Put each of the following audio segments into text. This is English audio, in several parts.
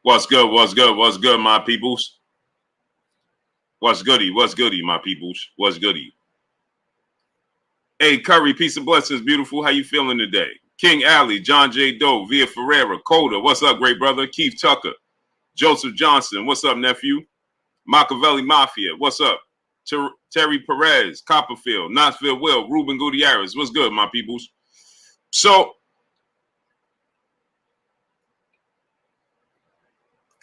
What's good? What's good? What's good, my peoples? What's goody? What's goody, my peoples? What's goody? Hey, Curry, peace and blessings, beautiful. How you feeling today? King Alley, John J. Doe, Via Ferreira, Coda. What's up, great brother? Keith Tucker, Joseph Johnson. What's up, nephew? Machiavelli Mafia. What's up? Terry Perez, Copperfield, Knoxville Will, Ruben Gutierrez. What's good, my peoples? So,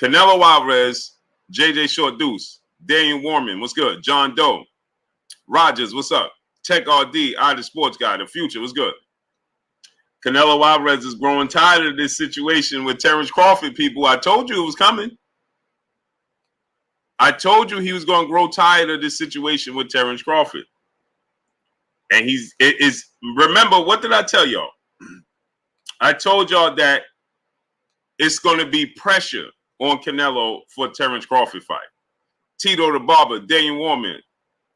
Canelo Alvarez, JJ Short Deuce, Daniel Warman. What's good? John Doe, Rogers. What's up? Tech RD, the sports guy, the future. What's good? Canelo Alvarez is growing tired of this situation with Terence Crawford, people. I told you it was coming. I told you he was going to grow tired of this situation with Terence Crawford. And remember, what did I tell y'all? I told y'all that it's going to be pressure on Canelo for Terence Crawford fight. Tito the Barber, Daniel Warman,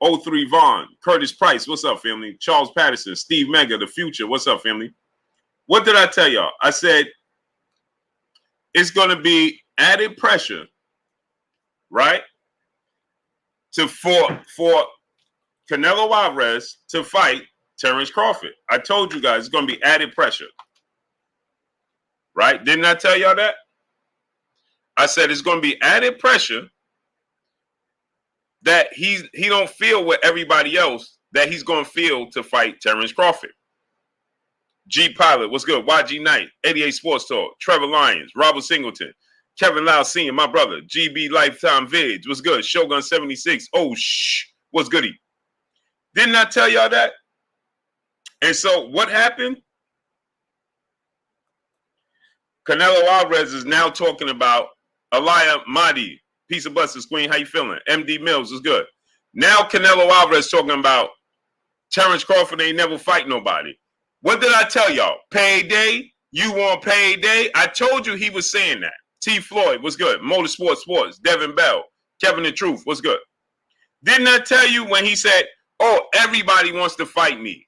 03 Vaughn, Curtis Price, what's up, family? Charles Patterson, Steve Mega, the future, what's up, family? What did I tell y'all? I said it's going to be added pressure, right? For Canelo Alvarez to fight Terence Crawford. I told you guys it's going to be added pressure, right? Didn't I tell y'all that? I said it's going to be added pressure that he don't feel with everybody else that he's going to feel to fight Terence Crawford. G Pilot, what's good? YG Knight, 88 Sports Talk, Trevor Lyons, Robert Singleton, Kevin Lau Sr., my brother, GB Lifetime Vids, what's good? Shogun 76, what's goody? Didn't I tell y'all that? And so what happened? Canelo Alvarez is now talking about Aliyah Mahdi, peace of blessings, Queen. How you feeling? MD Mills is good. Now Canelo Alvarez talking about Terence Crawford ain't never fight nobody. What did I tell y'all? Payday? You want payday? I told you he was saying that. T. Floyd, what's good? Motorsport Sports, Devin Bell, Kevin the Truth, what's good? Didn't I tell you when he said, oh, everybody wants to fight me?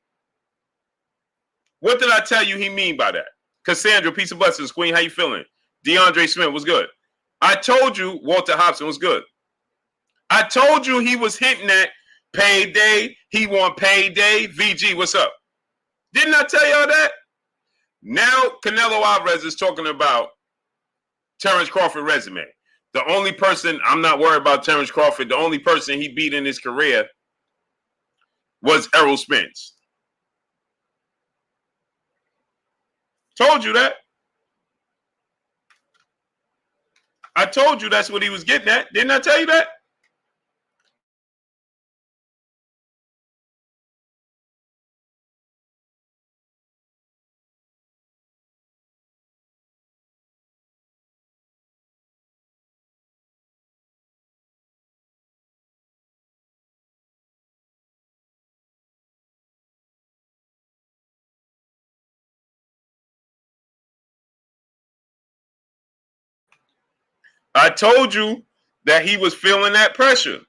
What did I tell you he mean by that? Cassandra, peace of blessings, Queen. How you feeling? DeAndre Smith, what's good? I told you Walter Hobson was good. I told you he was hinting at payday. He want payday. VG, what's up? Didn't I tell y'all that? Now Canelo Alvarez is talking about Terence Crawford resume. The only person, I'm not worried about Terence Crawford, the only person he beat in his career was Errol Spence. Told you that. I told you that's what he was getting at. Didn't I tell you that? I told you that he was feeling that pressure.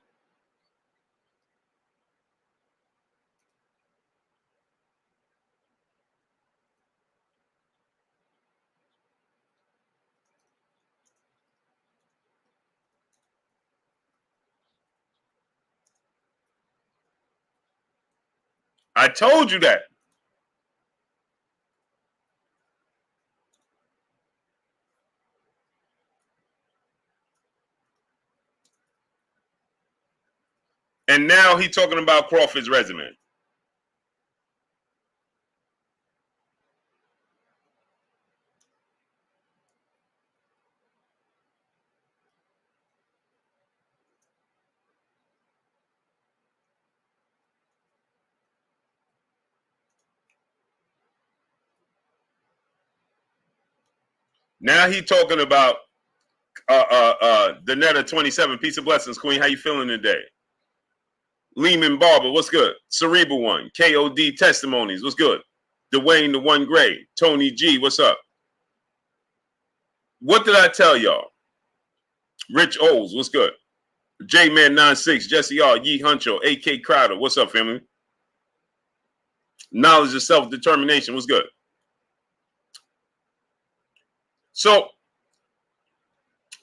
I told you that. And now he's talking about Crawford's resume. Now he's talking about the Netta 27, peace of blessings, Queen. How you feeling today? Lehman Barber, what's good? Cerebral One, KOD Testimonies, what's good? Dwayne the One Gray, Tony G, what's up? What did I tell y'all? Rich Oles, what's good? J-Man 96, Jesse R, Yee Huncho, AK Crowder, what's up, family? Knowledge of self-determination, what's good? So,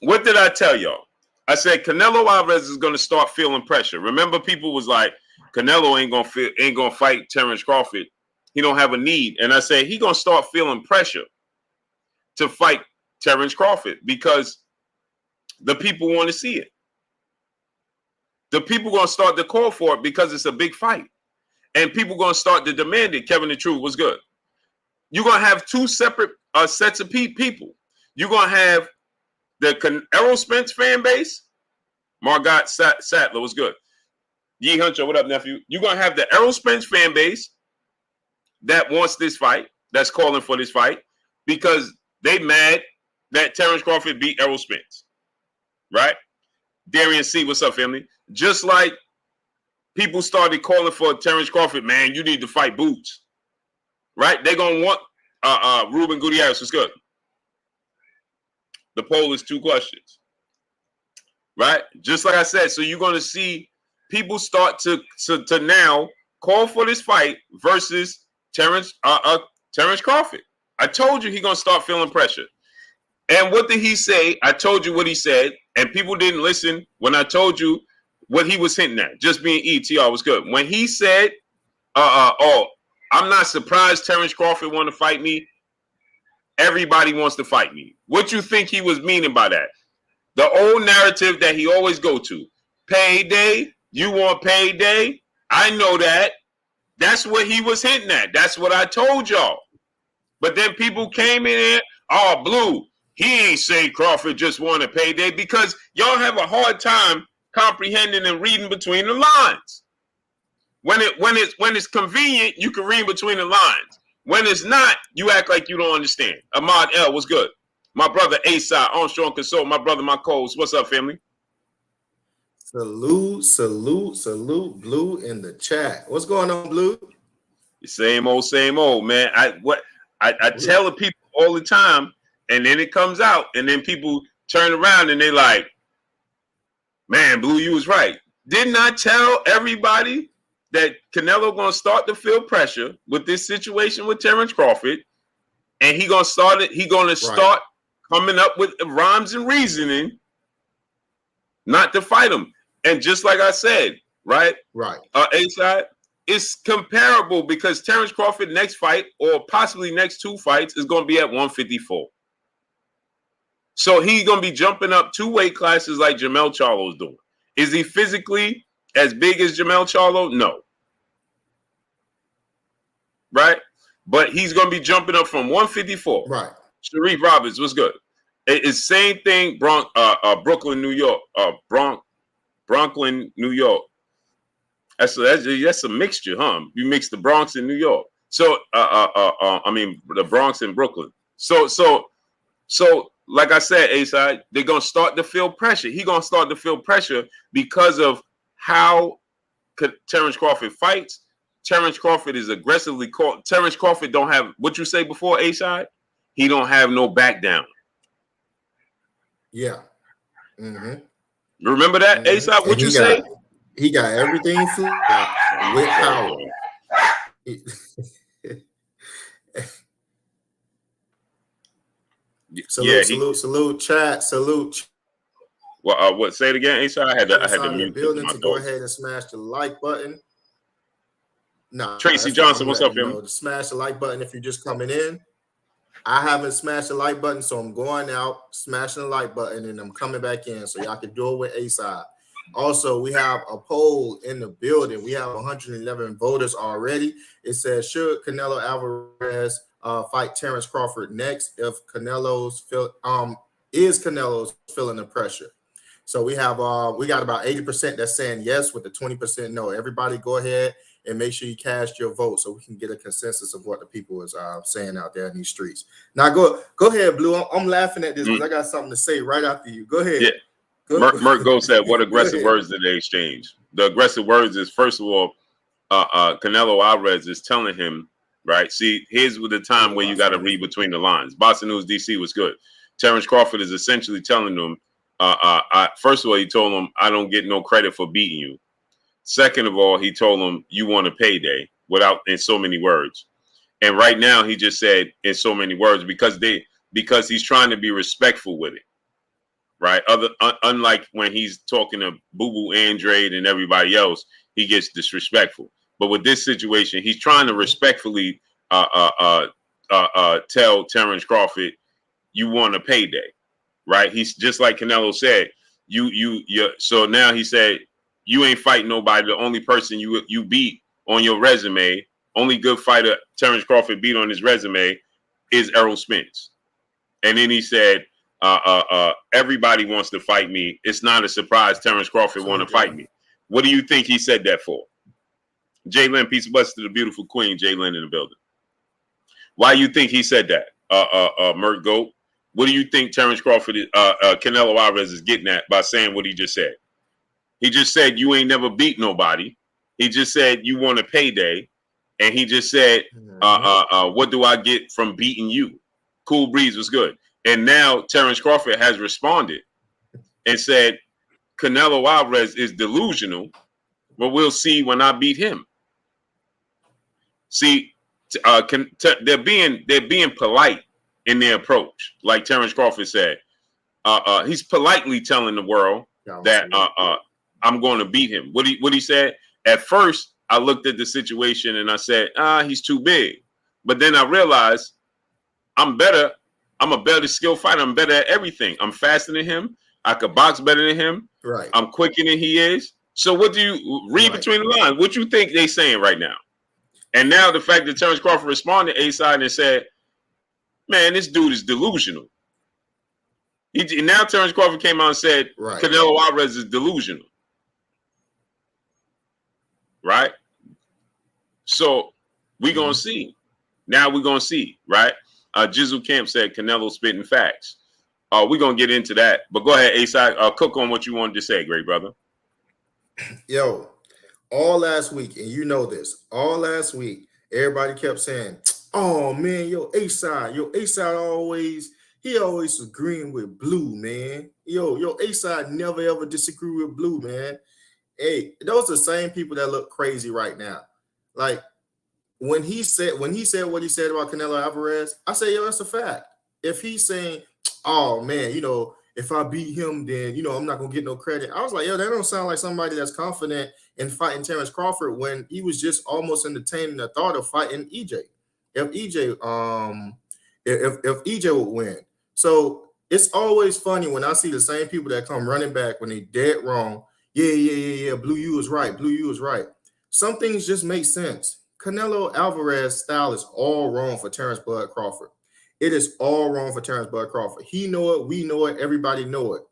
What did I tell y'all? I said Canelo Alvarez is going to start feeling pressure. Remember, people was like, Canelo ain't gonna fight Terence Crawford. He don't have a need. And I said he gonna start feeling pressure to fight Terence Crawford because the people want to see it. The people gonna start to call for it because it's a big fight, and people gonna start to demand it. Kevin the Truth was good. You're gonna have two separate sets of people. You're gonna have the Errol Spence fan base. Margot Sattler was good. Yee Hunter, what up, nephew? You're gonna have the Errol Spence fan base that wants this fight, that's calling for this fight, because they mad that Terence Crawford beat Errol Spence, right? Darian C, what's up, family? Just like people started calling for Terence Crawford, man, you need to fight Boots, right? They're gonna want Ruben Gutierrez. What's good? The poll is 2 questions, right? Just like I said, so you're gonna see people start to now call for this fight versus Terence Crawford. I told you he's gonna start feeling pressure. And what did he say? I told you what he said, and people didn't listen when I told you what he was hinting at. Just being ETR was good. When he said, I'm not surprised Terence Crawford want to fight me. Everybody wants to fight me. What you think he was meaning by that? The old narrative that he always go to. Payday, you want payday? I know that. That's what he was hinting at. That's what I told y'all. But then people came in here, oh, Blue, he ain't say Crawford just wanted payday, because y'all have a hard time comprehending and reading between the lines. When it's convenient, you can read between the lines. When it's not, you act like you don't understand. Ahmad L, what's good? My brother Asai, Armstrong Consult, my brother, my Coles. What's up, family? Salute, Blue in the chat. What's going on, Blue? Same old, man. I tell the people all the time, and then it comes out, and then people turn around and they like, man, Blue, you was right. Didn't I tell everybody that Canelo gonna start to feel pressure with this situation with Terence Crawford, and he gonna start coming up with rhymes and reasoning not to fight him. And just like I said, right? A-side, it's comparable because Terence Crawford next fight, or possibly next 2 fights, is going to be at 154. So he's going to be jumping up 2 weight classes like Jermell Charlo's doing. Is he physically as big as Jermell Charlo? No. Right? But he's going to be jumping up from 154. Right. Sharif Roberts, what's good? It's same thing, Brooklyn, New York. Bronklyn, New York. That's a mixture, huh? You mix the Bronx and New York. So, I mean, the Bronx and Brooklyn. So, like I said, A-side, they're gonna start to feel pressure. He's gonna start to feel pressure because of how Terence Crawford fights. Terence Crawford is aggressively caught. Terence Crawford don't have what you say before, A-side. He don't have no back down. Yeah. Mm-hmm. Remember that, A-side? What you say? He got everything with power. Salute, chat. Well, what? Say it again, A-side. I had to mute building to go ahead and smash the like button. No, Tracy Johnson, what's up, family? Smash the like button if you're just coming in. I haven't smashed the like button, so I'm going out, smashing the like button, and I'm coming back in, so y'all can do it with A-side. Also, we have a poll in the building. We have 111 voters already. It says, should Canelo Alvarez fight Terence Crawford next if is Canelo's feeling the pressure? So we got about 80% that's saying yes, with the 20% no. Everybody go ahead and make sure you cast your vote so we can get a consensus of what the people is saying out there in these streets. Now go ahead, Blue. I'm laughing at this because I got something to say right after you. Go ahead. Yeah. Merk Go said, what aggressive words did they exchange? The aggressive words is, first of all, Canelo Alvarez is telling him, right? See, here's the time where you got to read between the lines. Boston News DC was good. Terence Crawford is essentially telling him, first of all, he told him, I don't get no credit for beating you. Second of all, he told him, you want a payday, in so many words. And right now, he just said in so many words because he's trying to be respectful with it. right? Unlike when he's talking to Boo Boo Andrade and everybody else, he gets disrespectful. But with this situation, he's trying to respectfully tell Terence Crawford, you want a payday, right? He's just like Canelo said, you. So now he said, you ain't fighting nobody. The only person you beat on your resume, only good fighter Terence Crawford beat on his resume is Errol Spence. And then he said, everybody wants to fight me. It's not a surprise Terence Crawford want to fight me. What do you think he said that for? Jay Lynn, peace of blessings to the beautiful queen, Jay Lynn in the building. Why you think he said that, Mert Goat? What do you think Terence Crawford, Canelo Alvarez is getting at by saying what he just said? He just said, you ain't never beat nobody. He just said, you want a payday. And he just said, what do I get from beating you? Cool Breeze was good. And now Terence Crawford has responded and said, Canelo Alvarez is delusional, but we'll see when I beat him. See, they're being polite in their approach, like Terence Crawford said. He's politely telling the world that I'm going to beat him. What he said? At first, I looked at the situation and I said, he's too big. But then I realized I'm better. I'm a better skill fighter. I'm better at everything. I'm faster than him. I could box better than him. Right. I'm quicker than he is. So what do you read between the lines? What you think they saying right now? And now the fact that Terence Crawford responded A-side and said, man, this dude is delusional. Now Terence Crawford came out and said, Canelo Alvarez is delusional. Right? So we're going to see. Now we're going to see, right? Jizzle Camp said Canelo spitting facts. We're going to get into that. But go ahead, A-side. Cook on what you wanted to say, great brother. Yo, all last week, and you know this, all last week, everybody kept saying, oh, man, yo, A-side always agreeing with Blue, man. Yo, A-side never, ever disagree with Blue, man. Hey, those are the same people that look crazy right now. Like, when he said what he said about Canelo Alvarez, I say, yo, that's a fact. If he's saying, oh, man, if I beat him, then, I'm not going to get no credit. I was like, yo, that don't sound like somebody that's confident in fighting Terence Crawford when he was just almost entertaining the thought of fighting EJ. If EJ would win. So it's always funny when I see the same people that come running back when they dead wrong. Yeah. Blue, you was right. Some things just make sense. Canelo Alvarez style is all wrong for Terence Bud Crawford. It is all wrong for Terence Bud Crawford. He know it. We know it. Everybody know it.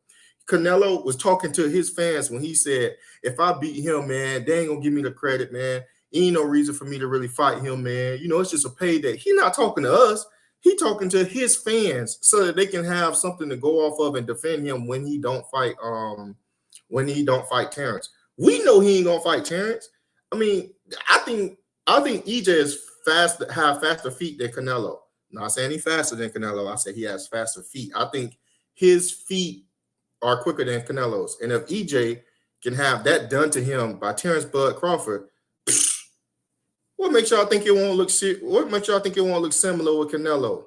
Canelo was talking to his fans when he said, if I beat him, man, they ain't going to give me the credit, man. Ain't no reason for me to really fight him, man. It's just a payday. He not talking to us. He talking to his fans so that they can have something to go off of and defend him when he don't fight Terence. We know he ain't going to fight Terence. I mean, I think EJ is have faster feet than Canelo. I'm not saying he's faster than Canelo. I said he has faster feet. I think his feet are quicker than Canelo's. And if EJ can have that done to him by Terence Bud Crawford, what makes y'all think it won't look similar with Canelo?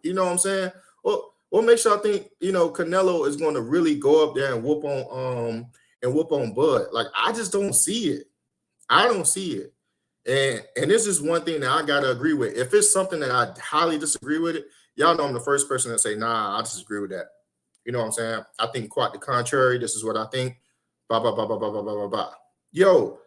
You know what I'm saying? What makes y'all think, Canelo is going to really go up there and whoop on Bud? Like, I just don't see it. I don't see it. And this is one thing that I gotta agree with. If it's something that I highly disagree with it, y'all know I'm the first person to say, nah, I disagree with that. You know what I'm saying? I think quite the contrary. This is what I think. Blah, blah, blah, blah, blah, blah, blah, blah, blah. Yo,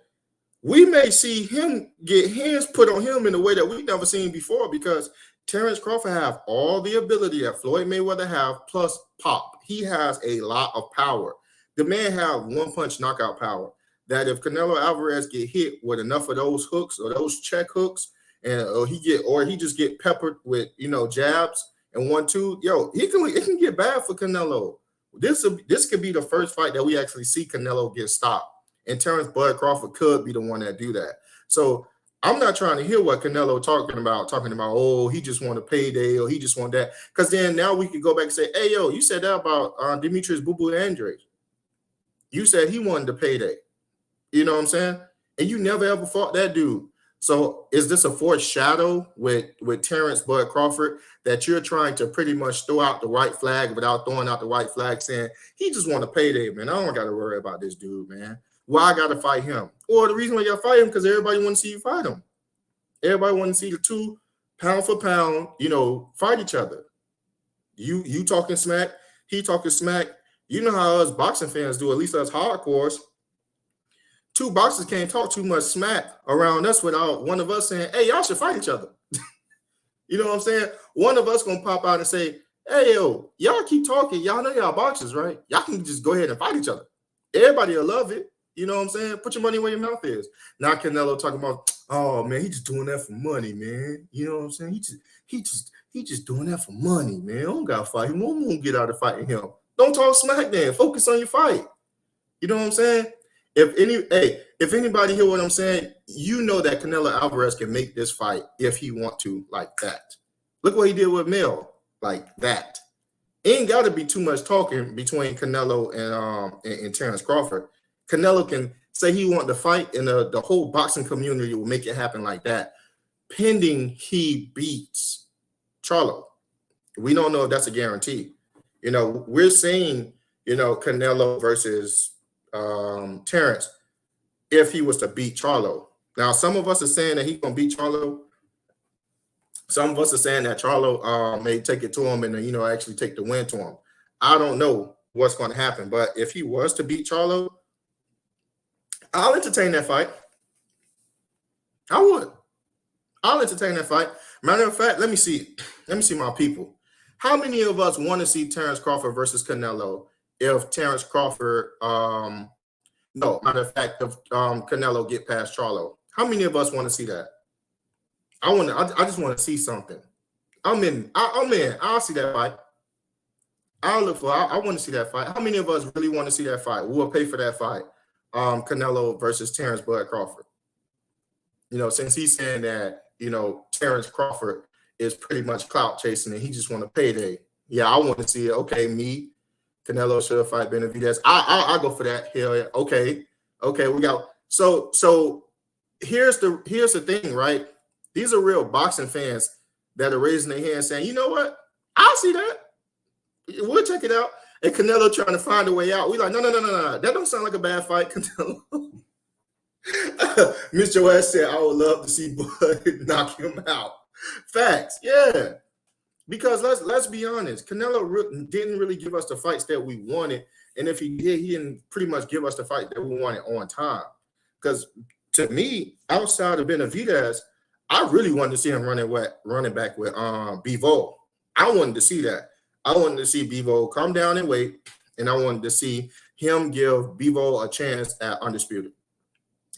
we may see him get hands put on him in a way that we've never seen before because Terence Crawford have all the ability that Floyd Mayweather have plus pop. He has a lot of power. The man have one-punch knockout power. That if Canelo Alvarez get hit with enough of those hooks or those check hooks, and he just get peppered with jabs and 1-2, it can get bad for Canelo. This could be the first fight that we actually see Canelo get stopped, and Terence Bud Crawford could be the one that do that. So I'm not trying to hear what Canelo talking about. Oh, he just want a payday or he just want that, because then now we could go back and say, hey, yo, you said that about Demetrius Boo Boo Andrade. You said he wanted the payday. You know what I'm saying? And you never ever fought that dude. So is this a foreshadow with Terence Bud Crawford that you're trying to pretty much throw out the white flag without throwing out the white flag, saying he just want to payday, man? I don't got to worry about this dude, man. Why I got to fight him? Or the reason why you got to fight him because everybody want to see you fight him. Everybody want to see the two pound for pound, fight each other. You talking smack, he talking smack. You know how us boxing fans do, at least us hardcores. Two boxers can't talk too much smack around us without one of us saying, hey, y'all should fight each other. You know what I'm saying? One of us going to pop out and say, hey, yo, y'all keep talking. Y'all know y'all boxers, right? Y'all can just go ahead and fight each other. Everybody will love it. You know what I'm saying? Put your money where your mouth is. Now Canelo talking about, oh, man, he just doing that for money, man. You know what I'm saying? He just doing that for money, man. I don't got to fight him. I won't get out of fighting him. Don't talk smack, then. Focus on your fight. You know what I'm saying? If anybody hear what I'm saying, you know that Canelo Alvarez can make this fight if he want to, like that. Look what he did with Mel, like that. Ain't got to be too much talking between Canelo and Terence Crawford. Canelo can say he want to fight, and the whole boxing community will make it happen like that, pending he beats Charlo. We don't know if that's a guarantee. We're seeing, Canelo versus Terence if he was to beat Charlo. Now, some of us are saying that he's gonna beat Charlo. Some of us are saying that Charlo may take it to him and actually take the win to him. I don't know what's going to happen, but if he was to beat Charlo, I'll entertain that fight. I would. I'll entertain that fight. Matter of fact, let me see my people. How many of us want to see Terence Crawford versus Canelo if Terence Crawford, no, matter of fact, if Canelo get past Charlo? How many of us want to see that? I just want to see something. I'm in. I'll see that fight. I want to see that fight. How many of us really want to see that fight? We'll pay for that fight. Canelo versus Terence Bud Crawford. Since he's saying that, Terence Crawford is pretty much clout chasing and he just want to payday. Yeah, I want to see it. Okay, me, Canelo should fight Benavidez. I'll go for that. Hell yeah. Okay, we got so here's the thing, right? These are real boxing fans that are raising their hands saying, you know what? I'll see that. We'll check it out. And Canelo trying to find a way out. We like, no. That don't sound like a bad fight, Canelo. Mr. West said, I would love to see Bud knock him out. Facts, yeah. Because let's be honest, Canelo didn't really give us the fights that we wanted. And if he did, he didn't pretty much give us the fight that we wanted on time. Because to me, outside of Benavidez, I really wanted to see him running back with Bivol. I wanted to see that. I wanted to see Bivol come down and wait, and I wanted to see him give Bivol a chance at Undisputed.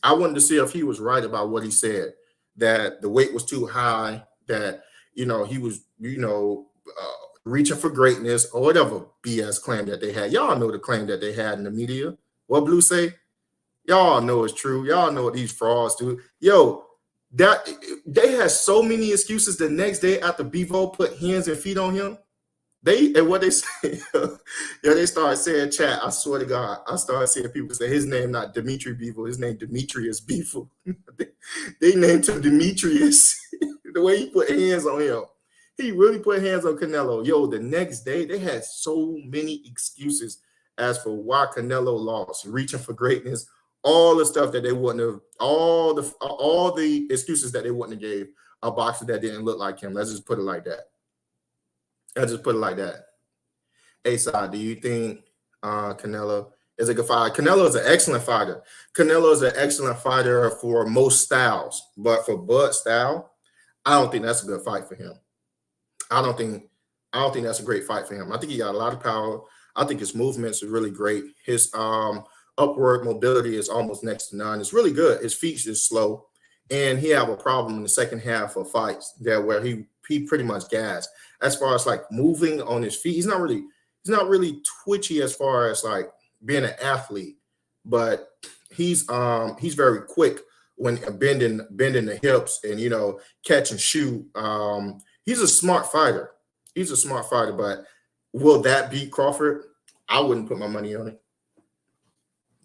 I wanted to see if he was right about what he said, that the weight was too high, that he was reaching for greatness or whatever BS claim that they had. Y'all know the claim that they had in the media. What Blue say? Y'all know it's true. Y'all know what these frauds do. Yo, that they had so many excuses the next day after Bivol put hands and feet on him. What they say, they started saying, chat, I swear to God, I started seeing people say his name not Dimitri Bivol, his name Demetrius Bivol. They named him Demetrius. The way he put hands on him. He really put hands on Canelo. Yo, the next day, they had so many excuses as for why Canelo lost, reaching for greatness, all the stuff that they wouldn't have, all the excuses that they wouldn't have gave a boxer that didn't look like him. Let's just put it like that. A-Side, do you think Canelo is a good fighter? Canelo is an excellent fighter. Canelo is an excellent fighter for most styles, but for Bud's style, I don't think that's a good fight for him. I don't think that's a great fight for him. I think he got a lot of power. I think his movements are really great. His upward mobility is almost next to none. It's really good. His feet is slow, and he have a problem in the second half of fights there where he pretty much gassed. As far as like moving on his feet, he's not really twitchy as far as like being an athlete, but he's very quick when bending the hips and catch and shoot. He's a smart fighter. But will that beat Crawford? I wouldn't put my money on it.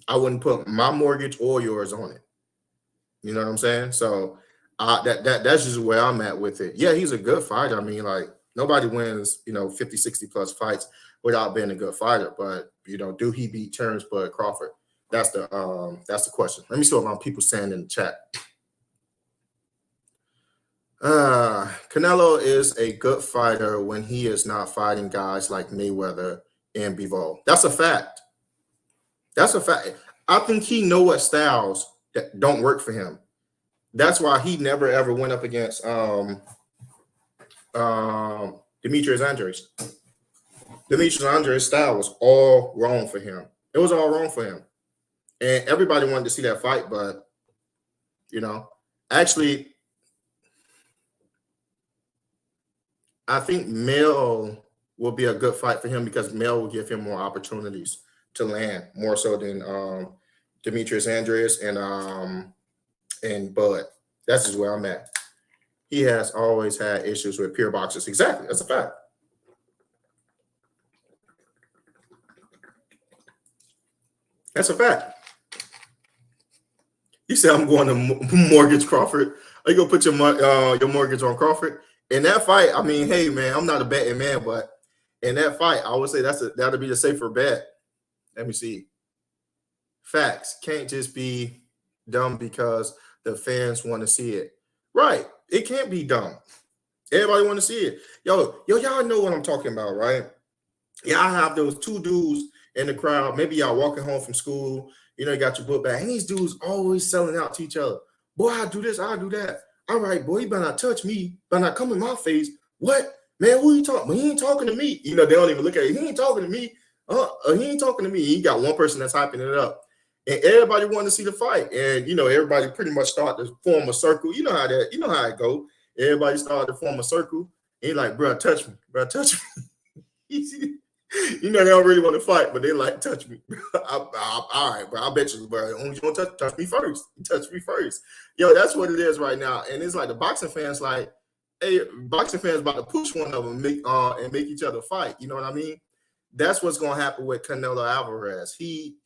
I wouldn't put my mortgage or yours on it. You know what I'm saying? So That's just where I'm at with it. Yeah, he's a good fighter. I mean, like nobody wins, 50, 60 plus fights without being a good fighter. But do he beat Terence Bud Crawford? That's the question. Let me see what my people saying in the chat. Canelo is a good fighter when he is not fighting guys like Mayweather and Bivol. That's a fact. That's a fact. I think he know what styles that don't work for him. That's why he never ever went up against Demetrius Andres. Demetrius Andres' style was all wrong for him. It was all wrong for him. And everybody wanted to see that fight, but actually, I think Mel will be a good fight for him because Mel will give him more opportunities to land, more so than Demetrius Andres and Bud. That's just where I'm at. He has always had issues with pure boxers. Exactly. That's a fact. That's a fact. You said I'm going to mortgage Crawford. Are you gonna put your mortgage on Crawford? In that fight, I mean, hey man, I'm not a betting man, but in that fight, I would say that'll be the safer bet. Let me see. Facts can't just be dumb because the fans want to see it. Right. It can't be dumb. Everybody want to see it. Yo, y'all know what I'm talking about, right? Yeah, I have those two dudes in the crowd. Maybe y'all walking home from school. You got your book bag. And these dudes always selling out to each other. Boy, I do this, I do that. All right, boy, you better not touch me. Better not come in my face. What? Man, who you talking? He ain't talking to me. They don't even look at it. He ain't talking to me. He ain't talking to me. He got one person that's hyping it up. And everybody wanted to see the fight. And, everybody pretty much started to form a circle. You know how it go. Everybody started to form a circle. And he's like, bro, touch me. Bro, touch me. They don't really want to fight, but they like, touch me. All right, bro, I bet you, bro. Only you want to touch me first. Touch me first. Yo, that's what it is right now. And it's like the boxing fans like, hey, boxing fans about to push one of them and make each other fight. You know what I mean? That's what's going to happen with Canelo Alvarez. He,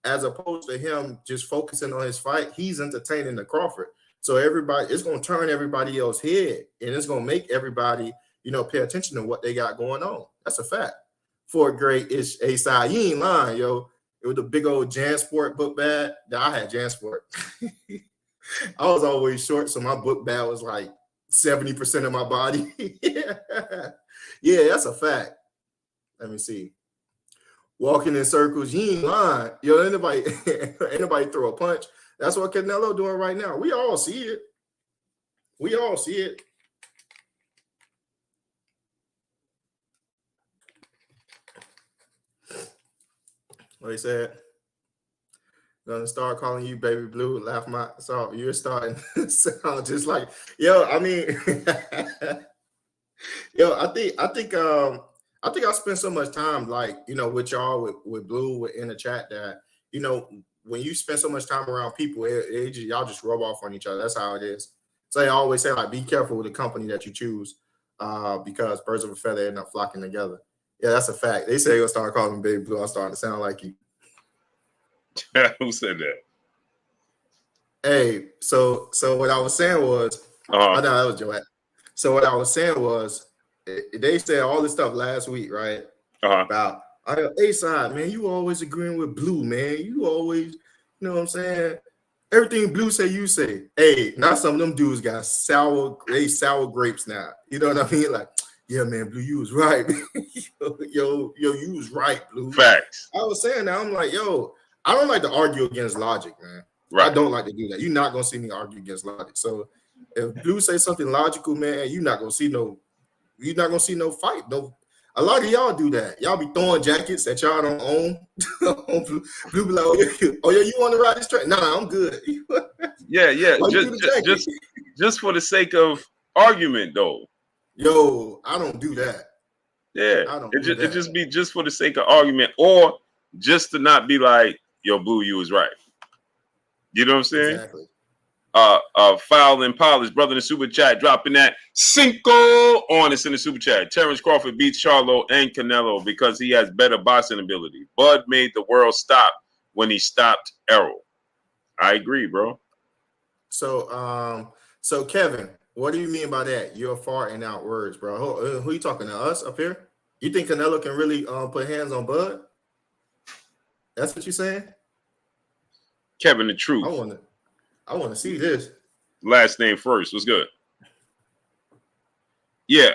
as opposed to him just focusing on his fight, he's entertaining the Crawford. So it's going to turn everybody else's head, and it's going to make everybody, pay attention to what they got going on. That's a fact. For a great-ish A-side. You ain't lying, yo. It was the big old JanSport book bag. I had JanSport. I was always short, so my book bag was like 70% of my body. Yeah, that's a fact. Let me see. Walking in circles, you ain't lying. Yo, anybody throw a punch. That's what Canelo doing right now. We all see it. We all see it. What he said? Gonna start calling you baby blue, laugh my off. You're starting to sound just like I mean I think I spend so much time with y'all with Blue in the chat that when you spend so much time around people, y'all just rub off on each other. That's how it is. So I always say be careful with the company that you choose, because birds of a feather end up flocking together. Yeah, that's a fact. They say you'll start calling me baby blue. I'm starting to sound like you. Who said that? Hey, so what I was saying was, I know that was Joette. So what I was saying was, they said all this stuff last week, right? About A-side, man, you always agreeing with Blue, man. You always, what I'm saying? Everything Blue say, you say. Hey, now some of them dudes got sour grapes now. You know what I mean? Like, yeah, man, Blue, you was right. yo, you was right, Blue. Facts. I was saying that. I'm like, yo, I don't like to argue against logic, man. Right. I don't like to do that. You're not gonna see me argue against logic. So if Blue say something logical, man, you're not gonna see no fight. No, a lot of y'all do that. Y'all be throwing jackets that y'all don't own. Blue be like, oh yeah, you want to ride this train? Nah, I'm good. Yeah. Just for the sake of argument, though. Yo, I don't do that. Yeah, it just be just for the sake of argument, or just to not be like, yo, Blue, you was right. You know what I'm saying? Exactly. Foul and polished, brother in the super chat, dropping that Cinco on us in the super chat. Terence Crawford beats Charlo and Canelo because he has better boxing ability. Bud made the world stop when he stopped Errol. I agree, bro. So So Kevin, what do you mean by that? You're farting out words, bro. Who you talking to? Us up here? You think Canelo can really put hands on Bud? That's what you're saying? Kevin, the truth. I want to see this. Last name first. What's good? Yeah,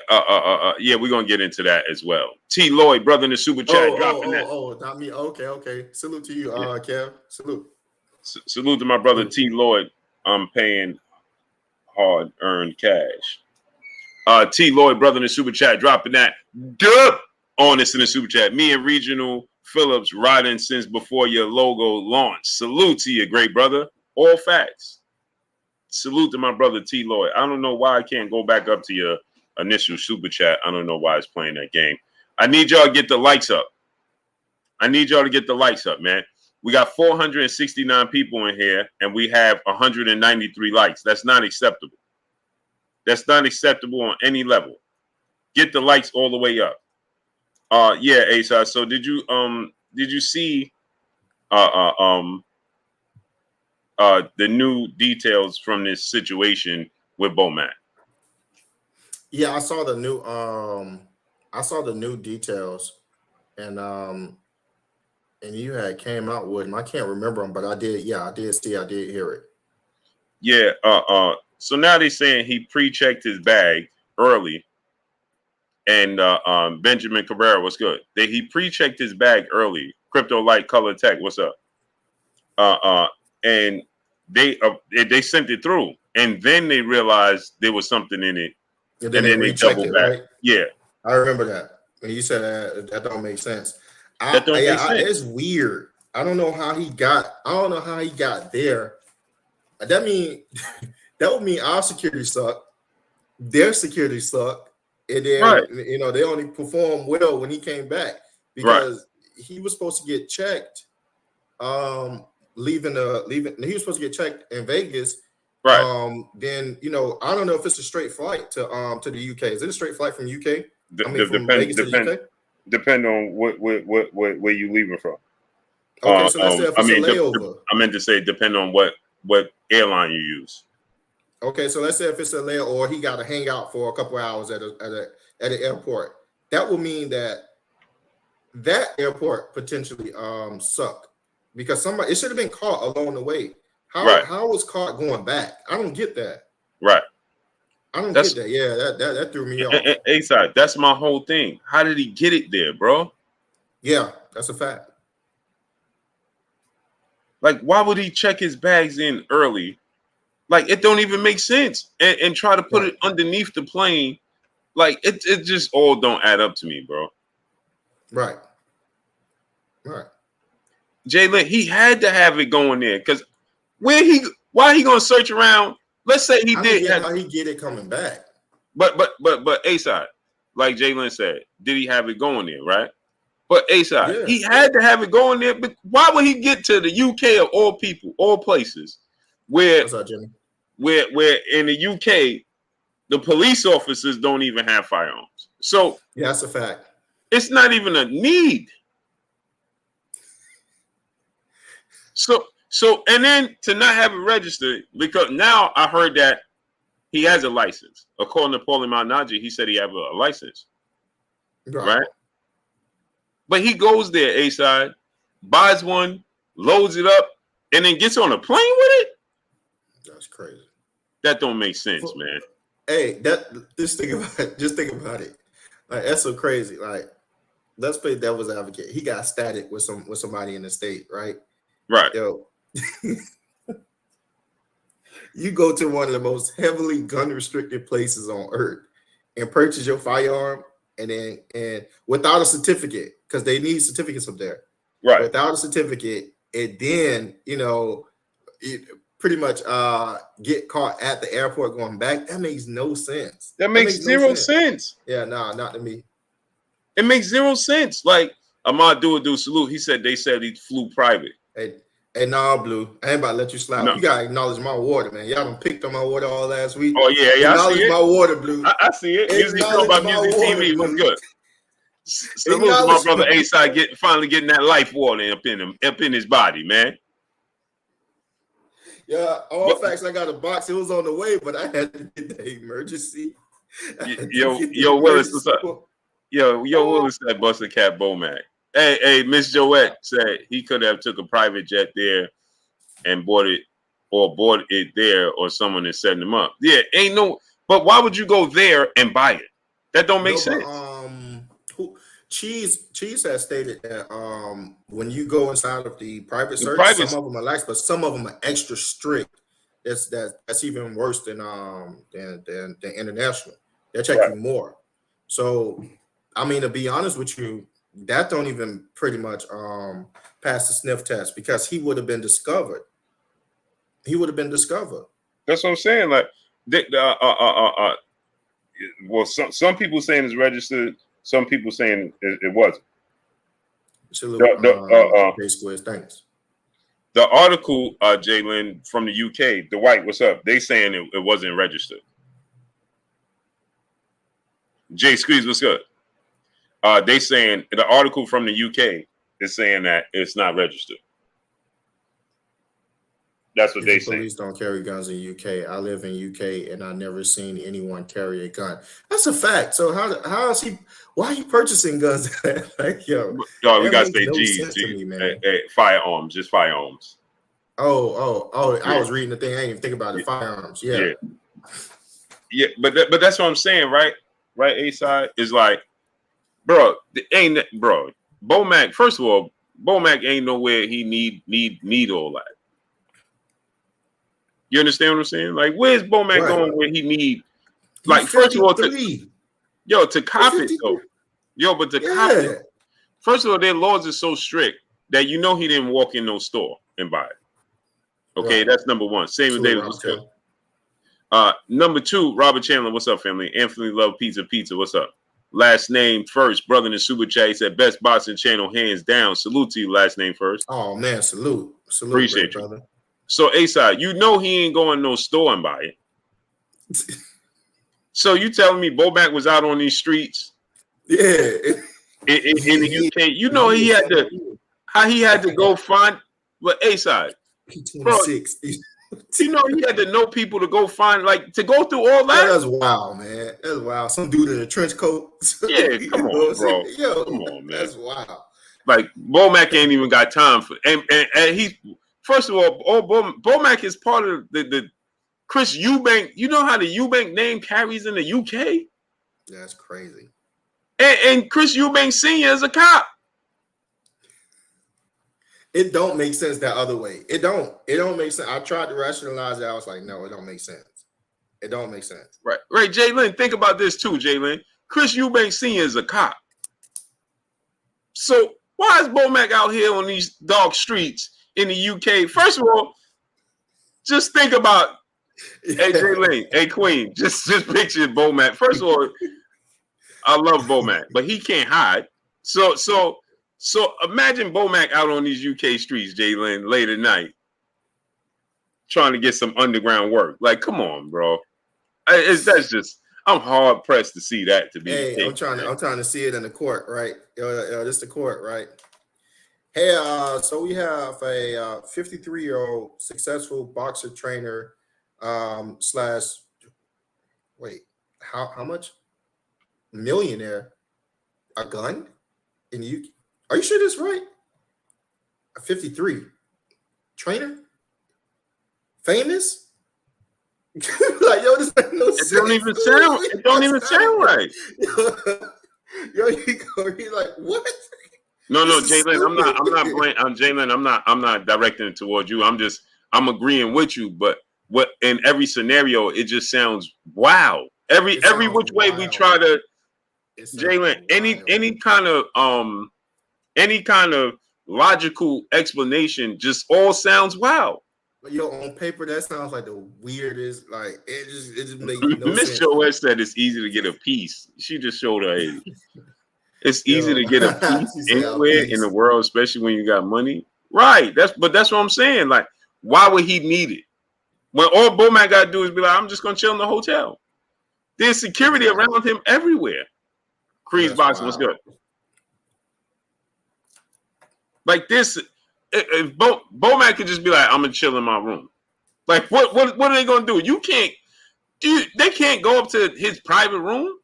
yeah, we're gonna get into that as well. T. Lloyd, brother in the super chat, dropping that. Not me. Okay. Salute to you, Kev. Salute. Salute to my brother T. Lloyd. I'm paying hard-earned cash. T. Lloyd, brother in the super chat, dropping that. Duh! On this in the super chat. Me and Regional Phillips riding since before your logo launch. Salute to you, great brother. All facts. Salute to my brother T. Lloyd. I don't know why I can't go back up to your initial super chat. I don't know why it's playing that game. I need y'all to get the likes up. I need y'all to get the likes up, man. We got 469 people in here, and we have 193 likes. That's not acceptable. That's not acceptable on any level. Get the likes all the way up. Yeah, Asa. So did you see the new details from this situation with Bomac? Yeah, I saw the new details, and you had came out with them. I can't remember them, but I did. Yeah, I did hear it. Yeah. So now they're saying he pre-checked his bag early, and Benjamin Cabrera, what's good? He pre-checked his bag early. Crypto Light Color Tech, what's up? And they sent it through, and then they realized there was something in it. And then they doubled back. Right? Yeah, I remember that. When you said that don't make sense. That don't make sense. It's weird. I don't know how he got there. That would mean our security suck, their security suck, and then they only performed well when he came back because he was supposed to get checked. Leaving. He was supposed to get checked in Vegas. Right. Then I don't know if it's a straight flight to the UK. Is it a straight flight from UK? From Vegas to the UK? Depend on where you leaving from. Okay, so let's say if it's a layover. I meant to say depend on what airline you use. Okay, so let's say if it's a layover or he got to hang out for a couple hours at an airport. That will mean that airport potentially suck because it should have been caught along the way. How was caught going back? I don't get that. Right. I don't get that. Yeah, that threw me off. A-side, that's my whole thing. How did he get it there, bro? Yeah, that's a fact. Like, why would he check his bags in early? Like, it don't even make sense. And try to put it underneath the plane. Like, it just all don't add up to me, bro. Right. Jalen, he had to have it going there because why he gonna search around? Let's say he did. How he get it coming back? But A-side, like Jalen said, did he have it going there, right? But A-side, he had to have it going there. But why would he get to the UK of all people, all places, where what's up, Jimmy? Where in the UK, the police officers don't even have firearms. So yeah, that's a fact. It's not even a need. So, and then to not have it registered, because now I heard that he has a license. According to Paulie Malignaggi, he said he have a license. Right? But he goes there, A-side, buys one, loads it up, and then gets on a plane with it? That's crazy. That don't make sense, man. Hey, just think about it. Like, that's so crazy. Like, let's play devil's advocate. He got static with somebody in the state, right? Right. Yo, you go to one of the most heavily gun restricted places on earth and purchase your firearm, and without a certificate, because they need certificates up there. Right. Without a certificate, and then pretty much get caught at the airport going back. That makes no sense. That makes zero sense. Yeah, not to me. It makes zero sense. Like Ahmad do salute. He said they said he flew private. Hey, nah, Blue. I ain't about to let you slide. No. You gotta acknowledge my water, man. Y'all done picked on my water all last week. Oh yeah, acknowledge my water, Blue. I see it. Music Show about Music TV was good. Salute to my brother A-side finally getting that life water up in his body, man. Yeah, all But, facts. I got a box. It was on the way, but I had to get the emergency. yo, Willis, what's up? Yo, Willis said Buster Cat Bomac. Hey, Miss Joette said he could have took a private jet there and bought it there, or someone is setting him up. Yeah, ain't no. But why would you go there and buy it? That don't make sense. Cheese has stated that when you go inside of the private search, some of them are lax, but some of them are extra strict. That's even worse than international. They'll check you more. So, I mean, to be honest with you, that don't even pretty much pass the sniff test, because he would have been discovered. That's what I'm saying. Like, well, some people saying it's registered. Some people saying it wasn't. Thanks. The article, Jalen, from the UK, the White, what's up? They saying it wasn't registered. Jay Squeeze, what's good? They saying the article from the UK is saying that it's not registered. That's what they say. Police don't carry guns in UK. I live in UK and I never seen anyone carry a gun. That's a fact. So how is he? Why are you purchasing guns? Like, yo, we gotta say G, firearms, just firearms. Oh! I was reading the thing. I didn't even think about it. Firearms. Yeah. But that's what I'm saying, right? Right. A side is like, bro. Bomac. First of all, Bomac ain't nowhere he need all that. You understand what I'm saying? Like, where's Bomac going where he need? Like, first of all, to cop it though. But to cop it. First of all, their laws are so strict that you know he didn't walk in no store and buy it. Okay, that's number one. Same as David was good. Number two, Robert Chandler, what's up, family? Anthony Love Pizza, what's up? Last name first, brother in the super chat. He said best boxing channel, hands down. Salute to you, last name first. Oh man, salute. Appreciate you, brother. So A-side, you know he ain't going no store and buy it. So you telling me Bomac was out on these streets? Yeah. In the UK, you know he had to go find. But A-side, bro, you know he had to know people to go find, like, to go through all that. That's wild, man. That's wild. Some dude in a trench coat. Yeah, come on, bro. Yo, come on, man. That's wild. Like, Bomac ain't even got time for, and he. First of all, Bomac is part of the Chris Eubank. You know how the Eubank name carries in the UK? That's crazy. And Chris Eubank Sr. is a cop. It don't make sense that other way. It don't make sense. I tried to rationalize it. I was like, no, it don't make sense. It don't make sense. Right, Jalen, think about this too, Jalen. Chris Eubank Sr. is a cop. So why is Bomac out here on these dark streets in the UK? First of all, just think about, hey Jalen, hey Queen, just picture Bomac. First of all, I love Bomac, but he can't hide. So imagine Bomac out on these UK streets, Jalen, late at night, trying to get some underground work. Like, come on, bro. I'm hard pressed to see that to be. Hey, I'm trying to see it in the court, right? This the court, right? Hey, so we have a 53-year-old successful boxer trainer how much? Millionaire. A gun? In the UK? Are you sure this is right? A 53 trainer? Famous? Like, yo, this makes no sense. It don't even sound right. Yo, he's like, what? No, Jalen, I'm not directing it towards you. I'm agreeing with you, but what in every scenario, it just sounds wow. Every which way we try to, Jalen, any kind of logical explanation just all sounds wow. But yo, on paper, that sounds like the weirdest. Like, it just makes no sense. Miss Joette said it's easy to get a piece. She just showed her age. It's easy to get a piece anywhere in the world, especially when you got money. Right. That's what I'm saying. Like, why would he need it? When all Bomac got to do is be like, I'm just going to chill in the hotel. There's security around him everywhere. Creed's boxing was good. Like this, if Bomac could just be like, I'm going to chill in my room. Like, what are they gonna do? You can't. They can't go up to his private room.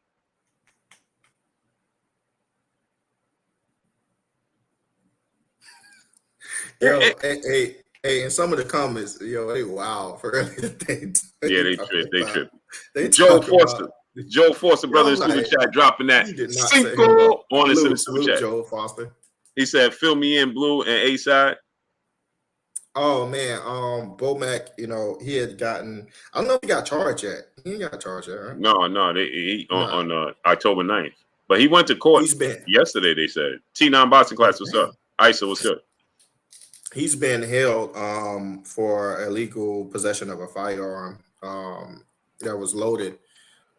Yo, hey, in some of the comments, yo, they wow for everything. Yeah, they trip. They trip. They Joe talk Forster. about. Joe Forster, Yo, brother I'm in Super like, Chat, dropping that you did not set him up. Cinco on us in the Super Salute, Chat. Joe Foster. He said, fill me in, Blue and A side. Oh man, Bomac, you know, he had gotten. I don't know if he got charged yet. He ain't got charged yet, right? No, he on October 9th. But he went to court He's been yesterday, they said. T9 boxing class, what's up? Isa, what's good? He's been held for illegal possession of a firearm that was loaded.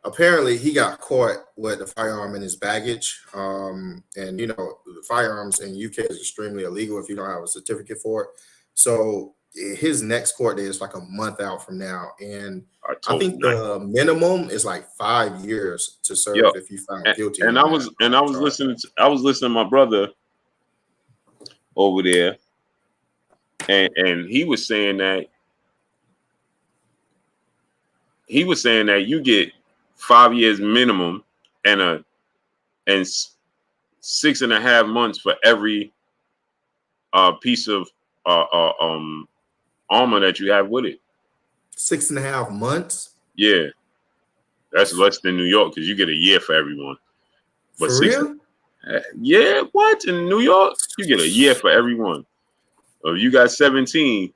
Apparently, he got caught with the firearm in his baggage. And you know, firearms in UK is extremely illegal if you don't have a certificate for it. So his next court date is like a month out from now, and I think the minimum is like 5 years to serve if you found guilty. And I was listening to my brother over there, and he was saying that you get 5 years minimum and 6.5 months for every piece of armor that you have with it. 6.5 months? Yeah. That's less than New York because you get a year for everyone. But for real? Yeah, what? In New York, you get a year for everyone. If you got 17,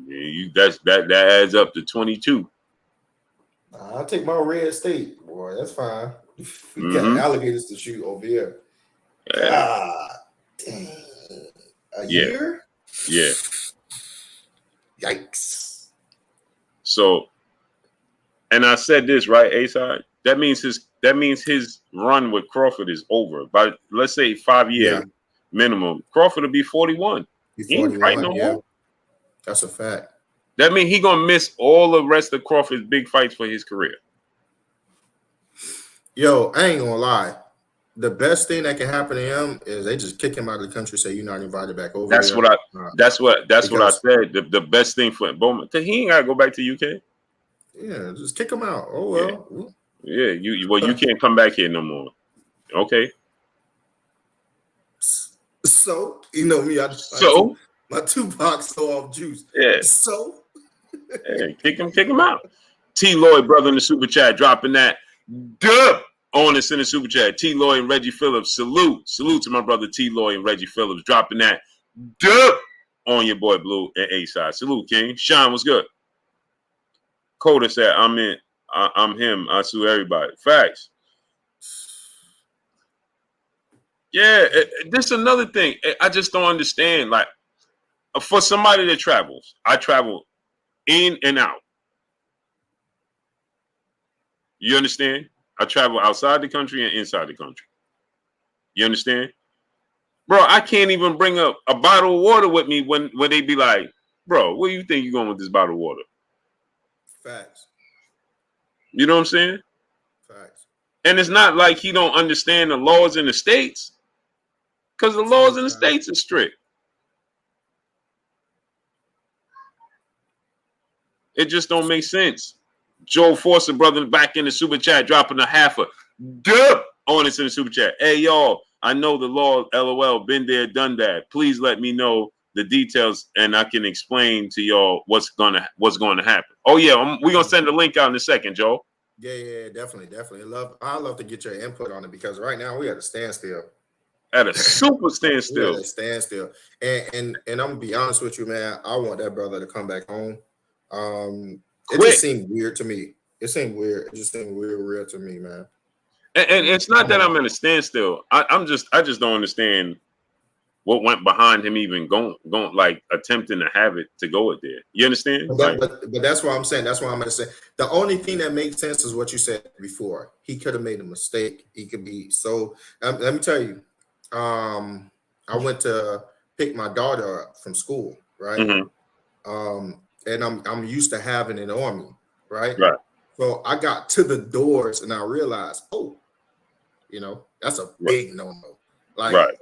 that adds up to 22. I'll take my red state, boy. That's fine. We got alligators to shoot over here. God dang. A year? Yeah. Yikes. So, and I said this, right, A-side? That means his run with Crawford is over. By let's say 5 years minimum, Crawford will be 41. He ain't fighting no more. That's a fact. That means he's gonna miss all the rest of Crawford's big fights for his career. Yo, I ain't gonna lie. The best thing that can happen to him is they just kick him out of the country, say you're not invited back over. That's what I said. The best thing for Bowman, because he ain't gotta go back to UK. Yeah, just kick him out. Oh well. Yeah, you can't come back here no more. Okay. So you know me, my Tupac so off juice. Yeah. So kick him out. T Lloyd, brother in the super chat, dropping that dub on us in the super chat. T Lloyd and Reggie Phillips, salute to my brother T Lloyd and Reggie Phillips, dropping that dub on your boy Blue and A side. Salute, King. Sean, what's good? Coda said, I'm him. I sue everybody. Facts. Yeah, this is another thing. I just don't understand. Like, for somebody that travels, I travel in and out. You understand? I travel outside the country and inside the country. You understand? Bro, I can't even bring up a bottle of water with me when they be like, bro, where do you think you're going with this bottle of water? Facts. You know what I'm saying? Facts. And it's not like he don't understand the laws in the States, because the laws in the States are strict. It just don't make sense. Joe Forster, brother, back in the super chat, dropping a half a dub on us in the super chat. Hey, y'all, I know the law, LOL, been there, done that. Please let me know the details, and I can explain to y'all what's going to happen. Oh yeah, we're gonna send the link out in a second, Joe. Yeah, definitely. I love to get your input on it, because right now we at a standstill. At a super standstill. We're at a standstill. And I'm gonna be honest with you, man. I want that brother to come back home. It just seemed weird to me. It seemed weird. It just seemed real to me, man. And it's not that I'm at a standstill. I just don't understand what went behind him even going like attempting to have it to go it there. You understand? But that's what I'm saying. That's what I'm gonna say. The only thing that makes sense is what you said before. He could have made a mistake. He could be so. Let me tell you. I went to pick my daughter up from school, right? Mm-hmm. And I'm used to having it on me, right? Right. So I got to the doors and I realized, that's a big no-no. Like,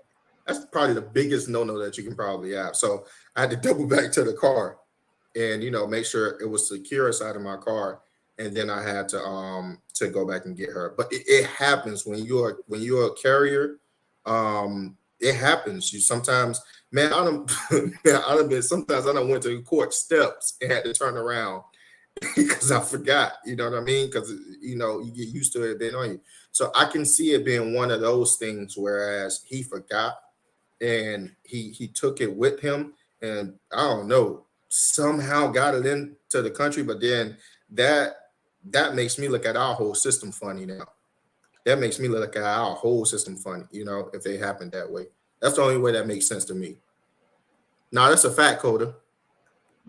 that's probably the biggest no-no that you can probably have. So I had to double back to the car. and make sure it was secure inside of my car, and then I had to go back and get her. But it happens when you're a carrier. It happens. You sometimes, man, I don't, man, I done been sometimes I done went to court steps and had to turn around because I forgot. You know what I mean? Because you get used to it being on you. So I can see it being one of those things. Whereas he forgot and he took it with him, and I don't know, somehow got it into the country. But then that makes me look at our whole system funny now. That makes me look at our whole system funny. If they happen that way, that's the only way that makes sense to me. Now that's a fact, Coda.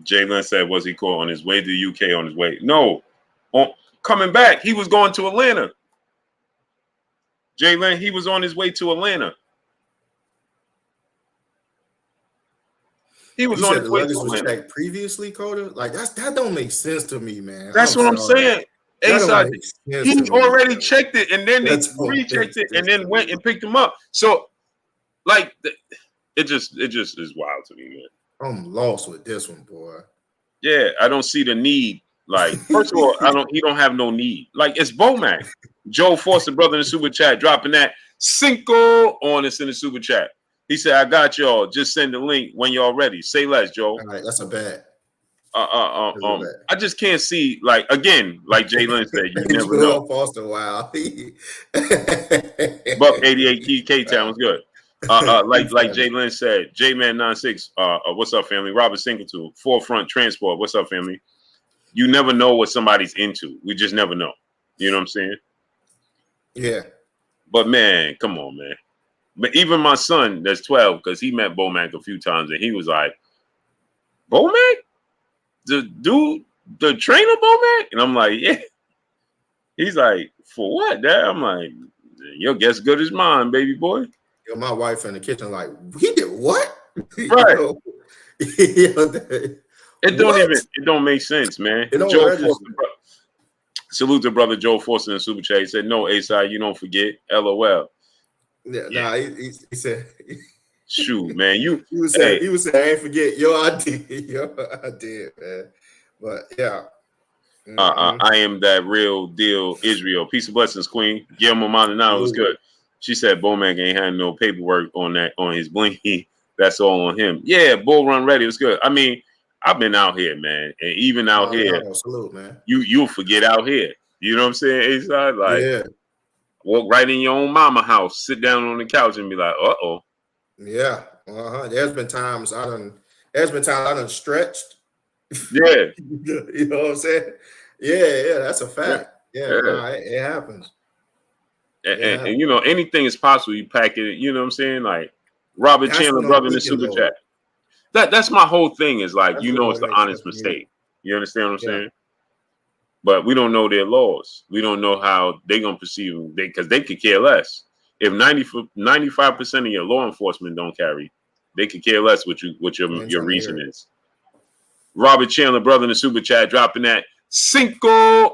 Jalen said, was he caught on his way to the UK on his way? No. Coming back, he was going to Atlanta. Jalen, he was on his way to Atlanta. He was on his way to luggage was Atlanta. checked previously, Coda. Like that don't make sense to me, man. That's what I'm saying. A-Side, he already checked it, and then they rechecked it, and then went and picked him up. So, like, it just is wild to me, man. I'm lost with this one, boy. Yeah, I don't see the need. Like, first of all, he don't have no need. Like, it's Bomac. Joe Foster, brother in the super chat, dropping that Cinco on us in the super chat. He said, I got y'all. Just send the link when y'all ready. Say less, Joe. All right, that's a bad. I just can't see, like, again, like Jalen said, you never know. Foster, wow. Buck 88 K-Town was good. Like Jalen said, J-Man 96, what's up, family? Robert Singleton, Forefront Transport, what's up, family? You never know what somebody's into. We just never know. You know what I'm saying? Yeah. But, man, come on, man. But even my son, that's 12, because he met Bomac a few times, and he was like, Bomac? The dude, the trainer Bomac? And I'm like, yeah. He's like, for what, Dad? I'm like, your guess good as mine, baby boy. My wife in the kitchen like, he did what? Right. It don't make sense, man. Joe Forster, salute to brother Joe Forster in Super Chat. He said, no, A-Side, you don't forget. LOL. Yeah. Nah, he said, shoot, man. He was saying, I ain't forget. Yo, I did, man. But yeah. I am that real deal Israel. Peace and blessings, Queen. Guillermo Maldonado was good. She said Bomac ain't had no paperwork on his blinky. That's all on him. Yeah, Bull Run Ready was good. I mean, I've been out here, man. And even out here, salute, man. You'll forget out here. You know what I'm saying? It's like walk right in your own mama house, sit down on the couch and be like, uh-oh. Yeah. There's been times I done stretched. Yeah. You know what I'm saying? Yeah, that's a fact. Yeah. Nah, it happens. And anything is possible. You pack it, you know what I'm saying? Like Robert Chandler, brother in the super chat. That's my whole thing is like, it's the honest mistake. You understand what I'm saying? But we don't know their laws. We don't know how they're going to perceive because they could care less. If 95% of your law enforcement don't carry, they could care less what your reason is. Robert Chandler, brother in the super chat, dropping that Cinco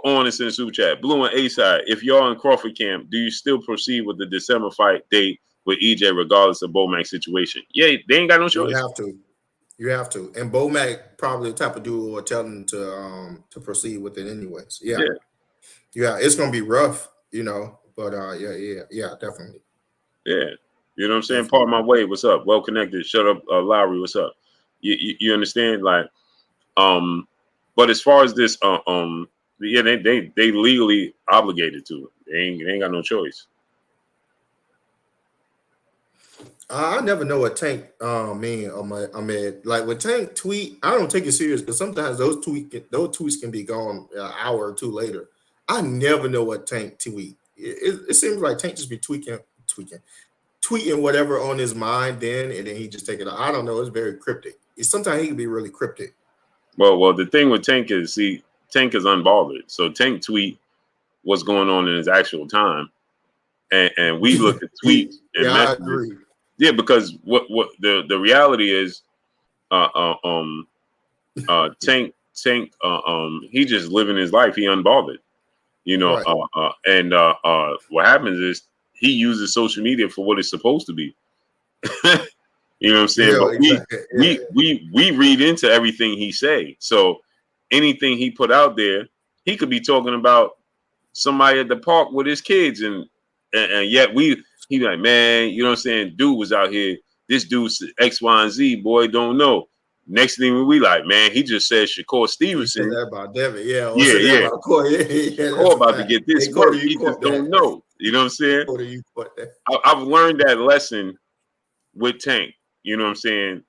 on us in the super chat. Blue and A-Side, if y'all in Crawford camp, do you still proceed with the December fight date with EJ regardless of Bomac's situation? Yeah, they ain't got no choice. You have to. And Bomac probably the type of dude who will tell them to proceed with it anyways. Yeah, it's gonna be rough, but yeah, definitely. Yeah, you know what I'm saying? Part of my way, what's up? Well connected. Shut up, Lowry, what's up? You understand? Like, but as far as this, they legally obligated to it. They ain't got no choice. I never know what Tank mean. Ahmed, like when Tank tweet, I don't take it serious because sometimes those tweets can be gone an hour or two later. I never know what Tank tweet. It seems like Tank just be tweeting whatever on his mind then, and then he just take it out. I don't know. It's very cryptic. Sometimes he can be really cryptic. Well, the thing with Tank is, Tank is unbothered. So Tank tweet what's going on in his actual time, and we look at tweets and messages. I agree. Yeah, because what the reality is, Tank, he just living his life. He unbothered, right. And what happens is he uses social media for what it's supposed to be. You know what I'm saying? Yeah, But exactly. Yeah. we read into everything he say. So anything he put out there, he could be talking about somebody at the park with his kids, and yet he like, man, you know what I'm saying? Dude was out here. This dude's X, Y, and Z. Boy, don't know. Next thing we like, man, he just said Shakur He said Stevenson. that about Devin. Yeah, or Yeah, said that yeah. about Corey. Yeah, Shakur that's a about to fact. get this Hey, work. Corey, you He just caught don't that. know. You know what I'm saying? Corey, you caught that. I've learned that lesson with Tank. You know what I'm saying?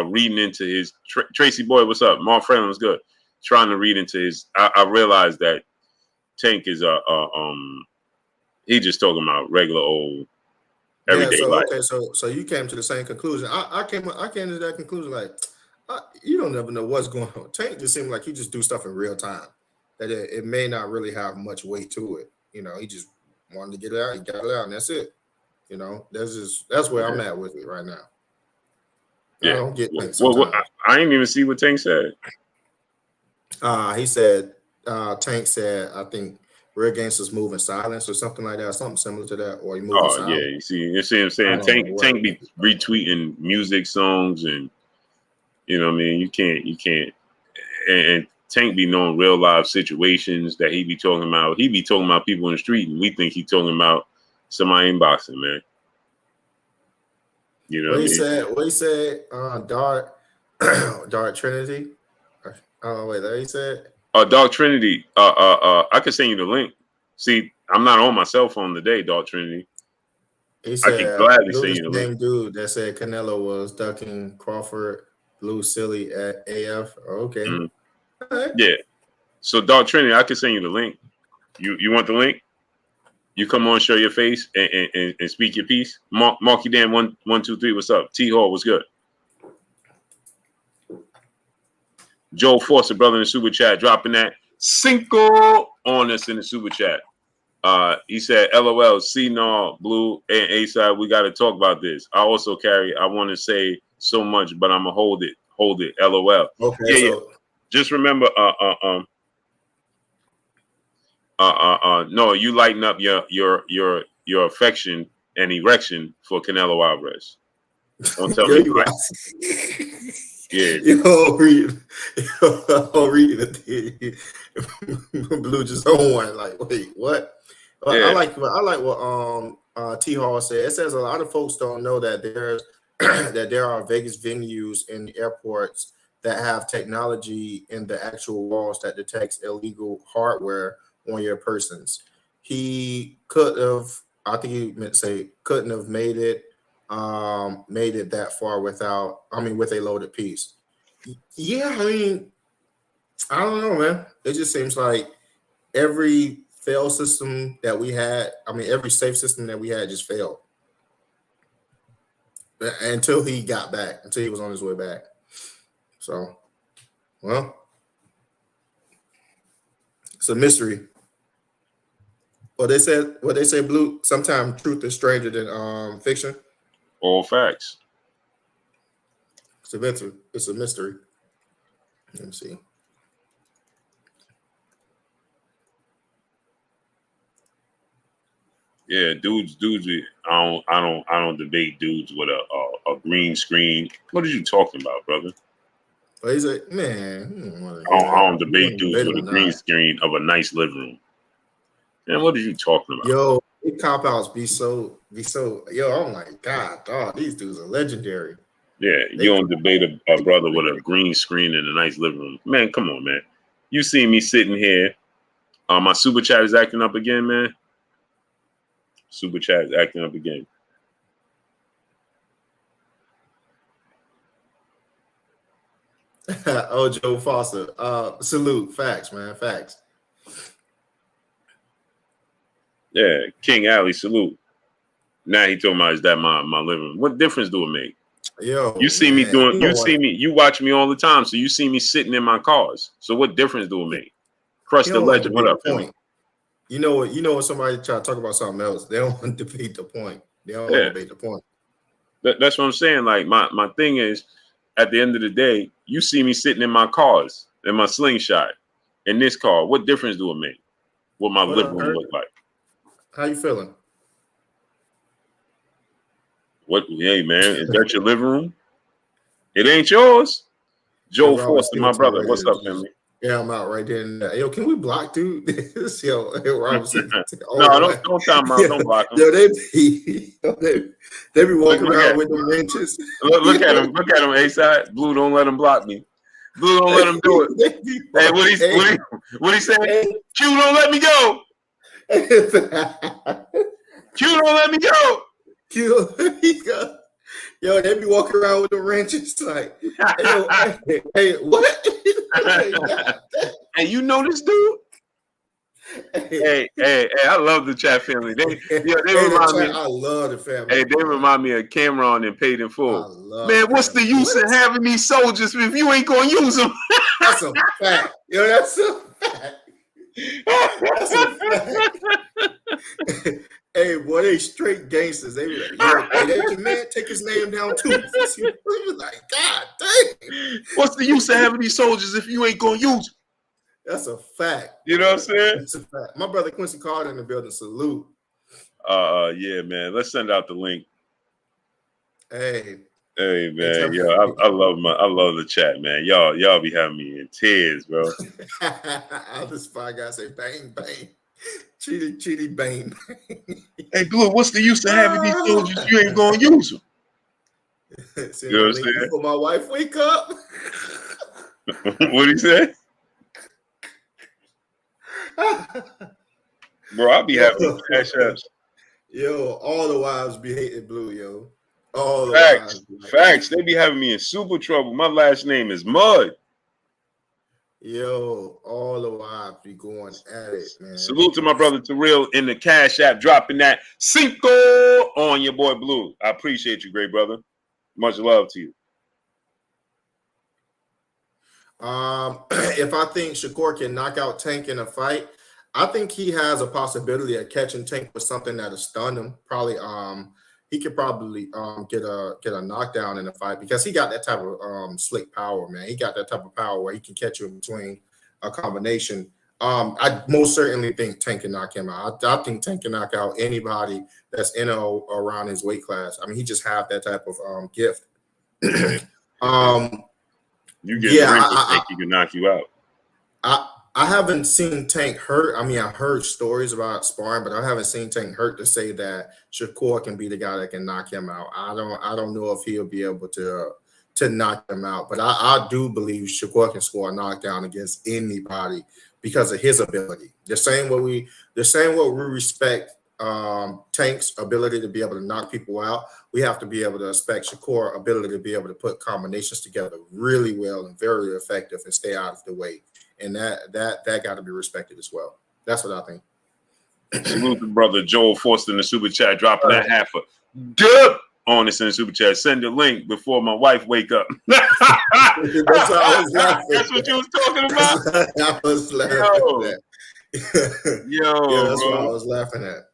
Reading into his Tracy Boy, what's up? Mark Franklin was good. Trying to read into his. I realized that Tank is he just talking about regular old Yeah, everyday so life. okay, so you came to the same conclusion. I came to that conclusion like you don't ever know what's going on. Tank just seemed like he just do stuff in real time. That it may not really have much weight to it. You know, he just wanted to get it out, he got it out, and that's it. You know, that's where I'm at with it right now. I Yeah. don't get Tank Well, sometimes. I didn't even see what Tank said. He said, Tank said, I think real gangsters move in silence or something like that, something similar to that, or he move in Oh yeah, silence. you see what I'm I saying? don't know what. Tank be retweeting music songs, and you know what I mean. You can't, and Tank be knowing real live situations that he be talking about. He be talking about people in the street, and we think he talking about somebody in boxing, man. You know what I mean? What he said, Dark, Dark Trinity. Oh wait, that he said. Dark Trinity. I could send you the link. See, I'm not on my cell phone today, Dark Trinity. He I can said gladly blew send the you the link. same dude that said Canelo was ducking Crawford, blue silly at AF. Okay. Mm-hmm. All right. Yeah. So Dark Trinity, I can send you the link. You want the link? You come on, show your face, and speak your piece. Marky Dan 1 2 3. What's up? T Hall, what's good? Joe Foster, brother in the super chat, dropping that Cinco on us in the super chat. He said, LOL, C-Naw, Blue, and A-Side, we got to talk about this. I also carry, I want to say so much, but I'm going to hold it, LOL. Okay, Yeah, so yeah. Just remember, no, you lighten up your affection and erection for Canelo Alvarez. Don't tell me why. Yeah. Yo, read it. Blue just on one. Like, wait, what? Yeah. I like what T Hall said. It says a lot of folks don't know that there's that there are Vegas venues in airports that have technology in the actual walls that detects illegal hardware on your persons. He could have, I think he meant to say, couldn't have made it that far with a loaded piece. Yeah, I mean, I don't know, man. It just seems like every fail system that we had, every safe system that we had just failed until he got back, until he was on his way back. So, well, it's a mystery. What they say, Blue, sometimes truth is stranger than fiction. All facts. It's a mystery. It's a mystery. Let me see. Yeah, dudes. I don't debate dudes with a green screen. What are you talking about, brother? But he's like, man, I don't debate dudes with a or green not. screen of a nice living room. Man, what are you talking about? Yo, these cop outs be so. Yo, I'm like, God, dog, these dudes are legendary. Yeah, you don't debate a brother with a green screen in a nice living room. Man, come on, man. You see me sitting here. My super chat is acting up again, man. Super chat is acting up again. Oh, Joe Foster. Salute. Facts, man. Facts. Yeah, King Alley, salute. Now he told me, is that my living room? What difference do it make? Yo, You see me doing, you watch me all the time, so you see me sitting in my cars. So what difference do it make? Crush the legend. What up, Philly? You know what? Somebody try to talk about something else. They don't want to debate the point. They don't want to debate the point. That's what I'm saying. Like my thing is, at the end of the day, you see me sitting in my cars, in my slingshot, in this car. What difference do it make? What my living room look like? How you feeling? What? Hey man, is that your living room? It ain't yours. Joe Robert, Foster, send my it to me brother. right What's here. up, family? Yeah, I'm out right there. Yo, can we block, dude? Yo, Robert, No, oh, don't time out. Don't block him. yo, they be walking Look around at with them wrenches. look at him. Look at him. A-side. Blue, don't let him block me. Blue, don't let him do it. Hey, what he say? Q, don't let me go. Q, don't let me go. Yo, they be walking around with the wrenches like, hey, what? Hey, you know this dude? Hey, I love the chat family. They remind me. I love the family. Hey, they remind me of Cameron and Paid in Full. Man, what's the use of having these soldiers if you ain't gonna use them? That's a fact. Yo, that's a fact. That's a fact. Hey, boy, they straight gangsters. They were like, yo, hey, that's your man. Take his name down too. He was like, God dang. What's the use of having these soldiers if you ain't gonna use them? That's a fact. You know what I'm saying? That's a fact. My brother Quincy Carter in the building. Salute. Yeah, man. Let's send out the link. Hey, man. Yo, I love the chat, man. Y'all be having me in tears, bro. This spy guy say bang bang. Cheaty bang. Hey, Blue, what's the use of having these soldiers? You ain't gonna use them. You know what I'm saying? Before my wife wake up. What'd he say? Bro, I be having cash apps. Yo, all the wives be hating Blue, yo. All the wives. Facts. They be having me in super trouble. My last name is Mud. Yo, all the wives be going at it, man. Salute to my brother Terrell in the Cash App, dropping that Cinco on your boy Blue. I appreciate you, great brother. Much love to you. If I think Shakur can knock out Tank in a fight, I think he has a possibility of catching Tank with something that'll stun him. Probably, he could probably get a knockdown in a fight because he got that type of slick power, man. He got that type of power where he can catch you in between a combination. I most certainly think Tank can knock him out. I think Tank can knock out anybody that's in or around his weight class. I mean, he just have that type of gift. You get Tank, he can knock you out. I haven't seen Tank hurt. I mean, I heard stories about sparring, but I haven't seen Tank hurt to say that Shakur can be the guy that can knock him out. I don't know if he'll be able to knock him out, but I do believe Shakur can score a knockdown against anybody because of his ability. The same way we respect Tank's ability to be able to knock people out, we have to be able to respect Shakur's ability to be able to put combinations together really well and very effective and stay out of the way. And that got to be respected as well. That's what I think. Salute to brother Joel Forster in the super chat, dropping that half a dub on us in the super chat. Send the link before my wife wake up. That's what you was talking about. I was laughing at that. Yo, that's bro. what I was laughing at.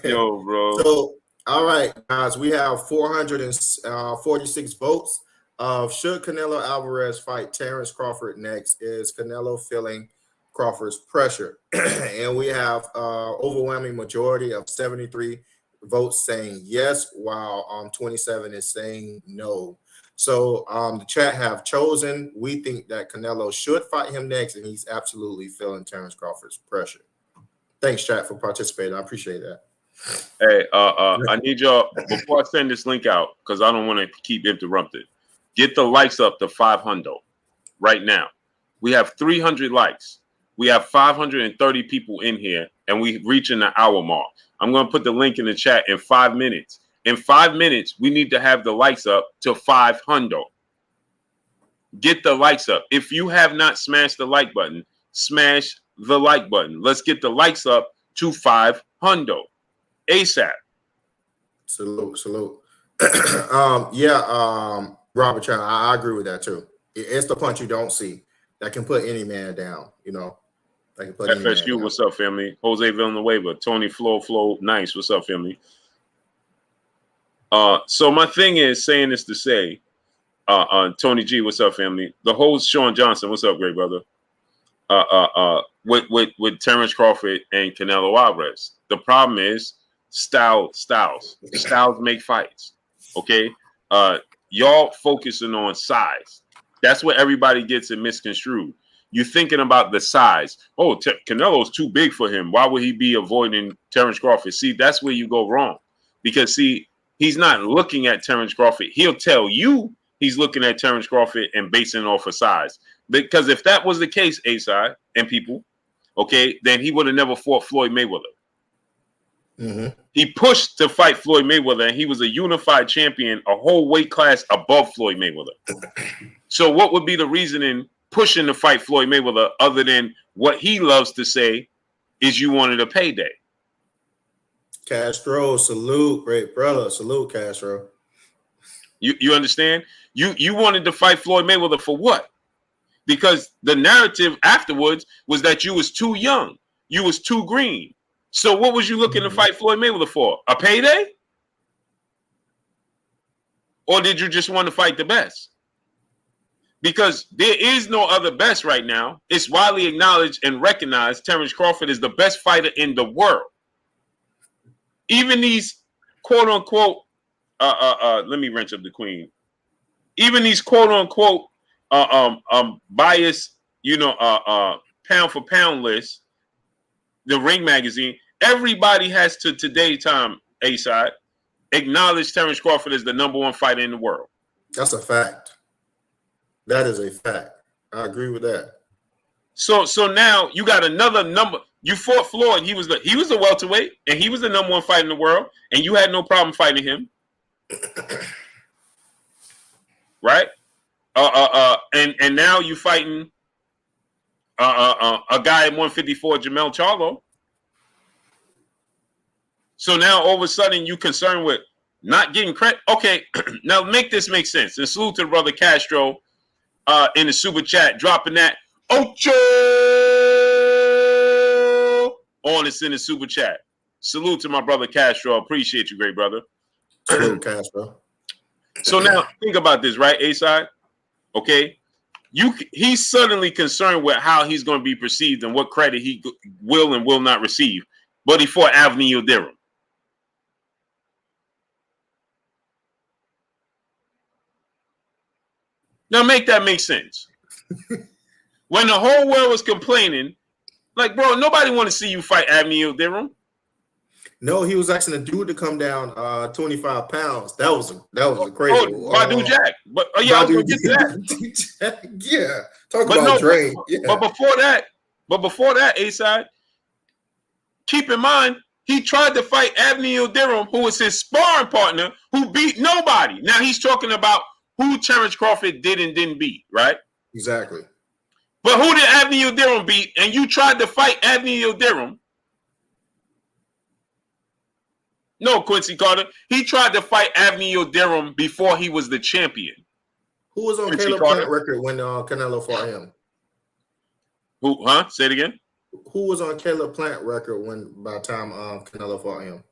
Yo, bro. So, all right, guys, we have 446 votes. Should Canelo Alvarez fight Terence Crawford next? Is Canelo feeling Crawford's pressure? And we have overwhelming majority of 73 votes saying yes, while 27 is saying no. So the chat have chosen. We think that Canelo should fight him next, and he's absolutely feeling Terence Crawford's pressure. Thanks, chat, for participating. I appreciate that. Hey, I need y'all, before I send this link out, because I don't want to keep interrupted, get the likes up to 500 right now. We have 300 likes. We have 530 people in here, and we're reaching the hour mark. I'm going to put the link in the chat in 5 minutes. In 5 minutes, we need to have the likes up to 500. Get the likes up. If you have not smashed the like button, smash the like button. Let's get the likes up to 500 ASAP. Salute. Robert Chan, I agree with that too. It's the punch you don't see that can put any man down, you know. That can put FSU, what's up, family? Jose Villanueva, Tony Flo, nice. What's up, family? So my thing is saying this to say, Tony G, what's up, family? The host Sean Johnson, what's up, great brother? With Terence Crawford and Canelo Alvarez. The problem is styles make fights. Okay. y'all focusing on size. That's what everybody gets it misconstrued. You're thinking about the size. Oh, Canelo's too big for him. Why would he be avoiding Terence Crawford? See, that's where you go wrong. Because, see, he's not looking at Terence Crawford. He'll tell you he's looking at Terence Crawford and basing it off of size. Because if that was the case, A-Side and people, okay, then he would have never fought Floyd Mayweather. Mm-hmm. He pushed to fight Floyd Mayweather, and he was a unified champion, a whole weight class above Floyd Mayweather. So what would be the reasoning pushing to fight Floyd Mayweather other than what he loves to say is you wanted a payday? Castro, salute, great brother. Salute, Castro. You understand? You wanted to fight Floyd Mayweather for what? Because the narrative afterwards was that you was too young. You was too green. So what was you looking to fight Floyd Mayweather for? A payday? Or did you just want to fight the best? Because there is no other best right now. It's widely acknowledged and recognized Terence Crawford is the best fighter in the world. Even these quote unquote, let me wrench up the queen. Even these quote unquote bias, pound for pound lists, the Ring magazine, everybody has to today's time, A-Side, acknowledge Terence Crawford as the #1 fighter in the world. That's a fact. That is a fact. I agree with that. So now you got another number. You fought Floyd. He was the welterweight, and he was the #1 fighter in the world, and you had no problem fighting him. Right? And now you fighting a guy at 154, Jamel Charlo. So now all of a sudden you concerned with not getting credit. Okay, now make this make sense. And salute to the brother Castro in the super chat, dropping that Ocho on us in the super chat. Salute to my brother Castro. Appreciate you, great brother. Salute, Castro. So now think about this, right, A-Side? Okay, he's suddenly concerned with how he's going to be perceived and what credit he will and will not receive. But he fought Avni Yildirim. Now make that make sense. When the whole world was complaining, like, bro, nobody want to see you fight Avni Yildirim. No, he was asking a dude to come down 25 pounds. That was a crazy one. Badu Jack. But yeah, I was gonna get to that. Yeah. Talk about Dre. Yeah. But before that, A-Side, keep in mind, he tried to fight Avni Yildirim, who was his sparring partner, who beat nobody. Now he's talking about who Terence Crawford did and didn't beat, right? Exactly. But who did Avni Yildirim beat? And you tried to fight Avni Yildirim. No, Quincy Carter. He tried to fight Avni Yildirim before he was the champion. Who was on Quincy Caleb Carter. Plant record when Canelo fought him? Who? Huh? Say it again. Who was on Caleb Plant record by the time Canelo fought him?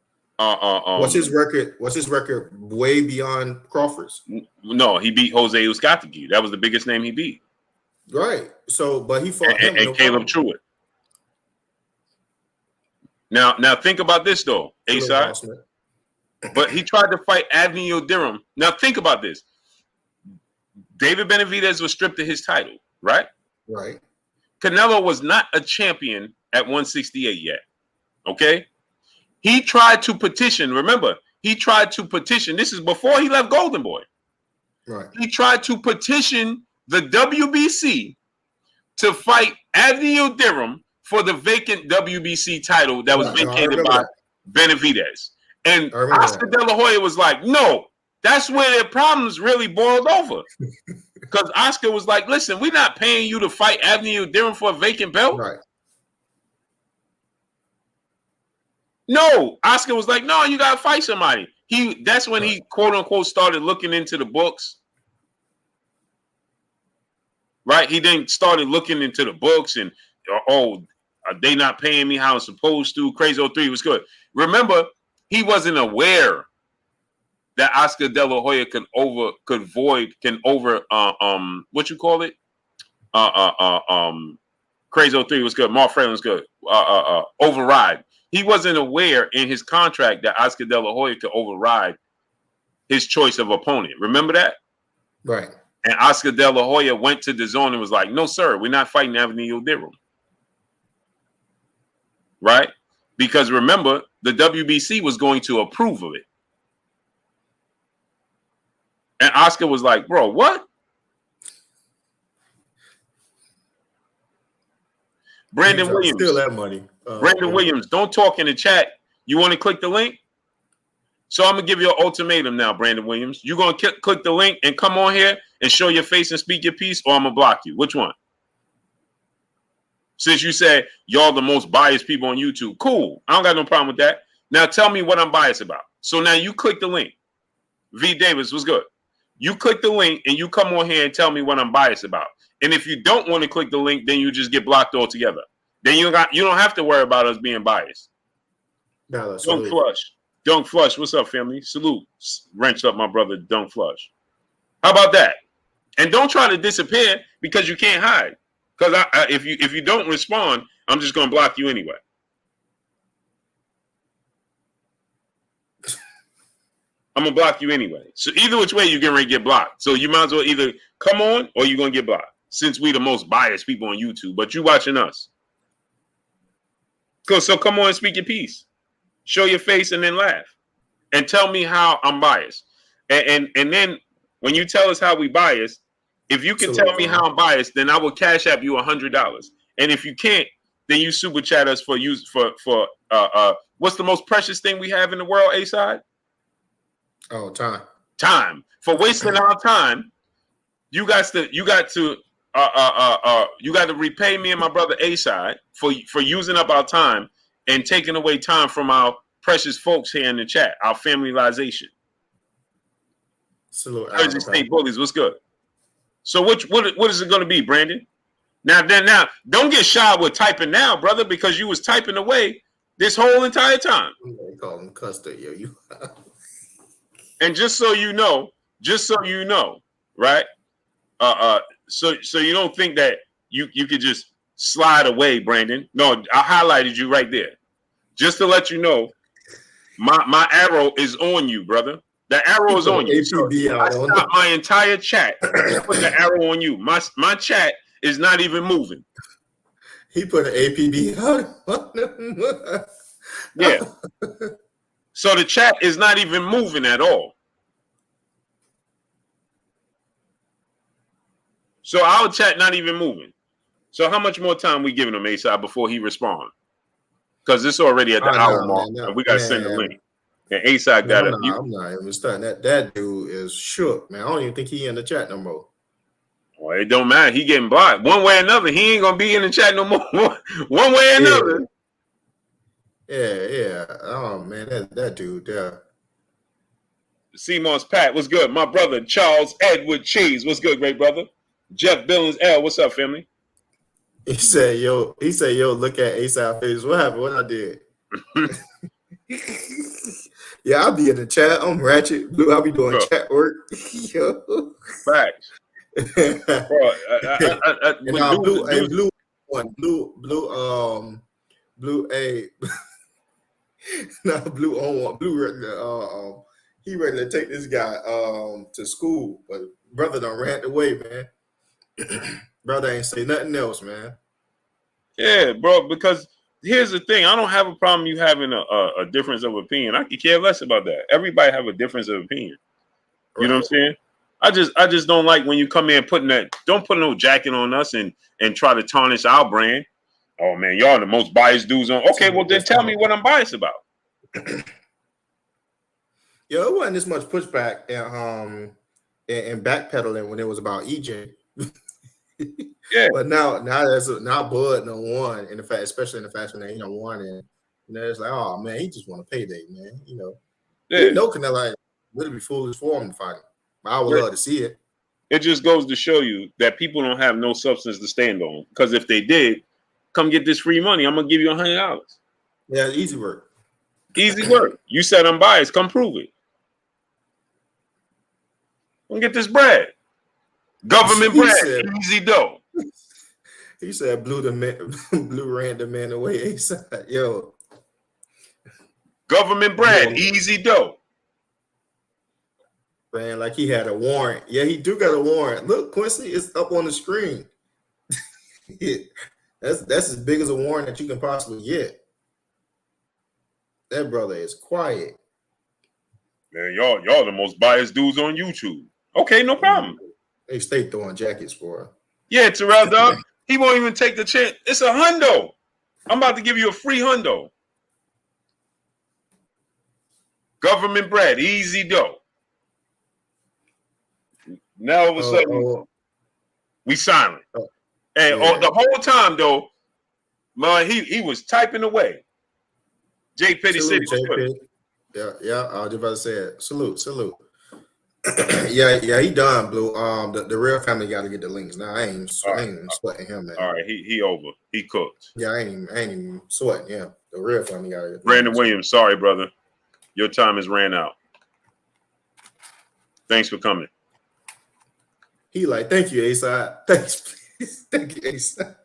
What's his record? What's his record way beyond Crawford's? No, he beat Jose Uzcategui. That was the biggest name he beat. Right. So, but he fought him and Caleb Truitt. Now think about this though, A-Side. But he tried to fight Avni Yildirim. Now think about this. David Benavidez was stripped of his title, right? Right. Canelo was not a champion at 168 yet. Okay? He tried to petition. Remember, he tried to petition. This is before he left Golden Boy. Right. He tried to petition the WBC to fight Avni Yildirim for the vacant WBC title that was vacated by Benavidez. And Oscar De La Hoya was like, no, that's where their problems really boiled over. Because Oscar was like, listen, we're not paying you to fight Avni Yildirim for a vacant belt. Right. No, Oscar was like, no, you got to fight somebody. That's when he, quote unquote, started looking into the books. Right? He then started looking into the books and, are they not paying me how I'm supposed to? Crazy 03 was good. Remember, he wasn't aware that Oscar De La Hoya can over what you call it? Crazy 03 was good. Mark Franklin was good. Override. He wasn't aware in his contract that Oscar De La Hoya could override his choice of opponent. Remember that? Right. And Oscar De La Hoya went to the zone and was like, no, sir, we're not fighting Anthony Odero. Right? Because remember, the WBC was going to approve of it. And Oscar was like, bro, what? Brandon Williams. Steal that money. Brandon Williams, don't talk in the chat. You want to click the link? So I'm going to give you an ultimatum now, Brandon Williams. You're going to click the link and come on here and show your face and speak your piece, or I'm going to block you. Which one? Since you said y'all the most biased people on YouTube. Cool. I don't got no problem with that. Now tell me what I'm biased about. So now you click the link. V. Davis was good. You click the link and you come on here and tell me what I'm biased about. And if you don't want to click the link, then you just get blocked altogether. Then you don't have to worry about us being biased. Dunk Flush. Dunk Flush. What's up, family? Salute. Wrenched up my brother, Dunk Flush. How about that? And don't try to disappear because you can't hide. Because if you don't respond, I'm just going to block you anyway. I'm going to block you anyway. So either which way, you're going to get blocked. So you might as well either come on or you're going to get blocked. Since we the most biased people on YouTube. But you watching us. So come on and speak your piece. Show your face and then laugh. And tell me how I'm biased. And then when you tell us how we biased, if you can tell me how I'm biased, then I will cash app you $100. And if you can't, then you super chat us for what's the most precious thing we have in the world, A-Side? Oh, time. Time. For wasting our time, you got to repay me and my brother A-Side for using up our time and taking away time from our precious folks here in the chat, our familylization. Salute. Jersey State Bullies, what's good? So what is it going to be, Brandon? Now, don't get shy with typing now, brother, because you was typing away this whole entire time. They call him custard, yo. You. And just so you know, right? So you don't think that you could just slide away, Brandon. No, I highlighted you right there. Just to let you know, my arrow is on you, brother. The arrow is on you. So I stopped my entire chat. Put the arrow on you. My chat is not even moving. He put an APB out. Yeah. So the chat is not even moving at all. So our chat not even moving. So how much more time we giving him, A-Side, before he respond? Because it's already at the hour mark, and we got to send the link. And A-Side got it. I'm not even starting. That dude is shook, man. I don't even think he in the chat no more. Well, it don't matter. He getting blocked. One way or another, he ain't going to be in the chat no more. One way or another. Yeah. Oh, man, that dude there. Seamoss Pat, what's good? My brother, Charles Edward Cheese, what's good, great brother? Jeff Billings L, what's up, family? He said, yo, look at A-Side face. What happened? What I did? Yeah, I'll be in the chat. I'm Ratchet. Blue, I'll be doing chat work. Yo. Facts. Bro, he ready to take this guy to school, but brother done ran away, man. Brother ain't say nothing else, man. Yeah, bro, because here's the thing. I don't have a problem you having a difference of opinion. I could care less about that. Everybody have a difference of opinion. You know what I'm saying? I just don't like when you come in putting that. Don't put no jacket on us and try to tarnish our brand. Oh man, y'all the most biased dudes on. Okay, well then tell me what I'm biased about. Yo, it wasn't this much pushback and backpedaling when it was about EJ. Yeah, but now Bud done won in the fact, especially in the fashion that he done won, and it's like, oh man, he just want a payday, man. You know Canelo ain't really be foolish for him to fight him. I would love to see it. It just goes to show you that people don't have no substance to stand on. Because if they did, come get this free money. I'm gonna give you $100. Yeah, easy work. Easy work. You said I'm biased. Come prove it. Come get this bread. Government bread. Easy dough. He said, "Blue ran the man away." A-Side. Yo, government bread. Easy dough. Man, like he had a warrant. Yeah, he do got a warrant. Look, Quincy, it's up on the screen. That's as big as a warrant that you can possibly get. That brother is quiet. Man, y'all the most biased dudes on YouTube. Okay, no problem. They stay throwing jackets for her. Yeah, Terrell, dog. He won't even take the chance. It's a hundo. I'm about to give you a free hundo. Government bread, easy dough. Now all of a sudden, we silent. And the whole time, though, man, he was typing away. J. Petty City. Yeah, I was just about to say it. Salute. yeah, he done, Blue. The real family got to get the links. Now I ain't sweating him, man. All right, he over. He cooked. Yeah, I ain't even sweating him. The real family got to get Brandon Williams, sorry, brother. Your time has ran out. Thanks for coming. He like, thank you, A-Side. Thanks, please. Thank you, A-Side.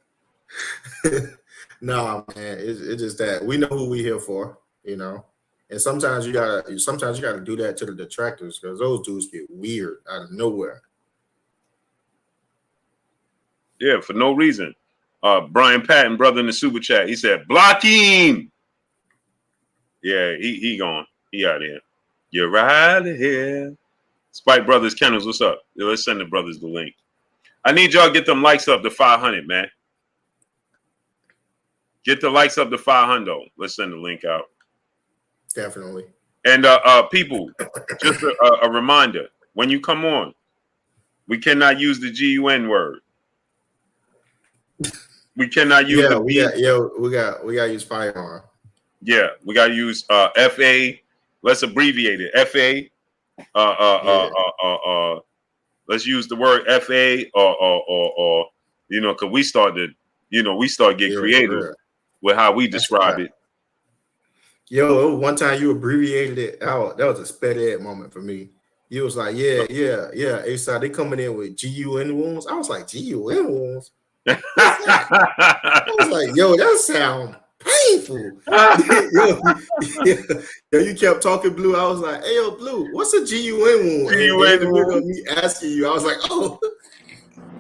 Nah, man, it's just that we know who we here for, you know. And sometimes you gotta do that to the detractors because those dudes get weird out of nowhere. Yeah, for no reason. Brian Patton, brother in the super chat, he said, block him. Yeah, he gone. He out of here. You're out of here. Spike Brothers Kennels, what's up? Yeah, let's send the brothers the link. I need y'all to get them likes up to 500, man. Get the likes up to 500. Let's send the link out. Definitely. And people, just a reminder: when you come on, we cannot use the GUN word. We cannot use we got to use firearm. Yeah, we got to use FA. Let's abbreviate it. FA. Let's use the word FA or because we start get creative with how we describe it. Yo, one time you abbreviated it out. That was a sped ed moment for me. You was like, yeah. A-Side, they coming in with GUN wounds. I was like, GUN wounds? I was like, yo, that sound painful. Yo, you kept talking, Blue. I was like, hey, yo, Blue, what's a GUN wound? GUN wound. Me asking you, I was like, oh.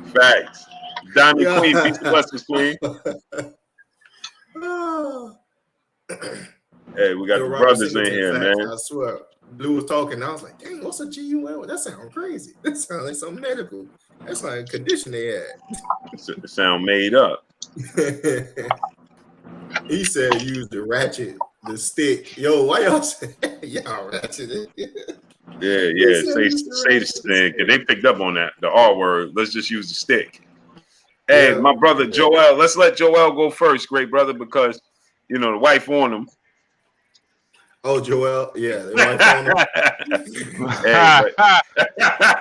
Facts. Diamond Queen, peace to blessings, Queen. Hey, we got the brothers in here, man. I swear. Blue was talking. I was like, dang, what's a GUN? That sounds crazy. That sounds like something medical. That's like a condition they had. It sound made up. He said use the ratchet, the stick. Yo, why y'all say y'all ratchet it? Yeah. Say the stick. They picked up on that, the R word. Let's just use the stick. Hey, my brother Joel, let's let Joel go first, great brother, because the wife on him. Oh, Joel, yeah, the wife on him.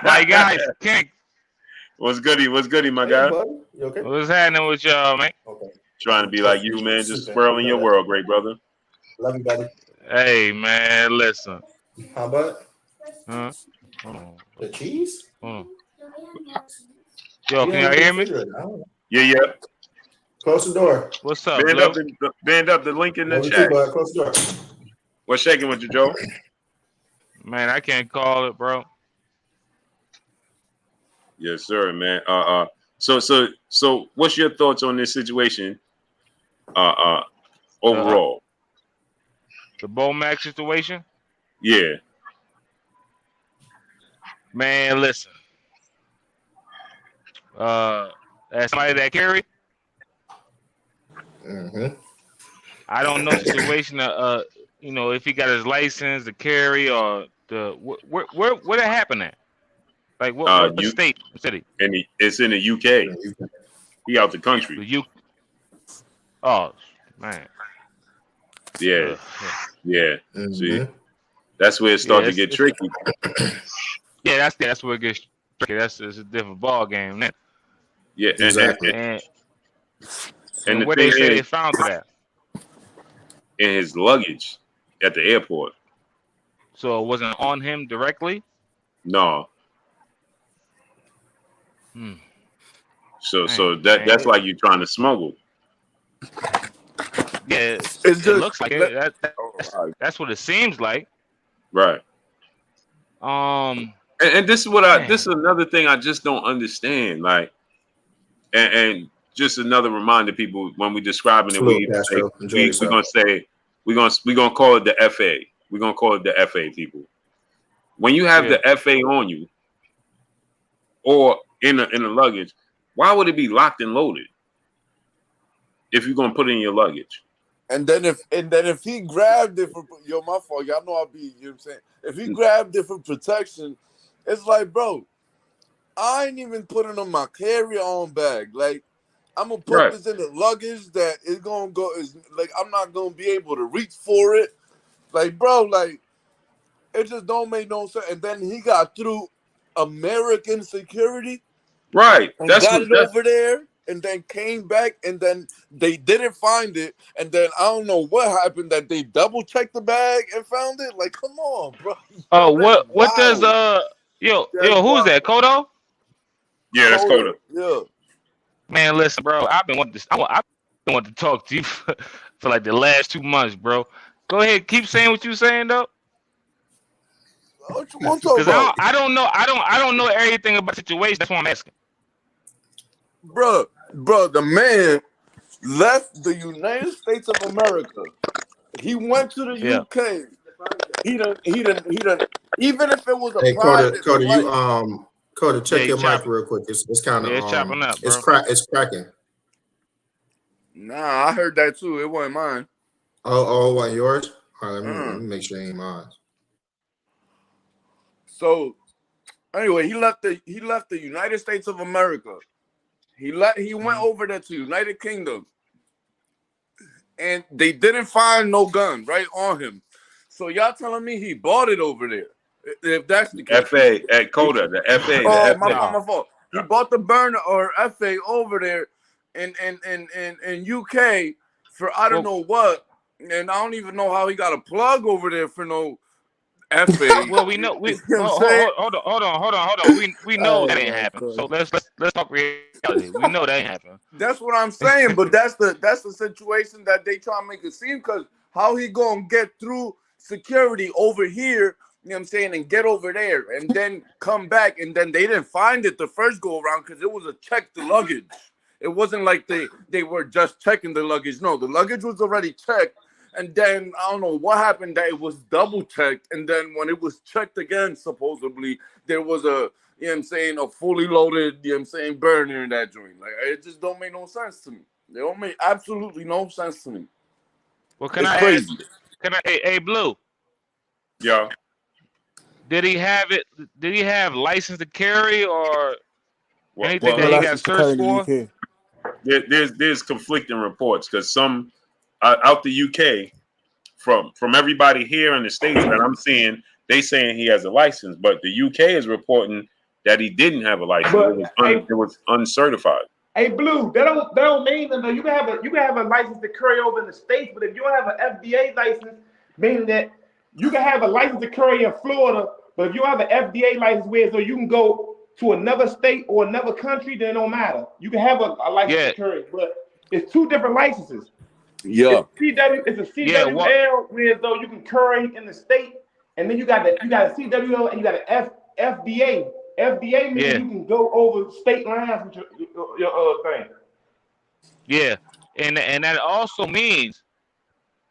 My guys, King. What's goody, my guy? Buddy? You okay? What's happening with y'all, man? Okay. Trying to be like you, man. Just swirling your world, great brother. Love you, buddy. Hey, man, listen. How about? Huh? The cheese? Yo, can y'all hear me? Yeah. Close the door. What's up, band up the link in the chat. Close the door. What's shaking with you, Joe? Man, I can't call it, bro. Yes, sir, man. So what's your thoughts on this situation? Overall. The Bo-Mac situation? Yeah. Man, listen. As somebody that carry, I don't know the situation. If he got his license to carry or where that happened at? Like what state, city? It's in the UK. He out the country. Oh man. Yeah. See, that's where it started to get tricky. Yeah, that's where it gets tricky. It's a different ball game then. Yeah, exactly. And the where they say they found that? In his luggage at the airport. So it wasn't on him directly? No. So that's like you trying to smuggle. Yeah, it looks like it. That's what it seems like. Right. And this is what this is another thing I just don't understand. Like, and just another reminder, people, when we describing it, Salute, Castro. Enjoy we're yourself. gonna say we're gonna call it the FA. We're gonna call it the FA, people. When you have the FA on you or in the luggage, why would it be locked and loaded if you're gonna put it in your luggage? And then if he grabbed it for my fault, y'all know I'll be, you know what I'm saying? If he grabbed it for protection, it's like, bro, I ain't even putting on my carry-on bag. Like, I'm gonna put this in the luggage that is gonna go. Is like I'm not gonna be able to reach for it. Like, bro, like it just don't make no sense. And then he got through American security, right? And got it over there, and then came back, and then they didn't find it, and then I don't know what happened that they double checked the bag and found it. Like, come on, bro. Oh, what does yo who's that? Kodo? Yeah, that's Kodo. Yeah. Man, listen, bro. I've been wanting to talk to you for like the last 2 months, bro. Go ahead, keep saying what you're saying though. What you want to talk about? I don't know everything about the situation. That's why I'm asking. Bro, the man left the United States of America. He went to the UK. He done. Even if it was a private Coda, flight, you Coda, check your mic real quick. It's kind of it's chopping up, bro. It's cracking. Nah, I heard that too. It wasn't mine. Oh, what, yours? All right, let me make sure it ain't mine. So, anyway, he left the United States of America. He went over there to United Kingdom, and they didn't find no gun right on him. So y'all telling me he bought it over there? If that's the case, FA at Coda, the FA. Oh, my fault. He bought the burner or FA over there in UK for I don't know what, and I don't even know how he got a plug over there for no FA. Well, we know. Hold on. We know that ain't happen. So let's talk reality. We know that ain't happen. That's what I'm saying. But that's the situation that they try to make it seem. Because how he gonna get through security over here? You know what I'm saying, and get over there, and then come back, and then they didn't find it the first go around because it was a check the luggage. It wasn't like they were just checking the luggage. No, the luggage was already checked. And then I don't know what happened that it was double checked. And then when it was checked again, supposedly there was a, you know what I'm saying, a fully loaded, you know what I'm saying, burner in that joint. Like, it just don't make no sense to me. They don't make absolutely no sense to me. Well, hey, Blue? Yeah. Did he have it? Did he have license to carry or anything that he got searched for? There's conflicting reports because some out the UK from everybody here in the States that I'm seeing, they saying he has a license, but the UK is reporting that he didn't have a license. It was uncertified. Hey, Blue, that don't mean nothing. You can have a license to carry over in the States, but if you don't have an FDA license, meaning that you can have a license to carry in Florida, but if you have an FDA license so you can go to another state or another country, then it don't matter. You can have a license to carry, but it's two different licenses. Yeah. It's a CWL where though you can carry in the state, and then you got a CWL and you got an FDA. FDA means you can go over state lines with your thing. Yeah, and that also means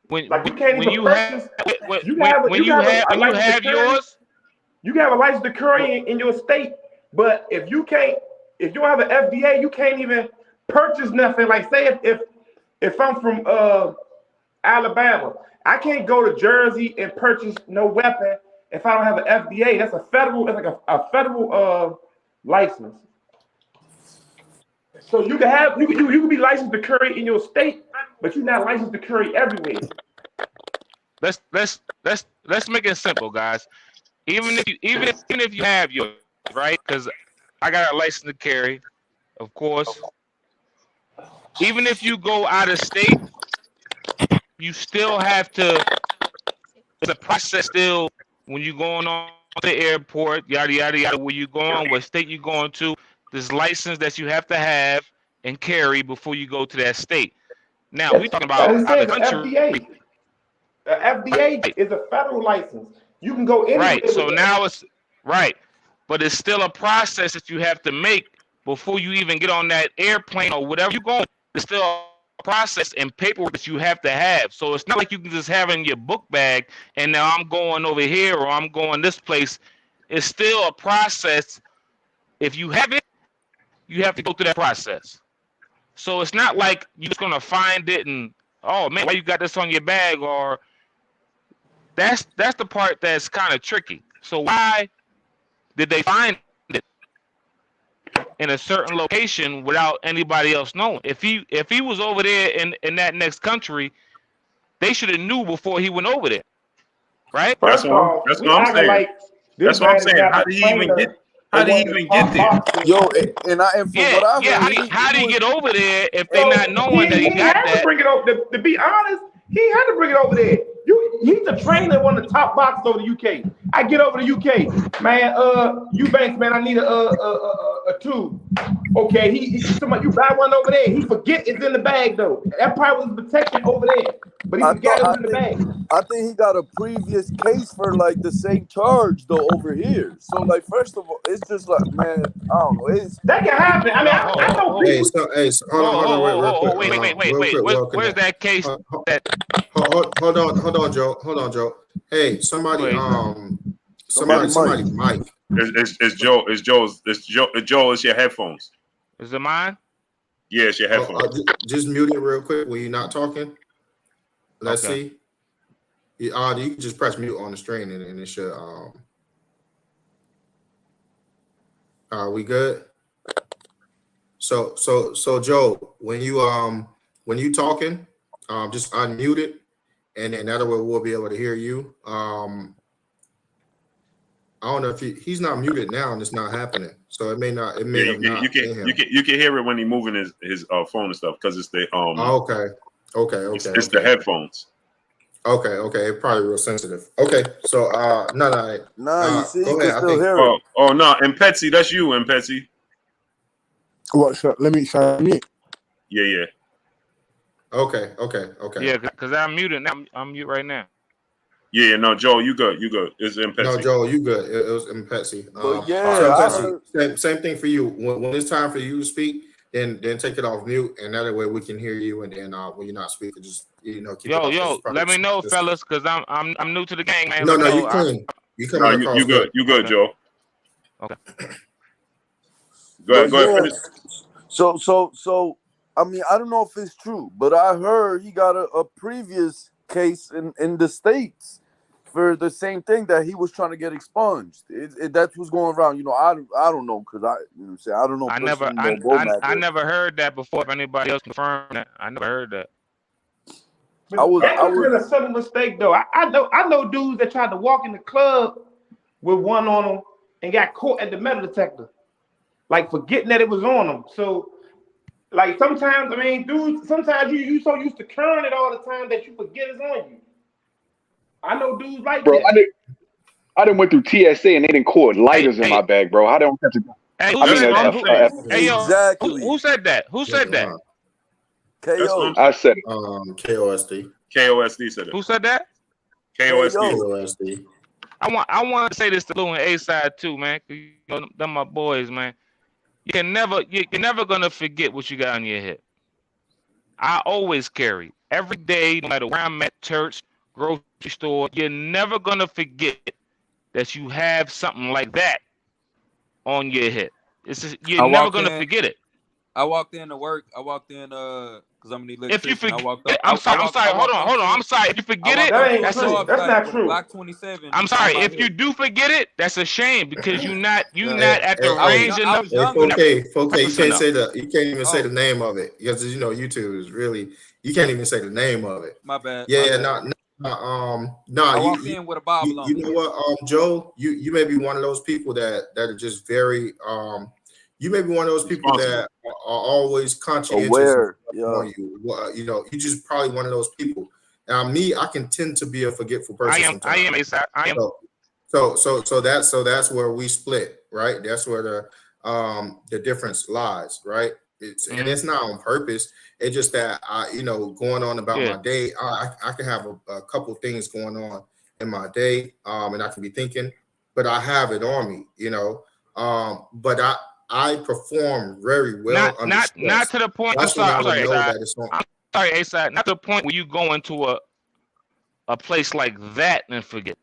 when you have yours, you can have a license to carry in your state, but if you don't have an FDA, you can't even purchase nothing. Like say if I'm from Alabama, I can't go to Jersey and purchase no weapon if I don't have an FDA. That's a federal. It's like a federal license. So you can be licensed to carry in your state, but you're not licensed to carry everywhere. Let's make it simple, guys. Even if you have yours, right? Because I got a license to carry, of course. Even if you go out of state, you still have to. It's a process still when you're going on the airport, yada yada yada. Where you going, what state you going to? This license that you have to have and carry before you go to that state. Now we talking about out of country. FDA. The FDA is a federal license. You can go anywhere. Right. So now it's right. but it's still a process that you have to make before you even get on that airplane or whatever you're going. It's still a process and paperwork that you have to have. So it's not like you can just have it in your book bag and now I'm going over here or I'm going this place. It's still a process. If you have it, you have to go through that process. So it's not like you're just gonna find it and oh man, why you got this on your bag? Or that's the part that's kind of tricky. So why did they find it in a certain location without anybody else knowing? If he was over there in that next country, they should have knew before he went over there, right? That's what I'm saying. Like that's what I'm saying. How did he even get? How did he even get there? Yo, and from what I heard, how do you get over there if they not knowing that he got had that? To bring it over. To be honest, he had to bring it over there. He's a trainer, one of the top boxers over the UK. I get over the UK, man. Eubanks, man, I need a tube. Okay, he somebody you buy one over there. He forget it's in the bag though. That probably was protection over there, but he forgot it was in the bag. I think he got a previous case for like the same charge though over here. So like, first of all, it's just like, man, I don't know. That can happen. I mean, I know people. Hold on, wait. Where's that case? Hold on, Joe. Hey, somebody, Mike. It's Joe. It's your headphones. Is it mine? Yeah, it's your headphones. Just mute it real quick when you're not talking. Let's see. You can just press mute on the screen and it should. Are we good? So Joe, when you talking, just unmute it, and that way we'll be able to hear you. I don't know if he's not muted now and it's not happening. So it may not. It may have not. You can hear it when he's moving his phone and stuff because it's the Okay. It's the headphones. Okay. It's probably real sensitive. Okay. So you see, you can still hear it. Oh no, and Petsy, that's you, and Petsy. What? So let me try mute. Yeah. Okay. Yeah, because I'm muted. I'm mute right now. Yeah, no, Joe, you good. It's in Petsy. No, Joe, you good. It was in Petsy. Same thing for you. When it's time for you to speak, then take it off mute, and that way we can hear you. And then when you're not speaking, just keep yo, let me know, fellas, because I'm new to the game, man. No, you clean. You come across you good. You good, Joe. Okay. Go ahead. So I mean, I don't know if it's true, but I heard he got a previous case in the States for the same thing that he was trying to get expunged. That's what's going around. I don't know because I don't know. I never heard that before. If anybody else confirmed that, I never heard that. That was been a subtle mistake though. I know dudes that tried to walk in the club with one on them and got caught at the metal detector, like forgetting that it was on them. So, like sometimes, I mean, dudes, sometimes you so used to carrying it all the time that you forget it's on you. I know dudes like that. I done went through TSA and they didn't cord lighters in my bag, bro. I don't have to. Exactly. Who said that? Who said that? KO. I said it. KOSD. KOSD said it. Who said that? KOSD. I want to say this to Lou and A-Side too, man. They're my boys, man. You're never gonna forget what you got on your hip. I always carry every day, no matter where I'm at, church, grocery store. You're never gonna forget that you have something like that on your hip. You're never gonna forget it. I walked in to work. I walked in because I'm an electrician. If you forget, I walked up, I'm sorry. Hold on. I'm sorry. If you forget it, that's not true. Block 27. I'm sorry. If you do forget it, that's a shame because you're not at the range enough. Okay. You can't say that. You can't even say the name of it because YouTube is really. You can't even say the name of it. My bad. Yeah, I walked in with a Bible on. You know what, Joe? You may be one of those people that are just very You may be one of those people that are always conscientious aware. On you. You just probably one of those people. Now, me, I can tend to be a forgetful person. I am. So that's where we split, right? That's where the difference lies, right? And it's not on purpose. It's just that going on about my day, I can have a couple things going on in my day, and I can be thinking, but I have it on me, But I perform very well under not stress. to the point. That's I'm when I sorry, would know A-Side. that it's on. I'm sorry, A-Side. Not to the point where you go into a place like that and forget.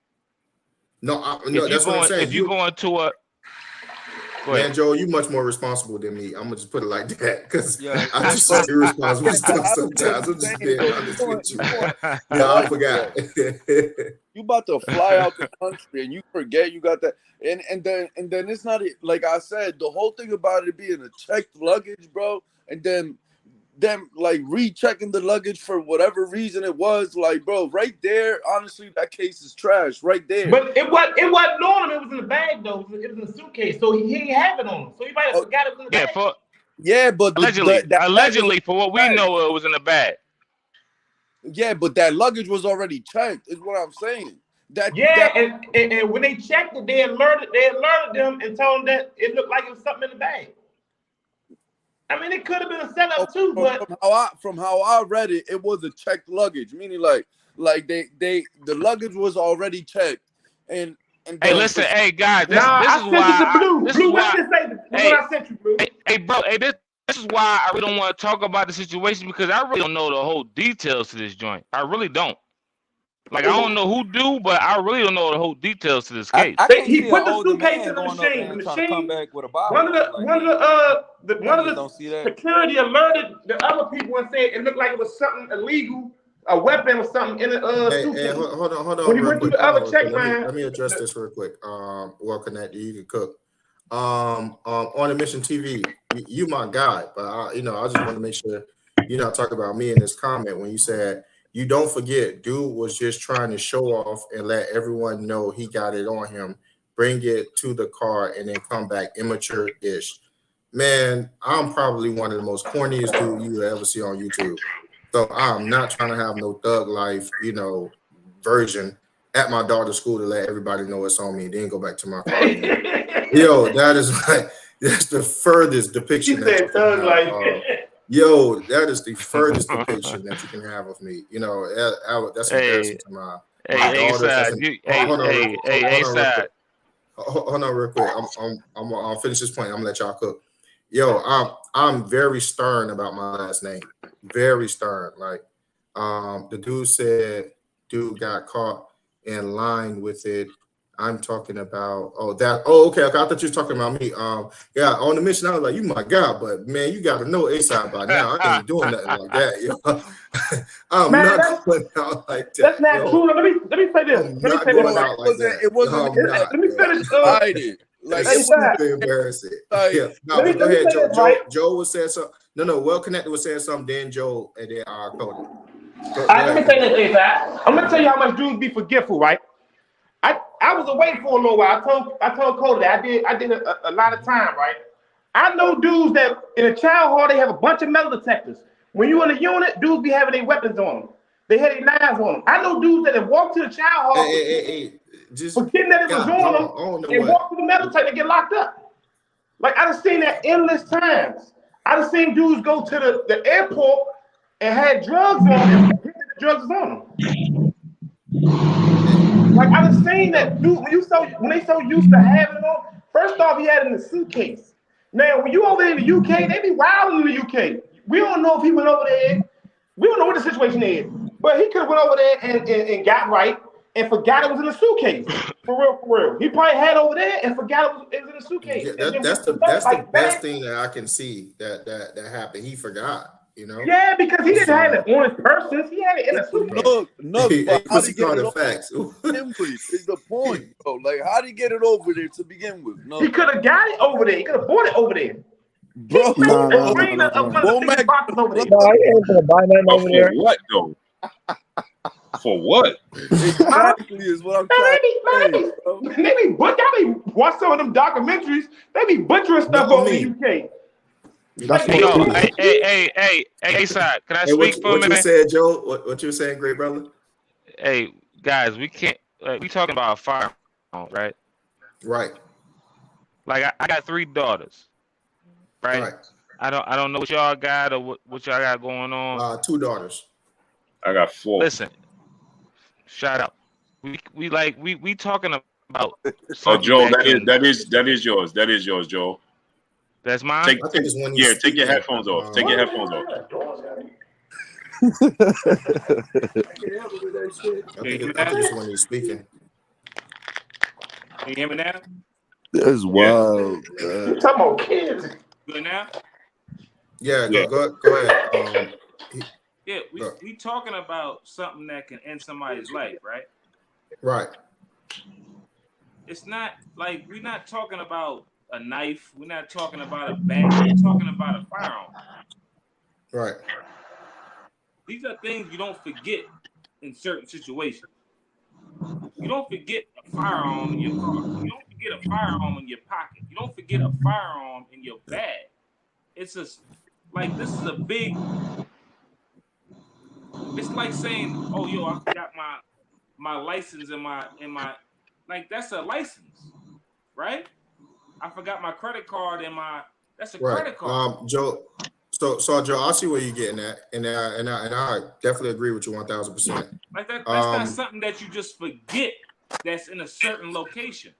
No, If that's what I'm saying. If you go into a Man, Joe, you much more responsible than me. I'm gonna just put it like that because Yeah, I just say irresponsible stuff sometimes. I'm just being honest with you. Yeah, I forgot. You about to fly out the country and you forget you got that, and then it's not like I said. The whole thing about it being a checked luggage, bro, and then them like rechecking the luggage for whatever reason it was, like, bro, right there. Honestly, that case is trash, right there. But it wasn't on him. It was in the bag though. It was in a suitcase, so he didn't have it on him. So he might have forgot it was in the bag. Yeah, but allegedly, for what we know, it was in the bag. Yeah, but that luggage was already checked. Is what I'm saying. And when they checked it, they alerted them and told them that it looked like it was something in the bag. I mean, it could have been a setup too, but from how I read it, it was a checked luggage, meaning like the luggage was already checked. And hey, listen, hey guys, this is why I sent you, Blue. Hey, bro, this is why I really don't want to talk about the situation because I really don't know the whole details to this joint. I really don't. Like, I don't know who do, but I really don't know the whole details to this case. He put the suitcase in the machine. The machine. One of the security alerted the other people and said it looked like it was something illegal, a weapon or something in the suitcase. Hold on. When he went through the other check line. Let me address this real quick. Well, Connect, you can cook. On the Mission TV, you my guy, but I just want to make sure you're not talking about me in this comment when you said. You don't forget, dude was just trying to show off and let everyone know he got it on him, bring it to the car, and then come back immature-ish. Man, I'm probably one of the most corniest dudes you will ever see on YouTube. So I'm not trying to have no thug life, version at my daughter's school to let everybody know it's on me, then go back to my car. Yo, that's the furthest depiction. She said thug life. Yo, that is the furthest depiction that you can have of me. That's embarrassing to my daughters. Hold on real quick. I'll finish this point. I'm gonna let y'all cook. Yo, I'm very stern about my last name. Very stern. Like, the dude said, dude got caught in line with it. I'm talking about okay. I thought you were talking about me. Yeah, on the mission, I was like, you my guy, but man, you gotta know A-Side by now. I ain't doing nothing like that, yo. I'm not going out like that. That's not true. Let me say this. Let me finish. Like, it's super embarrassing. Yeah. No, go ahead, Joe. Joe was saying something. No, Well Connected was saying something. Then Joe, and then Cody. Let me say this, A-Side. I'm gonna tell you how much dudes be forgetful, right? I was away for a little while. I told Cody that I did a lot of time, right? I know dudes that in a child hall they have a bunch of metal detectors. When you in a unit, dudes be having their weapons on them. They had their knives on them. I know dudes that have walked to the child hall forgetting that it was on them and walk through the metal detector and get locked up. Like, I done seen that endless times. I done seen dudes go to the airport and had drugs on them and forget that the drugs is on them. Like, I was saying that dude, when they so used to having it on, first off, he had it in a suitcase. Now, when you over there in the UK, they be wilding in the UK. We don't know if he went over there. We don't know what the situation is. But he could have went over there and got right and forgot it was in a suitcase. For real. He probably had over there and forgot it was in a suitcase. Yeah, that's the best thing that I can see that happened. He forgot. Yeah, because he didn't have it on his person. He had it in a suitcase. How to get it facts is the point, bro. Like, how did he get it over there to begin with? No, he could have got it over there. He could have bought it over there, bro. No, I ain't gonna buy nothing over there. For what though? For what? Exactly is what I'm trying to say. Maybe watch some of them documentaries. They be butchering stuff over in the UK. Hey, side. Can I speak for a minute? What you said, Joe? What you were saying, great brother? Hey, guys, we can't. We talking about a firearm, right? Right. Like, I got 3 daughters, right? I don't know what y'all got or what y'all got going on. 2 daughters. I got 4. Listen, shout out. We talking about Oh, something Joel, that that is yours. That is yours, Joel. That's mine. Take I think it's when he's take your speaking. headphones off. Take your headphones off. I think it's when he's speaking. Can you hear me now? That's wild. You talking about kids? Good now? Yeah, Yeah. go ahead. Yeah, Go. we talking about something that can end somebody's life, right? Right. It's not like we're not talking about a knife. We're not talking about a bat. We're talking about a firearm. Right. These are things you don't forget in certain situations. You don't forget a firearm in your car. You don't forget a firearm in your pocket. You don't forget a firearm in your bag. It's just like this is a big. It's like saying, "Oh, yo, I forgot my license in my like that's a license, right? I forgot my credit card in my that's a credit card." Joe. So Joe, I see where you're getting at, and I definitely agree with you 1,000%. Like that's not something that you just forget. That's in a certain location.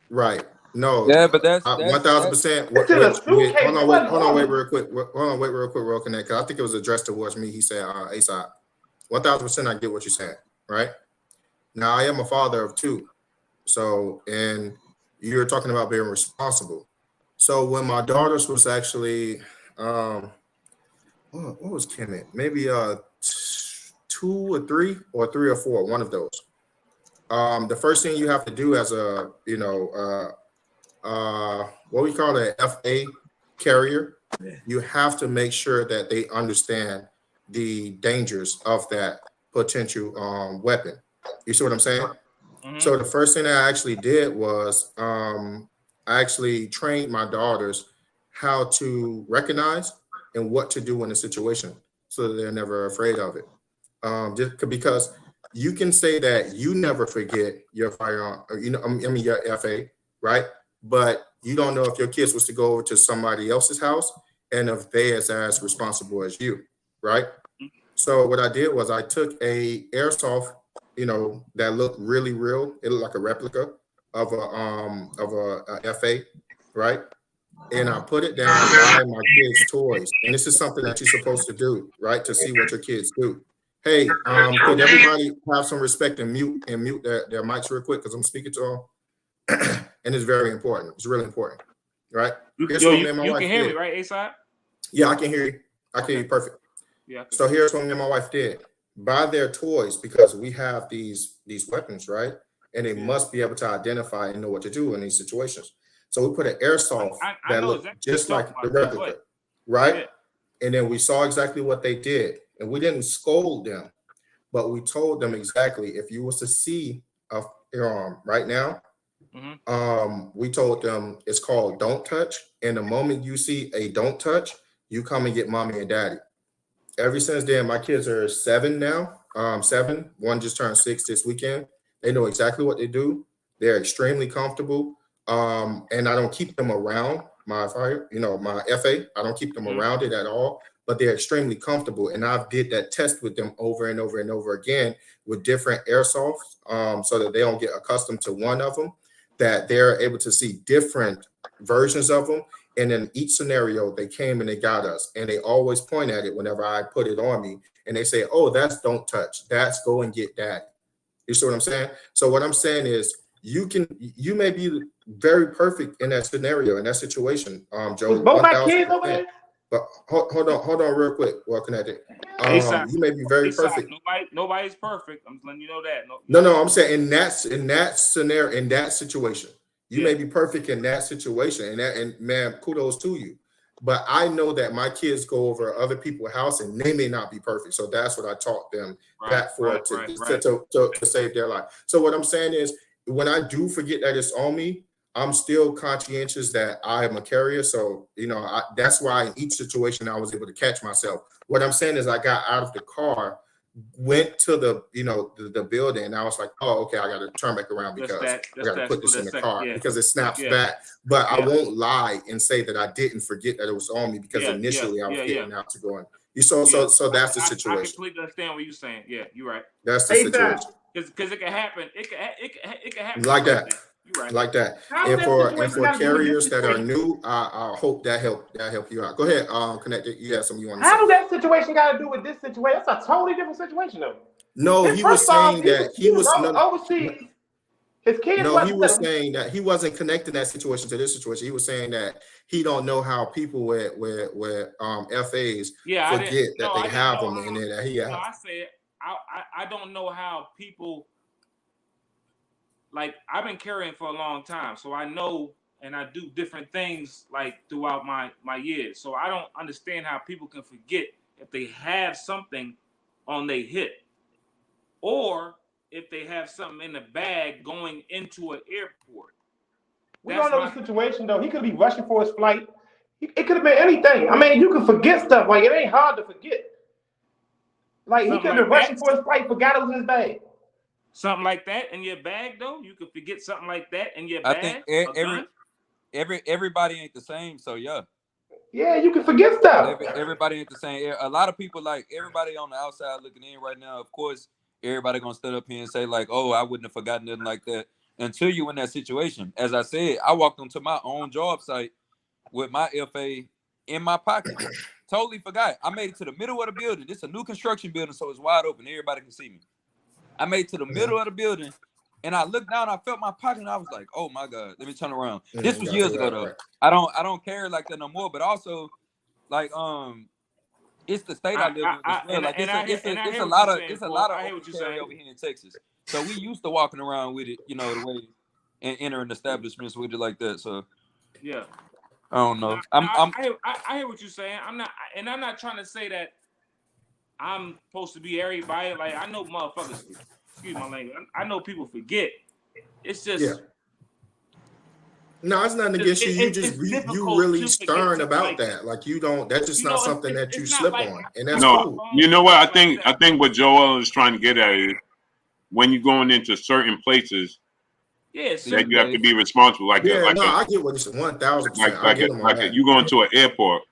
Right. No. Yeah, but that's 1,000%. Hold on, wait real quick. Real connect. I think it was addressed towards me. He said, "ASAP." 1,000%. I get what you're saying. Right. Now I am a father of two, so and you're talking about being responsible. So when my daughters was actually, what was Kemet? Maybe 2 or 3 or 3 or 4, one of those. The first thing you have to do as a what we call an FA carrier, you have to make sure that they understand the dangers of that potential weapon. You see what I'm saying? Mm-hmm. So the first thing I actually did was I actually trained my daughters how to recognize and what to do in a situation so that they're never afraid of it. Just because you can say that you never forget your firearm, or, your FA, right? But you don't know if your kids was to go over to somebody else's house and if they is as responsible as you, right? So what I did was I took a airsoft, that looked really real. It looked like a replica of a FA, right? And I put it down by my kids' toys. And this is something that you're supposed to do, right? To see what your kids do. Hey, could everybody have some respect and mute their mics real quick because I'm speaking to them, and it's very important. It's really important, right? Here's what me and my wife can hear did. me, right, A-side? Yeah, I can hear you. I can hear you perfect. Yeah. So here's what me and my wife did. Buy their toys because we have these weapons, right? And they must be able to identify and know what to do in these situations. So we put an airsoft that looked exactly just like the replica, right? Yeah. And then we saw exactly what they did. And we didn't scold them, but we told them exactly if you was to see a firearm right now, we told them it's called don't touch. And the moment you see a don't touch, you come and get mommy and daddy. Ever since then, my kids are 7 now. 7. One just turned 6 this weekend. They know exactly what they do. They're extremely comfortable. And I don't keep them around my FA. I don't keep them around it at all. But they're extremely comfortable. And I've did that test with them over and over and over again with different airsofts, so that they don't get accustomed to one of them, that they're able to see different versions of them. And in each scenario, they came and they got us. And they always point at it whenever I put it on me. And they say, oh, that's don't touch. That's go and get daddy. You see what I'm saying? So what I'm saying is you may be very perfect in that scenario, in that situation, Joe. Both my kids over there? But hold on real quick. Well connected. You may be very perfect. Nobody's perfect. I'm just letting you know that. No, I'm saying in that scenario, in that situation. You may be perfect in that situation, and man, kudos to you. But I know that my kids go over other people's house and they may not be perfect. So that's what I taught them to save their life. So what I'm saying is when I do forget that it's on me, I'm still conscientious that I am a carrier. So, that's why in each situation I was able to catch myself. What I'm saying is I got out of the car, went to the building, and I was like, oh, okay, I got to turn back around because I got to put this in the car because it snaps back. But I won't lie and say that I didn't forget that it was on me because initially I was getting out to go in. So that's the situation. I completely understand what you're saying. Yeah, you're right. That's the situation. Because it can happen. It can happen Like that. You're right. Like that. How's And that for situation got to do with this carriers that are situation? new, I hope that help you out. Go ahead, Connected. You have something you want to How does say? that situation got to do with this situation? That's a totally different situation, though. No, he was First off, saying that he was overseas. His kids no, he wasn't was there. saying that he wasn't connecting that situation to this situation. He was saying that he don't know how people with FAs forget that they have them and then that he has. No, I said I don't know how people, like, I've been carrying for a long time, so I know, and I do different things like throughout my years. So I don't understand how people can forget if they have something on their hip, or if they have something in the bag going into an airport. We don't know the situation, though. He could be rushing for his flight. It could have been anything. I mean, you can forget stuff. Like, it ain't hard to forget. Like, he could have been rushing for his flight, forgot it was in his bag. Something like that in your bag, though? You could forget something like that in your bag? I think everybody ain't the same, so yeah. Yeah, you can forget stuff. Everybody ain't the same. A lot of people, like, everybody on the outside looking in right now, of course, everybody gonna stand up here and say, like, oh, I wouldn't have forgotten nothing like that until you in that situation. As I said, I walked onto my own job site with my FA in my pocket. Totally forgot. I made it to the middle of the building. This is a new construction building, so it's wide open. Everybody can see me. I made it to the middle of the building, and I looked down. I felt my pocket, and I was like, "Oh my god, let me turn around." This was years ago, though. Right. I don't carry like that no more. But also, like, it's the state I live in as well. Like, it's a lot of carry over here in Texas. So we used to walking around with it, you know, the way and entering establishments with it like that. So yeah, I don't know. I hear what you're saying. I'm not trying to say that I'm supposed to be everybody. Like, I know motherfuckers, excuse my language, I know people forget. It's just no, it's nothing against you. You really stern about that. Like, you don't. That's just not something that you slip on, and that's cool. You know what? I think what Joel is trying to get at is when you're going into certain places, that you have to be responsible. Like, I get what you said. 1,000%. Like you going to an airport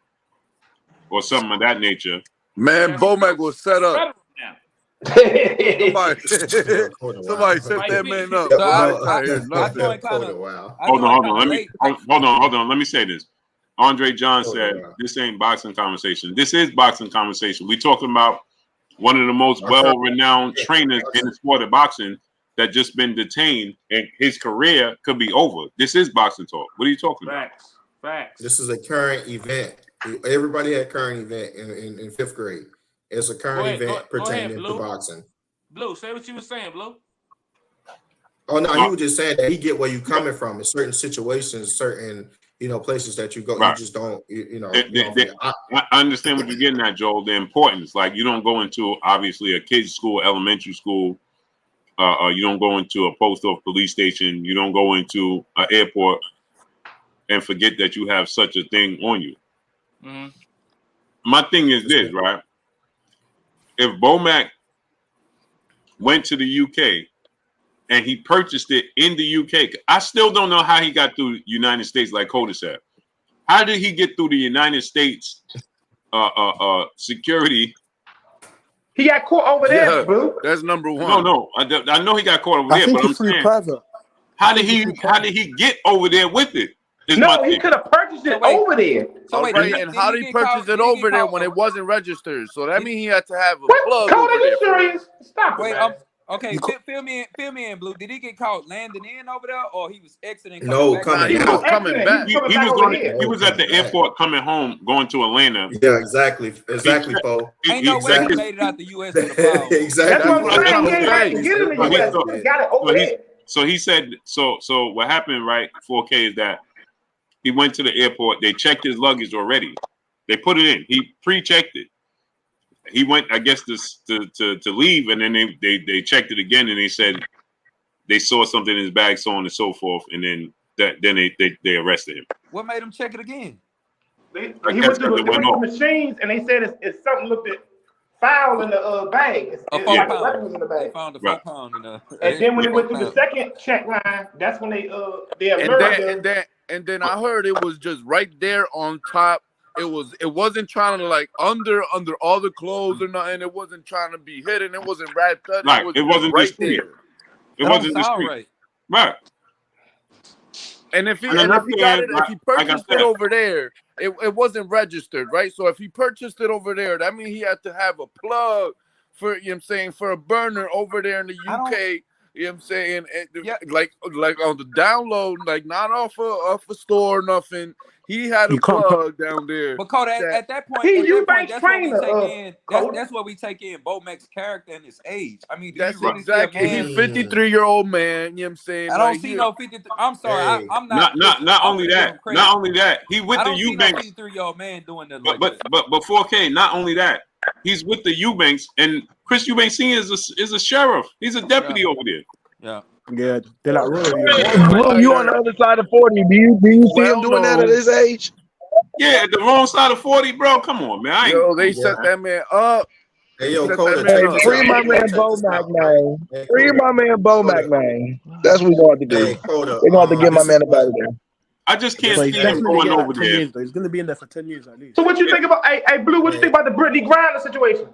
or something of that nature. Man, Bomac was set up. Somebody set that man up. Hold on. Let me say this. Andre John said, "This ain't boxing conversation. This is boxing conversation. We talking about one of the most well-renowned trainers in the sport of boxing that just been detained, and his career could be over. This is boxing talk. What are you talking about? Facts. This is a current event. Everybody had current event in 5th grade. It's a current event pertaining to boxing. Blue, say what you were saying, Blue. Oh no, he was just saying that he get where you coming from in certain situations, certain places that you go. Right. You just don't, I understand what you're getting at, Joel. The importance, like, you don't go into obviously a kid's school, elementary school. You don't go into a post or police station. You don't go into an airport and forget that you have such a thing on you. Mm-hmm. My thing is this, right? If Bomac went to the UK and he purchased it in the UK, I still don't know how he got through the United States, like Coda said. How did he get through the United States security? He got caught over there, bro. That's number one. No, I know he got caught over there, but I'm saying, private. How did he get over there with it? No, he could have purchased it over there. So wait, and how did he purchase it over there when it wasn't registered? So that means he had to have a plug over there. Serious? Stop it, man. Okay, fill me in, Blue. Did he get caught landing in over there, or he was exiting? No, he was coming back. He was at the airport coming home, going to Atlanta. Yeah, exactly, Paul. Ain't no way he made it out the U.S. with a power. Exactly. That's what I'm saying. Get in the U.S. Got it over there. So he said. So what happened, right? 4K is that he went to the airport. They checked his luggage already. They put it in. He pre-checked it. He went, I guess, to leave, and then they checked it again, and they said they saw something in his bag, so on and so forth, and then they arrested him. What made him check it again? He went to the machines, and they said it's something looked at foul in the bag. A 4 pound. In the bag. They found a 4 pound in the. And then when they went through the second check line, that's when they alerted him. And then I heard it was just right there on top it wasn't trying to like under all the clothes or nothing. It wasn't trying to be hidden. It wasn't wrapped up. Right. It wasn't right discreet. there. It That wasn't don't sound discreet. right. Right. And if he And another got thing it, is, if he like I purchased said- it over there, it wasn't registered, right? So if he purchased it over there, that means he had to have a plug for, you know what I'm saying, for a burner over there in the UK. You know what I'm saying? Like on the download, like not off a store or nothing. He had a plug down there. But Coda, at that point, He that's what we trainer, take in. Coda. That's what we take in Bo Mac's character and his age. I mean, do That's you really exactly. see a man? He's 53-year-old man. You know what I'm saying? I don't Like, see no 53. I'm sorry, Hey. I'm not. Not I'm only gonna give that. him credit. Not only that. He with I the don't see no Eubanks. 53-year-old man doing nothing But like that. but 4K. Not only that. He's with the Eubanks, and Chris Eubanks Sr. is a sheriff. He's a deputy over there. Yeah. Yeah, they're like royalty. Bro, you on the other side of 40. Do you see him doing that at his age? Yeah, at the wrong side of 40, bro. Come on, man. I ain't, Yo, they set that man up. Hey, yo, Set Coda, that Hey, man up. free my man Check Bo this Mac, out. man. Hey, Free Coda. my man Bo Mac, man. That's what we going to do. Hey, Coda. We're going to get my this man is up out of what- there. I just can't But see he's him definitely going getting over like 10 there. years though. He's gonna be in there for 10 years at least. So what you think about? Hey, Blue, what you think about the Brittany Griner situation?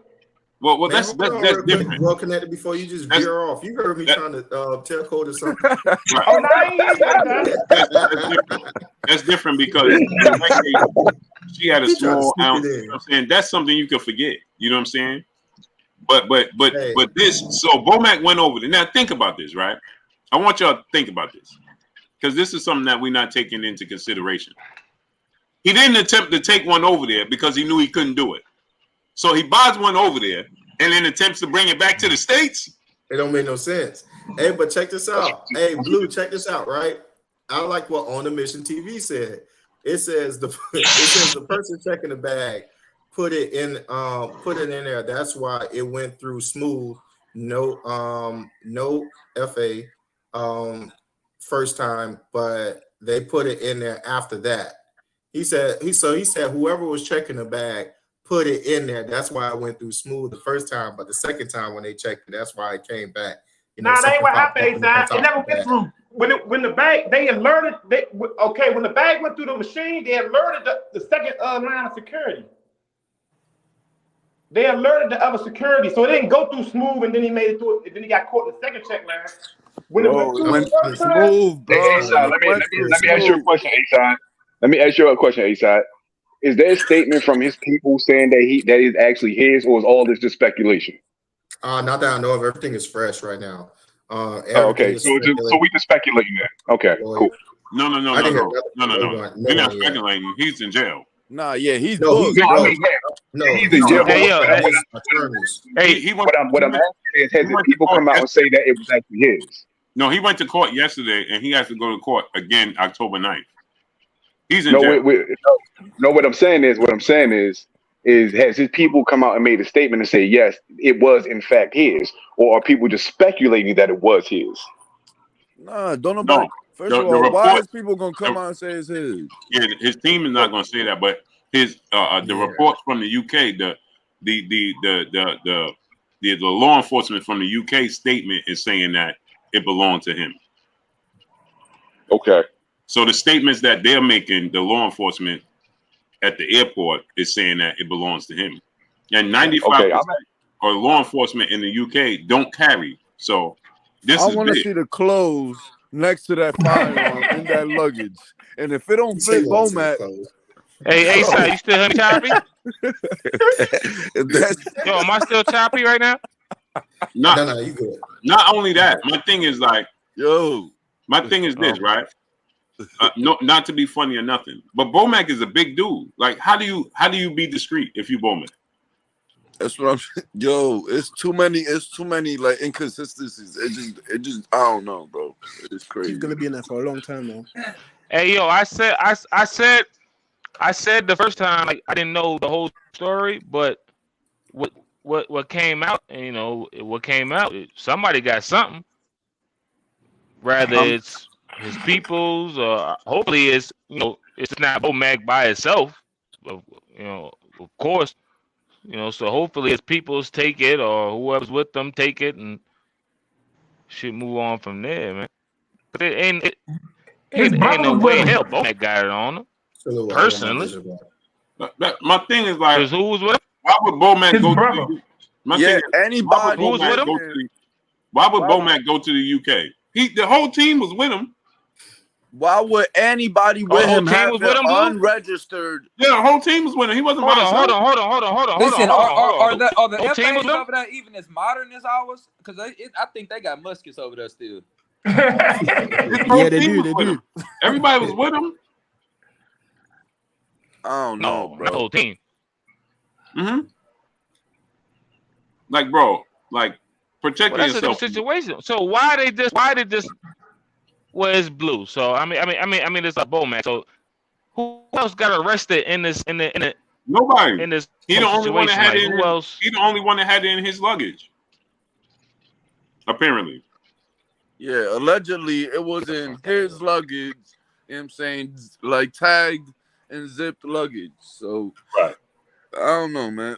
Well, Man, that's hold on real quick, different. well connected before you just That's- veer off. You heard me that- trying to tell Coda something. Right. Oh, no, I ain't hear that. That's different. That's different because she had a He tried to small sneak it ounce. in. You know what I'm saying? That's something you can forget. You know what I'm saying? But Hey. this. So Bomac went over there. Now think about this, right? I want y'all to think about this because this is something that we're not taking into consideration. He didn't attempt to take one over there because he knew he couldn't do it. So he buys one over there and then attempts to bring it back to the States. It don't make no sense. Hey, but check this out. Hey, Blue, check this out, right? I like what On the Mission TV said. It says the person checking the bag put it in there. That's why it went through smooth. No FA first time, but they put it in there after that. He said whoever was checking the bag put it in there. That's why it went through smooth the first time, but the second time when they checked it, that's why it came back. Nah, that ain't what happened, A-Side. It never went through. When the bag, they alerted. When the bag went through the machine, they alerted the second line of security. They alerted the other security, so it didn't go through smooth, and then he made it through it, and then he got caught in the second check line. When it went through the first time, Smooth, bro. Hey, A-Side, let me ask you a question, A-Side. Let me ask you a question, A-Side. Is there a statement from his people saying that is actually his, or is all this just speculation? Not that I know of. Everything is fresh right now. Okay, so we just speculating that. Okay, cool. No. I didn't hear We're not no one yet. speculating. He's in jail. Nah, yeah, he's No, booked. he's No, I booked. mean, yeah, No, he's in jail. Hey, yo, his attorneys. He went. What I'm asking is, has his people come out and say that it was actually his? No, he went to court yesterday, and he has to go to court again October 9th. He's in No, jail. no. What I'm saying is has his people come out and made a statement and say yes, it was in fact his, or are people just speculating that it was his? Nah, don't nobody. No. First The of all, why report- is people gonna come out and say it's his? Yeah, his team is not going to say that, but his the reports from the UK, the law enforcement from the UK statement is saying that it belonged to him. Okay. So the statements that they're making, the law enforcement at the airport is saying that it belongs to him, and 95% of law enforcement in the UK don't carry. So this I is want to big. see the clothes next to that firearm in that luggage, and if it don't fit Bomac, Hey, A-Side, you still hear me choppy? Yo, am I still choppy right now? No, you good. Not only that, my thing is like, my thing is this, Oh. right? No, not to be funny or nothing, but Bomac is a big dude. Like, how do you be discreet if you Bomac? That's what I'm saying. Yo, it's too many like inconsistencies. It just I don't know, bro. It's crazy. He's gonna be in there for a long time now. Hey, yo, I said the first time, like, I didn't know the whole story, but what came out, and what came out, somebody got something. Rather it's his people's, or hopefully it's it's not Bomac by itself. Of course, so hopefully his people's take it, or whoever's with them take it, and should move on from there, man. But it ain't no way in hell Bomac got it on him. Personally. My thing is like, Who was with him? why would Bomac His go brother. to the anybody. Who was with him? Why would Bomac go to the UK? The whole team was with him. Why would anybody with him have was with him, Blue? unregistered? Yeah, the whole team was with him. He wasn't by himself. Hold on. Listen, are the Whole team was FAs with him? over there even as modern as ours? Because I think they got muskets over there still. Yeah, they do. Everybody was with him. I don't know, No, bro. the whole team. Mm-hmm. Like, bro, like protect That's yourself. a situation. So why did this? Well, it's Blue. So I mean, it's a Bomac. So who else got arrested in this? Nobody. In this He the only one that had it. Who else? He the only one that had it in his luggage. Apparently. Yeah, allegedly it was in his luggage. You know what I'm saying, like tagged and zipped luggage. So right. I don't know, man.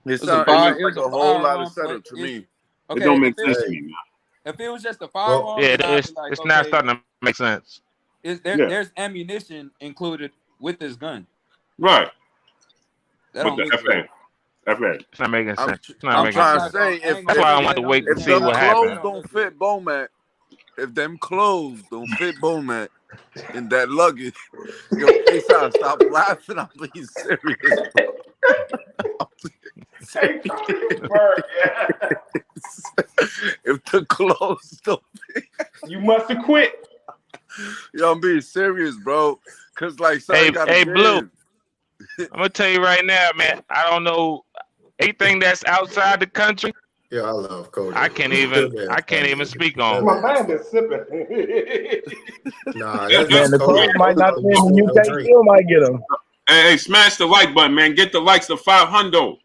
It was sounds a like a whole lot of setup to me. It don't make sense to me, man. If it was just a firearm, Yeah, then I'd it's be like, it's okay, not starting to make sense. There's ammunition included with this gun. Right. That With don't the make FA. It's not making sense. It's not I'm making trying sense. to say That's why I want to wait and if see them what clothes happens. don't fit Bomac, if them clothes don't fit Bomac in that luggage, yo, hey, stop laughing. I'm being serious. If the clothes don't fit, you must have quit. Yo, I'm being serious, bro. Cause like, Hey, Blue. I'm gonna tell you right now, man. I don't know anything that's outside the country. Yeah, I love Cody. I can't even speak on. My man is sipping. Nah, Man, the clothes might not fit in the UK. Still might get them. Hey, smash the like button, man. Get the likes to 500.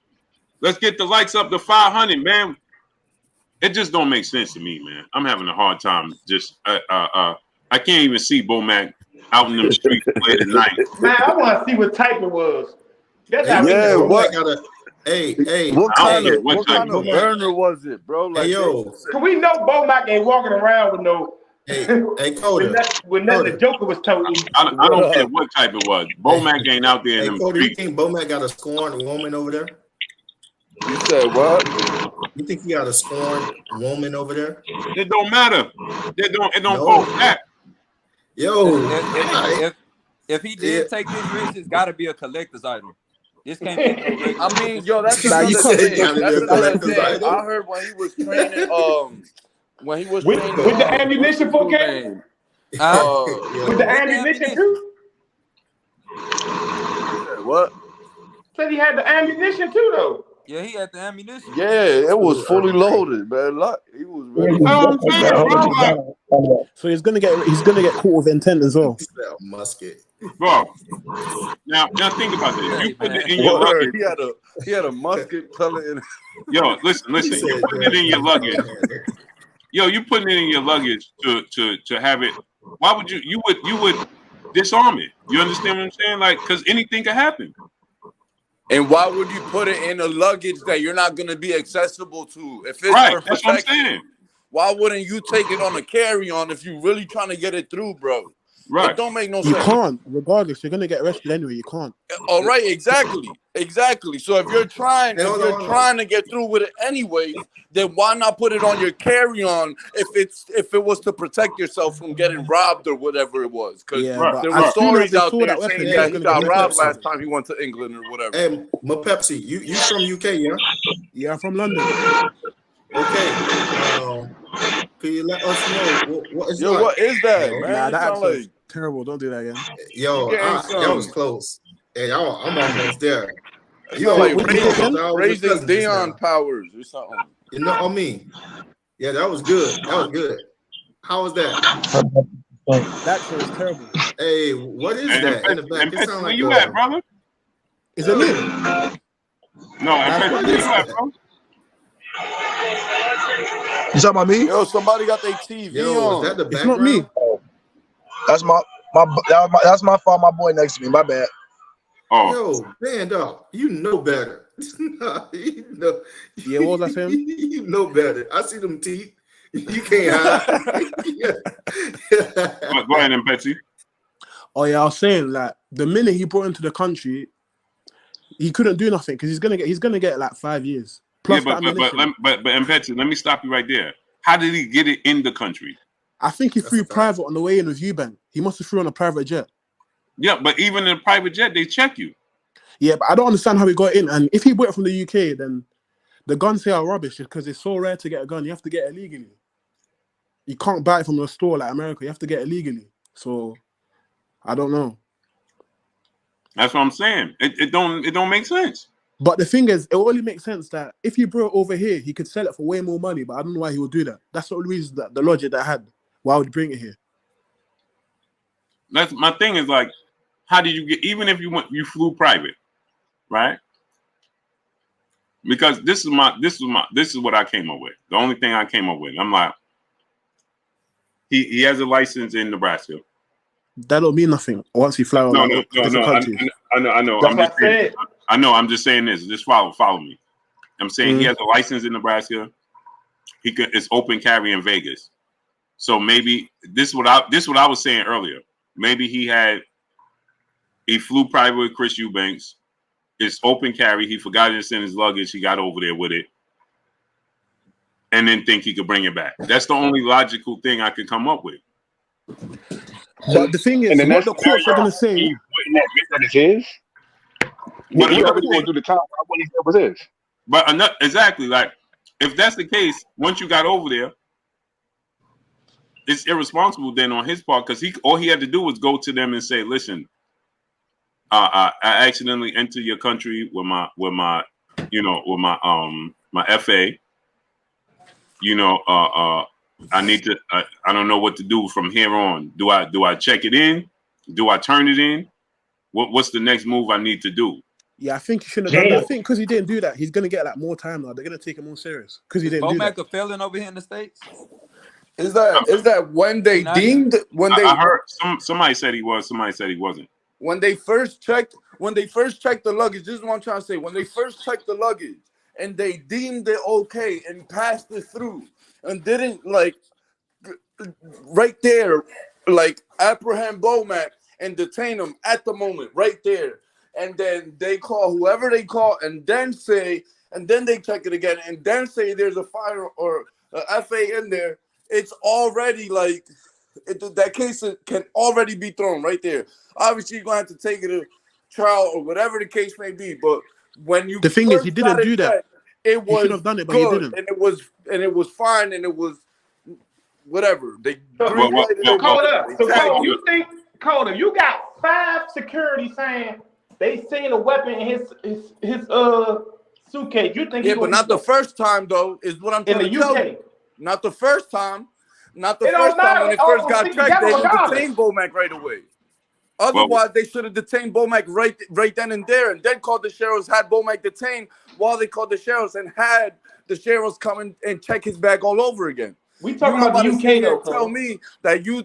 Let's get the likes up to 500, man. It just don't make sense to me, man. I'm having a hard time. Just I can't even see Bomac out in them streets late at night. Man, I want to see what type it was. That's how Yeah, what? Hey, what kind of Bomac. burner was it, bro? Like, hey, yo, Cause we know Bomac ain't walking around with no. hey, Cody. When nothing the Joker was told. I don't care what type it was. Bomac ain't out there in them Cody, streets. you think Bomac got a scorned woman over there? You said what? You think he got a scorned woman over there? It don't matter. It don't go back. Yo, if he did take this risk, it's got to be a collector's item. This can't be no regular. I mean, yo, that's Nah, you another said thing. it gotta be That's a another collector's thing. item. I heard when he was training, with the ammunition for game. With the ammunition too. What? Said he had the ammunition too, though. Yeah, he had the ammunition. Yeah, it was fully loaded, man. He was ready. So he's gonna get caught with intent as well. Musket, bro. Now think about this. You put it in your luggage. He had a musket pellet in. Yo, listen. You put it in your luggage. Yo, you putting it in your luggage to have it. Why would you would disarm it? You understand what I'm saying? Like, because anything could happen. And why would you put it in a luggage that you're not going to be accessible to? If it's right, for that's what I'm saying. Why wouldn't you take it on a carry-on if you're really trying to get it through, bro? Right. It don't make no You sense. can't. Regardless, you're gonna get arrested anyway. You can't. All right, exactly. So if you're trying to get through with it anyways, then why not put it on your carry-on if it was to protect yourself from getting robbed or whatever it was? Because there were stories out there saying that he got robbed last time he went to England or whatever. Hey, Pepsi, you from UK, yeah? Yeah, I'm from London. Okay. Can you let us know what is Yo, what is that, man? Nah, that sound accent's terrible. Don't do that again. Yo, that was close. Hey, I'm almost there. You like raising Dion Powers or something. You know what I mean? Yeah, that was good. How was that? That shit was terrible. Hey, what is that in the back? It sounds like where you at, brother? Is it me? No, where you at, bro? You talking about me? Yo, somebody got their TV on. Is that the It's background? not me. That's my fault. My boy next to me. My bad. Oh. Yo, stand up. You know better. You know. Yeah, what was I saying? You know better. I see them teeth. You can't hide. Go ahead, Betsy. Oh yeah, I was saying like the minute he brought into the country, he couldn't do nothing because he's gonna get like 5 years plus the ammunition. But Mpetsi, let me stop you right there. How did he get it in the country? I think he flew private on the way in with Eubank. He must have flew on a private jet. Yeah, but even in a private jet, they check you. Yeah, but I don't understand how he got in. And if he bought it from the UK, then the guns here are rubbish because it's so rare to get a gun. You have to get it legally. You can't buy it from a store like America. You have to get it legally. So I don't know. That's what I'm saying. It don't make sense. But the thing is, it only makes sense that if he brought it over here, he could sell it for way more money. But I don't know why he would do that. That's the only reason, that the logic that I had. Why would he bring it here? That's my thing. Is like, how did you get? Even if you flew private, right? Because this is what I came up with. The only thing I came up with. I'm like, he has a license in Nebraska. That don't mean nothing once he fly on different countries. I know. I'm just saying this. Just follow me. I'm saying he has a license in Nebraska. It's open carry in Vegas. So maybe this is what I was saying earlier. Maybe he flew private with Chris Eubanks. It's open carry. He forgot it in his luggage. He got over there with it, and then think he could bring it back. That's the only logical thing I could come up with. But the thing is, what the courts are going to say. He wouldn't admit that it's his. He already went through the time. Why wouldn't he say it was his? But exactly, like, if that's the case, once you got over there, it's irresponsible then on his part, because all he had to do was go to them and say, "Listen, I accidentally entered your country with my FA. I need to. I don't know what to do from here on. Do I check it in? Do I turn it in? What's the next move I need to do?" Yeah, I think he shouldn't have done that. I think because he didn't do that, he's gonna get like more time now. They're gonna take him more serious because he didn't do that. Bomac a felon over here in the States? Is that when they deemed I heard somebody said he was, somebody said he wasn't. When they first checked the luggage, this is what I'm trying to say. When they first checked the luggage and they deemed it okay and passed it through and didn't like right there, like apprehend Bomac and detain him at the moment, right there. And then they call whoever they call and then they check it again and then say there's a fire or a FA in there. It's already like that case can already be thrown right there. Obviously, you're going to have to take it to trial or whatever the case may be. But when you the thing is, he didn't do that. It was he should have done it, but he didn't. And it was fine, and it was whatever. They Coda, you think Coda? You got 5 security saying they seen a weapon in his suitcase. You think? Yeah, but not the first time though. Is what I'm trying to tell you. Not the first time. Not the first time when it first got checked, they would detain Bomac right away. Otherwise, they should have detained Bomac right then and there, and then called the sheriffs, had Bomac detained while they called the sheriffs, and had the sheriffs come in and check his bag all over again. We talking about the UK though. Tell me that you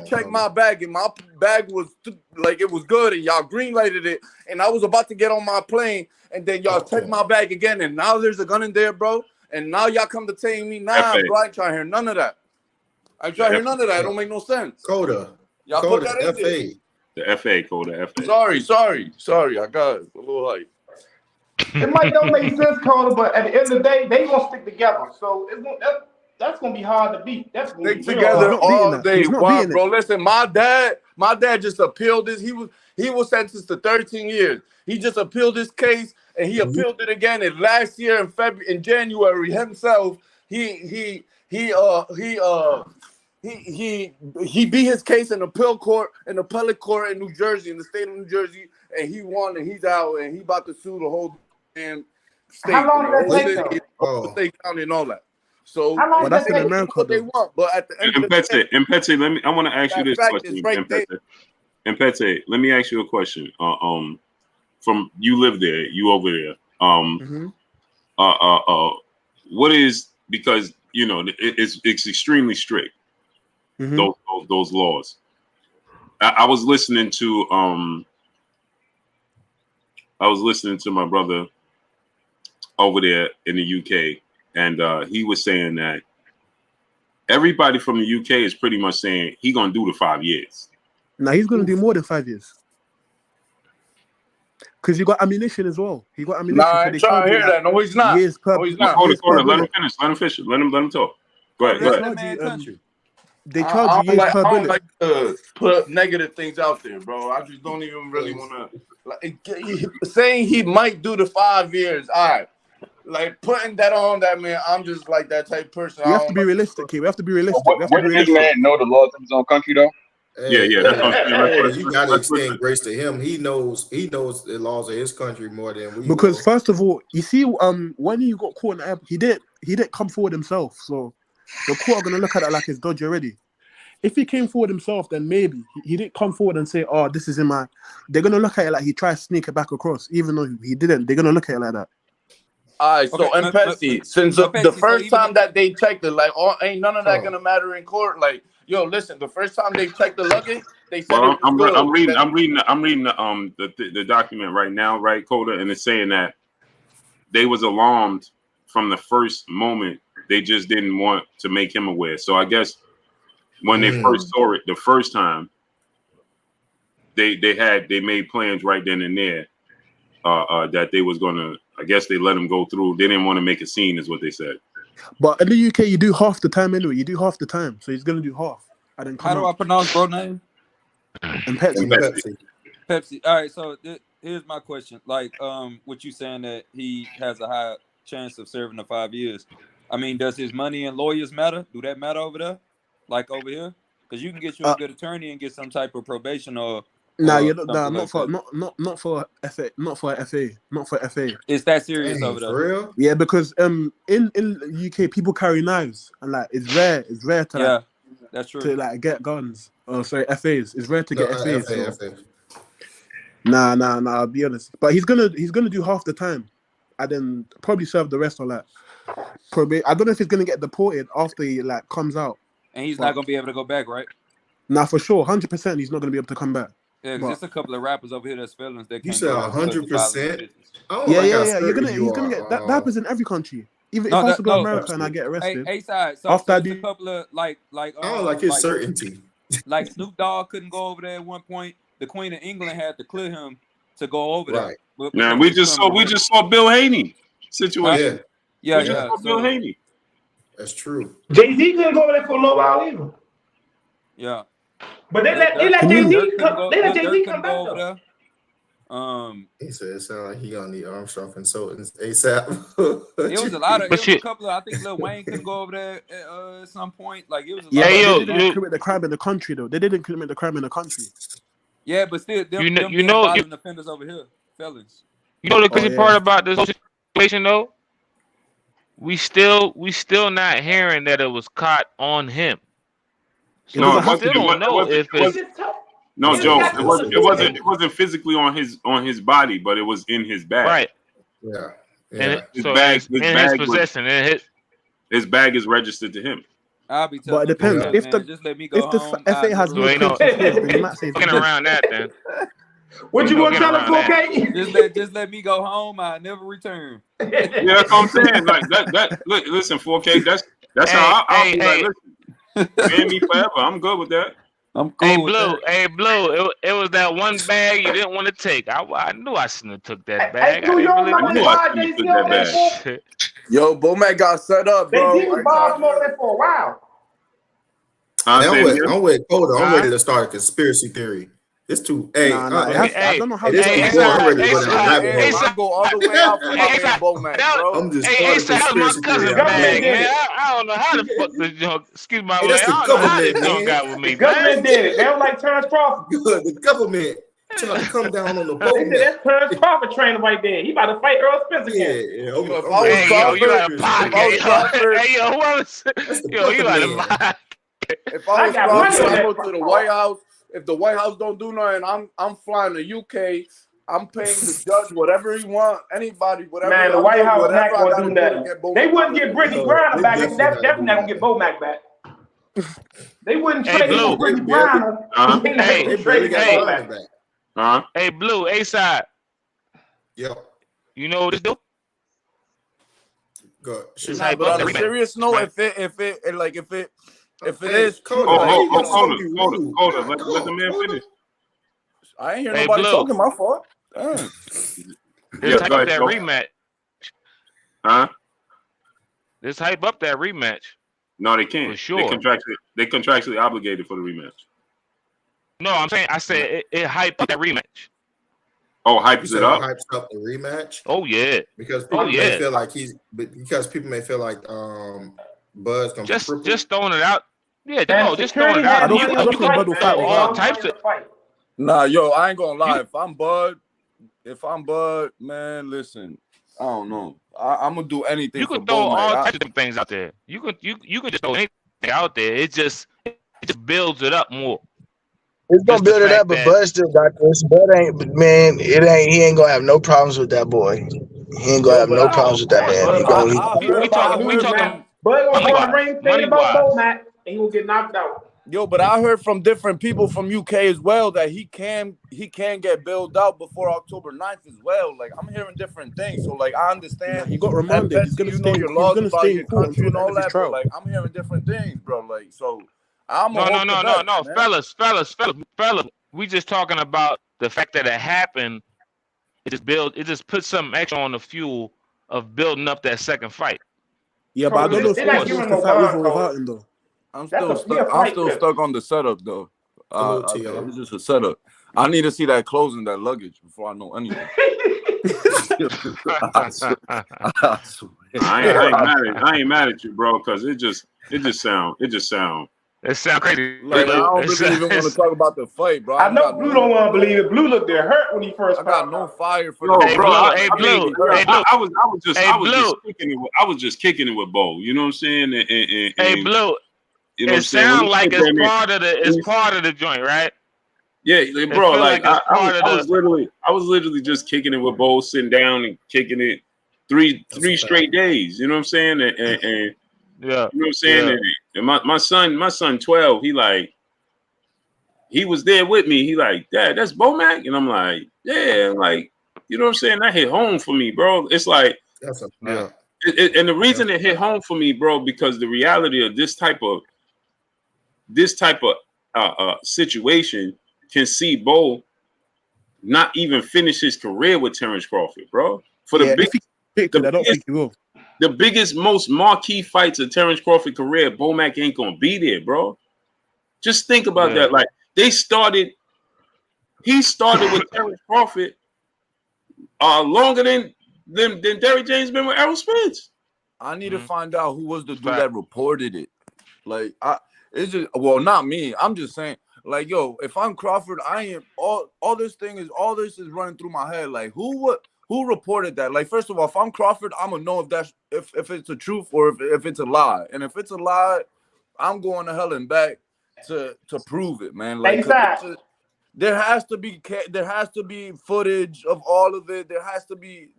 checked my bag and my bag was like it was good, and y'all green lighted it, and I was about to get on my plane, and then y'all checked my bag again, and now there's a gun in there, bro. And now y'all come to tell me, nah, bro, I ain't trying to hear none of that. I try to hear none of that. It don't make no sense. Coda. Y'all put that in FA. The FA, Coda, FA. Sorry. I got a little hype. It might don't make sense, Coda, but at the end of the day, they gonna stick together. So that's gonna be hard to beat. That's gonna stick together all day. Wow, bro. Listen, my dad just appealed this. He was sentenced to 13 years. He just appealed this case, and he appealed it again. And last year in January himself, he beat his case in appellate court in New Jersey, in the state of New Jersey, and he won, and he's out, and he about to sue the whole damn state. How long did that take? State county and all that. So that's in America. What they want, but at the end of the day, Mpetsi, I want to ask you this question. Mpetsi, let me ask you a question. From you live there, you over there. What is, because it's extremely strict. Those laws. I was listening to my brother over there in the UK, and he was saying that everybody from the UK is pretty much saying he's gonna do the 5 years. Now he's gonna do more than 5 years. Because he got ammunition as well. He got ammunition. Nah, so I they ain't trying charge to you hear like that. No, he's not. years per. No, he's not. Hold Years it, per let him bullet. finish. Let him finish. Let him talk. Go ahead. They Go ahead. charge man you. country. They charge you I don't years like. per I don't bullet. like to put negative things out there, bro. I just don't even really want to. Like, saying he might do the 5 years. All right. Like putting that on that man, I'm just like that type of person. We I have to don't be like. realistic here. We have to be But realistic. We have to be wouldn't this realistic. man know the laws of his own country though? Yeah, Hey, that's what I'm saying. hey, you got to extend grace to him. He knows the laws of his country more than we Because will. first of all, you see, when he got caught in the airport, he didn't come forward himself. So the court are gonna look at it like it's dodgy already. If he came forward himself, then maybe he didn't come forward and say, "Oh, this is in my." They're gonna look at it like he tried to sneak it back across, even though he didn't. They're gonna look at it like that. All right, so Okay, and Pepsi, since the Pepsi, so first even time that they checked it, like, oh, ain't none of that Oh. gonna matter in court. Like, yo, listen, the first time they checked the luggage, they said Well, it was good. I'm reading the document right now, right, Coda, and it's saying that they was alarmed from the first moment. They just didn't want to make him aware. So I guess when they first saw it the first time, they made plans right then and there that they was gonna. I guess they let him go through. They didn't want to make a scene, is what they said. But in the UK, you do half the time anyway. You do half the time, so he's gonna do half and then how come do I out. pronounce bro name? And Pepsi. Pepsi. Pepsi. All right, so here's my question. Like, what you saying that he has a high chance of serving the 5 years? I mean, does his money and lawyers matter? Do that matter over there? Like over here? Because you can get you a good attorney and get some type of probation or Nah, you're not. Nah, something not like for that. not for FA. Not for FA. Not for FA. It's that serious Dang, over there. for real? Yeah, because in the UK people carry knives and like it's rare to Yeah, like that's true. to like get guns. Oh, sorry, FAs. It's rare to No, get FAs. FA, So FA. nah. I'll be honest. But he's gonna do half the time, and then probably serve the rest on like probably. I don't know if he's gonna get deported after he like comes out. And he's But not gonna be able to go back, right? nah, for sure, 100%, he's not gonna be able to come back. Yeah, because But there's a couple of rappers over here that's felons that You can't said go because of violence and 100%. business. I don't yeah. like how He's certain gonna you get that are. happens in every country. Even No, if I was to go to no. America and I get arrested, Hey, side. So after I it's a do, couple of I don't like his certainty. like Snoop Dogg couldn't go over there at one point. The Queen of England had to clear him to go over there. Right. Now because we of just criminal saw Bill Haney situation. Yeah, Yeah, We just yeah. saw Bill So Haney. that's true. Jay-Z couldn't go over there for a little while either. yeah. But they let Dirk Jay-Z couldn't come. They let Jay-Z couldn't come go back over though. there. He said it sounded like he gonna need Armstrong consultants ASAP. It was a lot of. But It was a shit, couple of. I think Lil Wayne couldn't go over there at some point. Like it was a yeah, lot. but Hey, they yo, didn't commit the crime in the country though. They didn't commit the crime in the country. Yeah, but still, them you being know, violent offenders over here, felons. the Oh crazy yeah. part about this whole situation though, we still not hearing that it was caught on him. So It doesn't we have still to be. don't know if it's. No, Yeah, Joe, it's it wasn't physically on his body, but it was in his bag. Right. Yeah. And His so bag, it's in his possession. his bag is registered to him. I'll be But it telling depends. them, If man, the just let me go home. FA has So no ain't claim no to his, then you might say getting around that then. What you gonna get tell him, around that. 4K? Just let me go home. I never return. Yeah, that's what I'm saying. Like that. Look, listen, 4K. That's how I'll be like. Listen, pay me forever. I'm good with that. I'm cool with that. Hey, Blue, it was that one bag you didn't want to take. I knew I shouldn't have took that bag. Hey, you don't I remember knew the I bar shouldn't have Jay-Z took over that there bag. for? Yo, Bomac got set up, bro. Jay-Z was balling over there for a while. I'm with Coda. I'm ready to start a conspiracy theory. It's too. Hey, I don't know how. this too far. I'm ready to go down a rabbit hole. I go all the way out for my man Bomac, bro. I'm just Hey, starting that was my conspiracy cousin's theory. bag, man. I don't know how the fuck this joint. Excuse my Hey, way. that's I the don't know how this government, joint man. got with me, The government did it. They don't like Terence Crawford. Good. The government trying to come down on the boat. They said that's Terence Crawford trainer right there. He about to fight Earl Spence again. Yeah. If I was Hey, yo, you out of pocket, yo. Hey, yo, whoever's, yo, you out of pocket. If I was got Crawford, money I on go that. to the White House. If the White House don't do nothing, I'm flying to UK. I'm paying the judge whatever he want, anybody, whatever. Man, the I'm White doing House whatever not I gonna gotta do do to nothing. get Bomac They wouldn't out get of Brittany here. Griner back. They definitely definitely not gonna get Bomac back. They wouldn't Hey, trade Blue. for Brittany Griner. They not Hey, gonna trade for hey. Bomac. Hey, Blue, A-side. Yep. You know what this do? Good. It's Nah, like but on a Bomac. serious note, Right. if it Hey, is true, Coda, like, you gonna be rude. Hold on. Let the man finish. I ain't hear Hey, nobody Blue. talking. My fault. Let's hype go up ahead, that Joe. rematch. Huh? Let's hype up that rematch. No, they can't. For sure. They contractually obligated for the rematch. No, I said it hype up that rematch. Oh, You hypes said it up? it hypes up the rematch Oh yeah. because people may yeah. feel like Bud's gonna Just triple. throwing it out. Yeah, Man, no, just throwing it out. I don't think Bud will fight with all Wilder. types of. Nah, yo, I ain't gonna lie. If I'm Bud, man, listen, I don't know. I'm gonna do anything. You for can throw Bo, all man. types of things out there. You can just throw anything out there. It just builds it up more. It's gonna Just the build it up, fact but that Bud still got this. Bud ain't, man. He ain't gonna have no problems with that boy. He ain't gonna have no problems with that man. He gonna. we talking Bud gonna go in the money-wise. ring saying about Bo, Matt, and he will get knocked out. Yo, but I heard from different people from UK as well that he can get bailed out before October 9th as well. Like I'm hearing different things. So like I understand. He got remanded. He's gonna stay. Your He's laws gonna about stay in your court country until and the end all of his that, but trial. like I'm hearing different things, bro. Like so, I'm No, hope the best, man. fellas. We just talking about the fact that it happened. It just puts some extra on the fuel of building up that second fight. Yeah, but I don't know if Spence wants to fight with or without him though. I'm still stuck on the setup though. It was just a setup. I need to see that closing that luggage before I know anything. I ain't mad at you, bro, because it just sound. It sounds crazy. Like I don't really even want to talk about the fight, bro. I know Blue don't want to believe it. Blue looked there hurt when he first. I got no fire for no, the bro. Hey, Blue. I was just kicking it with Bo. You know what I'm saying? And hey, Blue. You know what I'm it saying? sounds like it's part of the joint, right? Yeah, bro. Like I was literally just kicking it with Bo, sitting down and kicking it three straight days. You know what I'm saying? And yeah, you know what I'm saying? And my son 12, he was there with me. He like, Dad, that's Bo Mac? And I'm like, yeah, like, you know what I'm saying? That hit home for me, bro. It's like, and the reason it hit home for me, bro, because the reality of this type of situation can see Bo not even finish his career with Terence Crawford, bro. For the I don't think he will. The biggest, most marquee fights of Terence Crawford's career, Bo Mac ain't gonna be there, bro. Just think about that. Like he started with Terence Crawford longer than Derrick James been with Errol Spence. I need to find out who was the dude that reported it. Like it's just not me. I'm just saying, like, yo, if I'm Crawford, I am all this is running through my head. Like who reported that? Like, first of all, if I'm Crawford, I'm gonna know if it's a truth or if it's a lie. And if it's a lie, I'm going to hell and back to prove it, man. Like there has to be footage of all of it. There has to be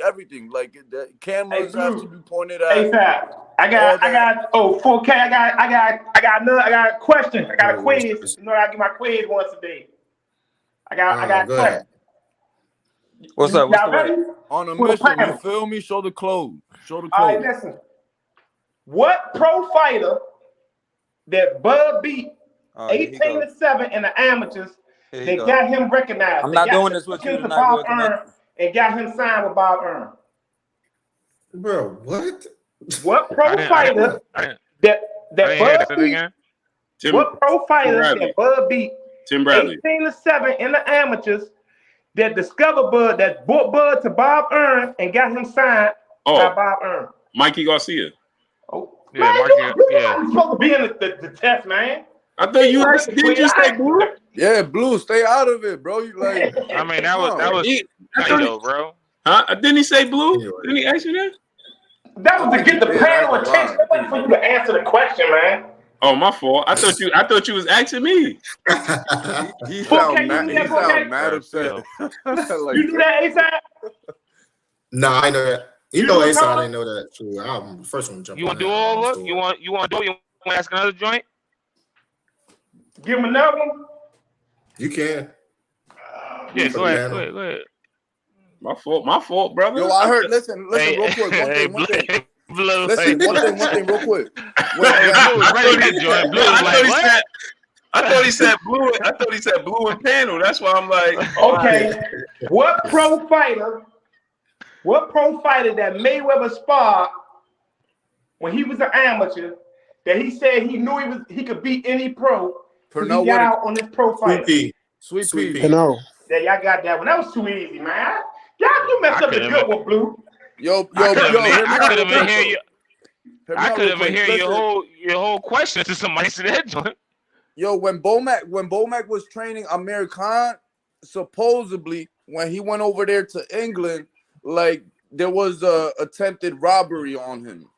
everything. Like the cameras have to be pointed at. I got 4K. I got a question. I got a quiz. You know I get my quiz once a day. I got a question. What's up? What's the way? On a mission, you feel me? Show the clothes. All right, listen. What pro fighter that Bud beat 18-7 in the amateurs, they got him recognized? I'm not doing this with you tonight, Bob Earn and got him signed with Bob Earn. Bro, what? What pro fighter that Bud beat? What pro fighter that Bud beat? Tim Bradley. 18-7 in the amateurs that discovered Bud, that brought Bud to Bob Earn and got him signed by Bob Earn. Mikey Garcia. Oh, yeah, man, you're supposed to be in the test, man. I thought you asked, did you say Blue? Yeah, Blue, stay out of it, bro. You like, I mean, that was bro. Huh? Didn't he say Blue? Didn't he ask you that? That was to get the panel attention. I waiting for you to answer the question, man. Oh, my fault. I thought you was asking me. He sound mad upset. You do that, ASAP? Nah, I know that. You know ASAP, I didn't know that. True. I'm the first one to jump. You want to do all of? You want to do? You want to ask another joint? Give him another one. You can. Yeah, go ahead. My fault, brother. Yo, I heard. Listen, real quick. One thing. Listen, one thing, real quick. I thought he said blue. I thought he said blue and panel. That's why I'm like, Okay, what pro fighter that Mayweather sparred when he was an amateur that he said he knew he could beat any pro because he got out on this pro fighter? Sweet Pea. Canelo. Yeah, y'all got that one. That was too easy, man. Y'all, you messed up the good one, Blue. I couldn't even hear you. I couldn't even hear your whole question to somebody said that joint. Yo, when Bomac was training Amir Khan, supposedly when he went over there to England, like there was a attempted robbery on him,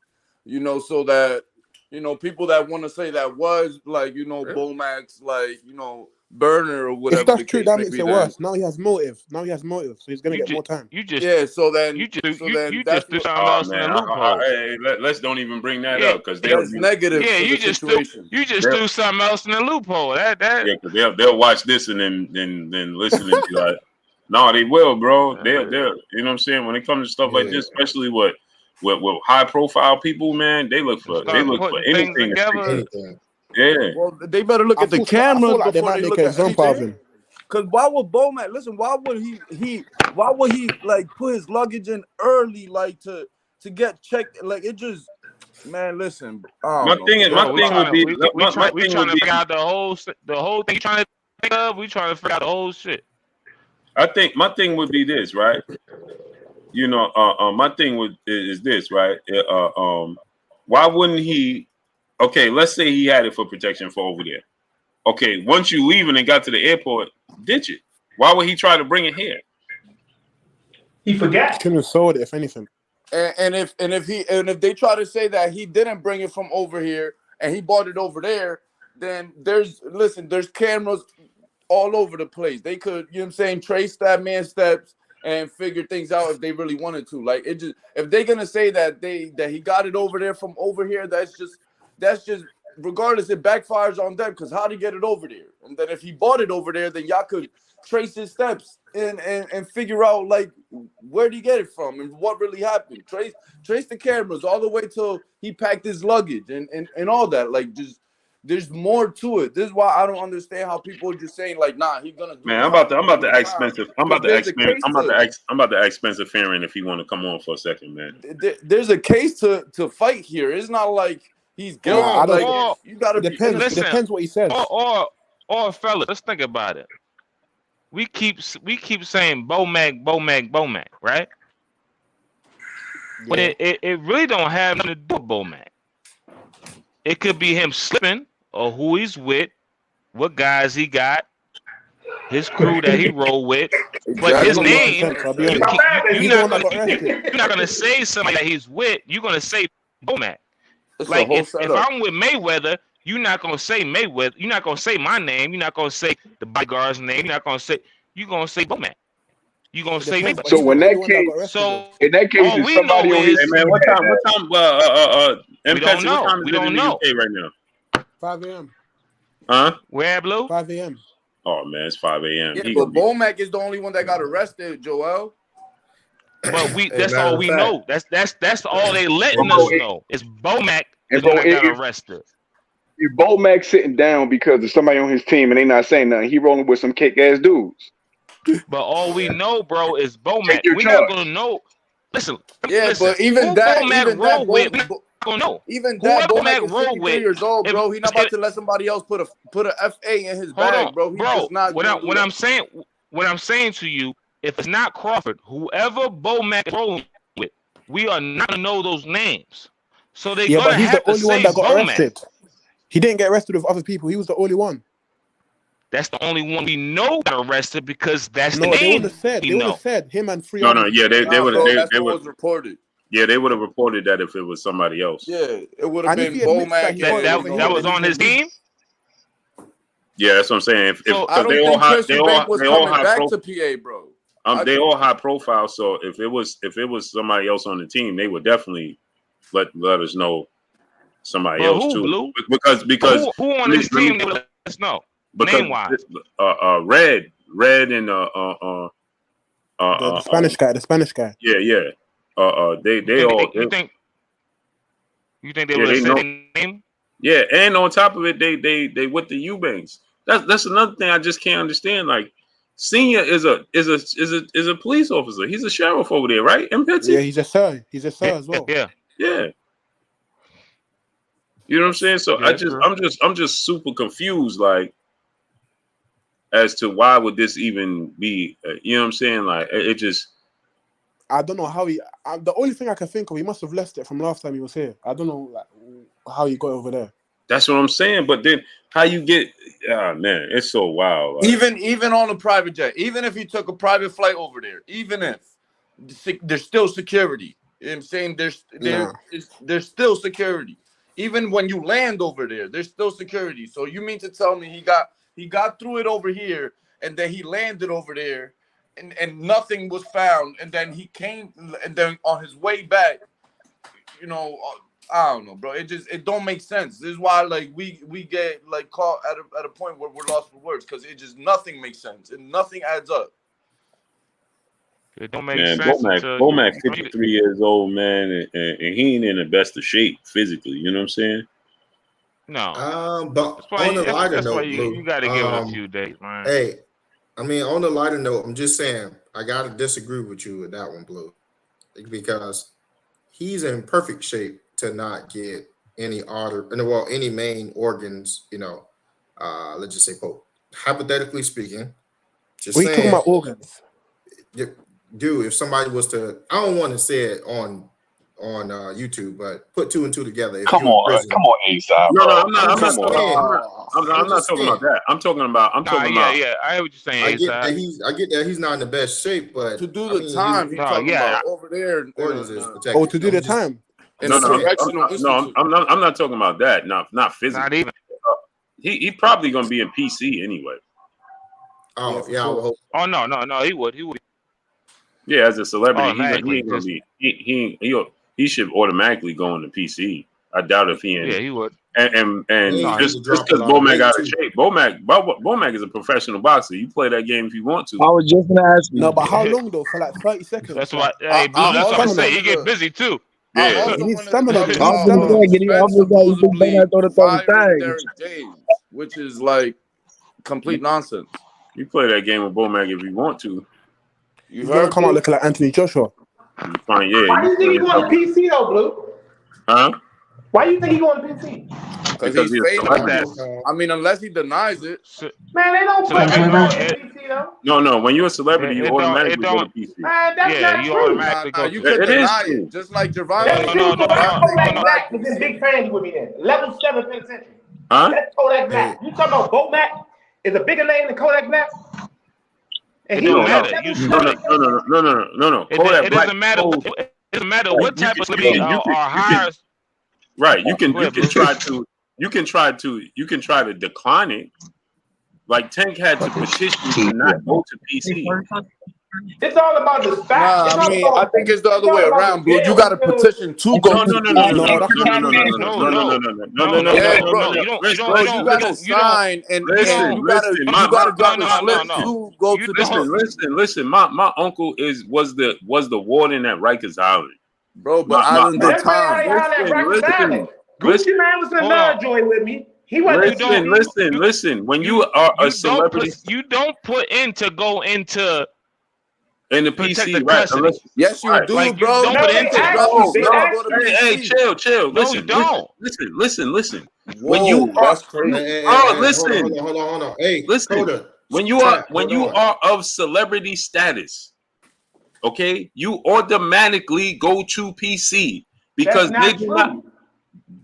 you know, so that, you know, people that want to say that was like, you know, Bomac's like, you know, burner or whatever. If that's true, that makes it worse. Now he has motive. So he's gonna get more time. You just threw something else in the loophole. Hey, let's don't even bring that up because that's negative. Yeah, you just threw something else in the loophole. Yeah, because they'll watch this and then listen and be like, no, they will, bro. They'll you know what I'm saying? When it comes to stuff like this, especially with high profile people, man, they look for anything together. Yeah. Well, they better look at the cameras before they look at anything. Because why would Bomac listen? Why would he like put his luggage in early, like to get checked? Like it just, man, listen. My thing would be we trying to figure out the whole thing. Trying to think of. We trying to figure out the whole shit. I think my thing would be this, right? You know, my thing is this, right? Why wouldn't he? Okay, let's say he had it for protection for over there. Okay, once you leave and got to the airport, ditch it. Why would he try to bring it here? He forgot. Couldn't have sold it, if anything. And if they try to say that he didn't bring it from over here and he bought it over there, then there's cameras all over the place. They could, you know what I'm saying, trace that man's steps and figure things out if they really wanted to. Like it just, if they're gonna say that he got it over there from over here, that's just regardless, it backfires on them because how to get it over there. And then if he bought it over there, then y'all could trace his steps and figure out like where did he get it from and what really happened. Trace the cameras all the way till he packed his luggage and all that. Like just there's more to it. This is why I don't understand how people are just saying like, nah, he's gonna do man. I'm about to ask Spencer. I'm about to ask Spencer Farron if he want to come on for a second, man. There's a case to fight here. It's not like he's guilty. You gotta depends. It depends what he says. Or fellas, let's think about it. We keep saying Bomac, right? Yeah. But it really don't have nothing to do with Bomac. It could be him slipping or who he's with, what guys he got, his crew that he roll with. But his name, you're not gonna say somebody that he's with. You're gonna say Bomac. Like if I'm with Mayweather, you're not gonna say Mayweather. You're not gonna say my name. You're not gonna say the bodyguard's name. You're gonna say Bomac. You're gonna say Mayweather. So in that case, all we know is, hey man, what time? We don't know. What time is we it don't in know. the UK right now? 5 a.m. Huh? Where, Blue? 5 a.m. Oh man, it's 5 a.m. Yeah, but Bomac is the only one that got arrested, Joel. But that's all we know. That's all they letting us know. It's Bomac is the one that got arrested. If Bomac sitting down because of somebody on his team and they not saying nothing, he rolling with some kick ass dudes. But all we know, bro, is Bomac. We're not gonna know. Listen. But even that, Bomac roll with, we're not gonna know. Even that, Bomac is 53 years old, bro. He's not about to let somebody else put a FA in his bag, bro. He's just not. What I'm saying to you, if it's not Crawford, whoever Bomac rolling with, we are not gonna know those names. So they're gonna have to say Bomac. He's the only one that got arrested. He didn't get arrested with other people. He was the only one. That's the only one we know got arrested because that's the name. They would have said him and three. No, yeah, they would have. They was reported. Yeah, they would have reported that if it was somebody else. Yeah, it would have been Bomac. That was on his team. Yeah, that's what I'm saying. I don't think Christian Bank was coming back to PA, bro. They all high profile. So if it was somebody else on the team, they would definitely let us know somebody else too. Blue? Because who on this team would let us know? Name wise, Red and the Spanish guy. The Spanish guy. Yeah. You think they would have said their name? Yeah, and on top of it, they with the Eubanks. That's another thing I just can't understand. Like, Senior is a police officer. He's a sheriff over there, right? In Pittsburgh? Yeah, he's a sir. He's a sir as well. Yeah. Yeah. You know what I'm saying? So Yeah, true. I'm just super confused, like, as to why would this even be? You know what I'm saying? Like, it just. I don't know how he. The only thing I can think of, he must have left it from last time he was here. I don't know like how he got over there. That's what I'm saying. But then how you get? Oh man, it's so wild. Like, Even on a private jet, even if you took a private flight over there, even if there's still security. You know what I'm saying? There's still security. Even when you land over there's still security. So you mean to tell me he got through it over here and then he landed over there and nothing was found, and then he came and then on his way back, you know, I don't know, bro. It don't make sense. This is why like we get like caught at a point where we're lost for words, because it just nothing makes sense and nothing adds up. It don't make sense. Bomac 53 years old, man, and he ain't in the best of shape physically. You know what I'm saying? No. But on the lighter note, you got to give it a few days, man. Hey, I mean, on the lighter note, I'm just saying I gotta disagree with you with that one, Blue, because he's in perfect shape to not get any main organs. You know, let's just say, hypothetically speaking, just what are you talking about organs? Dude, if somebody was to, I don't want to say it on YouTube, but put two and two together. If Come on, A-Side. No, I'm not talking about that. I'm talking about. Yeah, I hear what you're saying. I get that he's not in the best shape, but to do the time he's talking about over there. To do the time. No, I'm not talking about that. Not physically. Not even. He probably gonna be in PC anyway. Oh yeah, I would hope. Oh no, he would. Yeah, as a celebrity, he ain't gonna be. He should automatically go into PC. I doubt if he. Yeah, he would. And just because Bomac out of shape, Bomac is a professional boxer. You play that game if you want to. I was just gonna ask you. No, but how long though? For like 30 seconds. That's why. Hey, Blue, that's what I'm saying. You get busy too. Yeah, he needs stamina. Which is like complete nonsense. You play that game with Bomac if you want to. He's gonna come out looking like Anthony Joshua. You find, yeah. Why do you think he's going to PC though, Blue? Huh? Why do you think he's going to PC? Because he's famous. I mean, unless he denies it. Man, they don't put PC though. No. When you're a celebrity, you automatically go to PC. Man, that's not true. You can deny it, just like Javon. Kodak Black was in big family with me then. Level 7 penitentiary. Huh? That's Kodak Black. You talking about Bomac is a bigger name than Kodak Black? It don't matter. No. It doesn't matter. It doesn't matter what type of celebrity or higher. Right. You can try to decline it. Like Tank had to petition to not go to PC. It's all about the fact. I think it's the other way around, Blue. You got to petition to go. No. You got to sign and you got to drop the slip to go to the. Listen. My uncle was the warden at Rikers Island. Bro, but Island the time. Gucci Man was in Lovejoy with me. He wasn't. Listen. When you are a celebrity, you don't put in to go into. In the PC, right? Yes, you do, like, bro. You don't put into. Hey, chill. No, you don't. Listen. Whoa, when you that's crazy. Listen. Hold on. Hey, listen. Coda, when you are of celebrity status, okay, you automatically go to PC because they do not.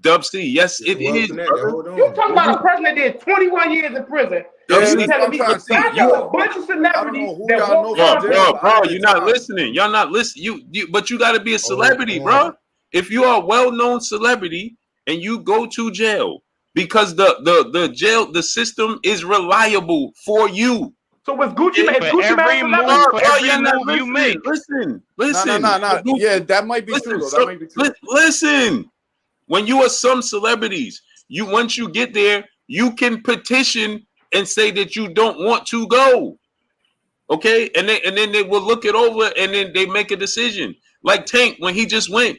Dub C, yes, it is. You talking about a person that did 21 years in prison? Yeah, you telling me I know a bunch of celebrities that bro, you're not listening. Y'all not listening. But you got to be a celebrity, bro. If you are a well-known celebrity and you go to jail because the system is reliable for you. So was Gucci Man? Every move you make. Listen. No. Yeah, that might be true. That might be true. Listen. When you are some celebrities, once you get there, you can petition and say that you don't want to go. Okay? And then they will look it over and then they make a decision. Like Tank, when he just went,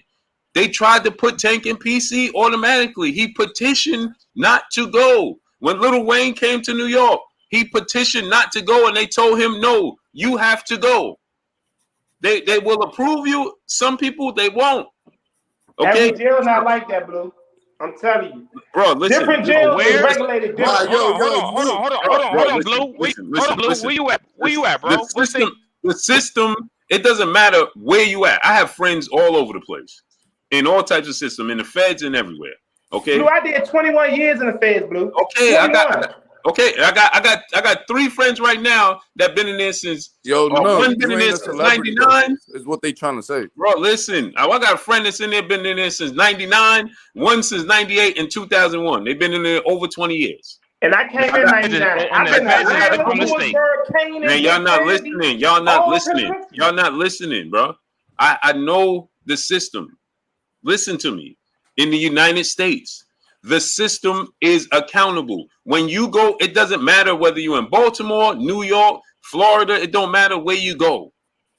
they tried to put Tank in PC automatically. He petitioned not to go. When Lil Wayne came to New York, he petitioned not to go, and they told him, no, you have to go. They will approve you. Some people, they won't. Okay? Every jail not like that, Blue. I'm telling you. Bro, listen. Different jails is Where's- regulated different. Hold on, Blue. Listen. Where you at? Where you at, bro? The system, it doesn't matter where you at. I have friends all over the place. In all types of systems, in the feds and everywhere. Okay. Blue, I did 21 years in the feds, Blue. Okay, I got 3 friends right now that been in there since. One been in there since '99. Is what they trying to say, bro. Listen, I got a friend that's in there, been in there since '99. One since '98 and 2001. They've been in there over 20 years. And I came in '99. Man, y'all not listening. Y'all not listening, bro. I know the system. Listen to me. In the United States, the system is accountable. When you go, it doesn't matter whether you're in Baltimore, New York, Florida. It don't matter where you go.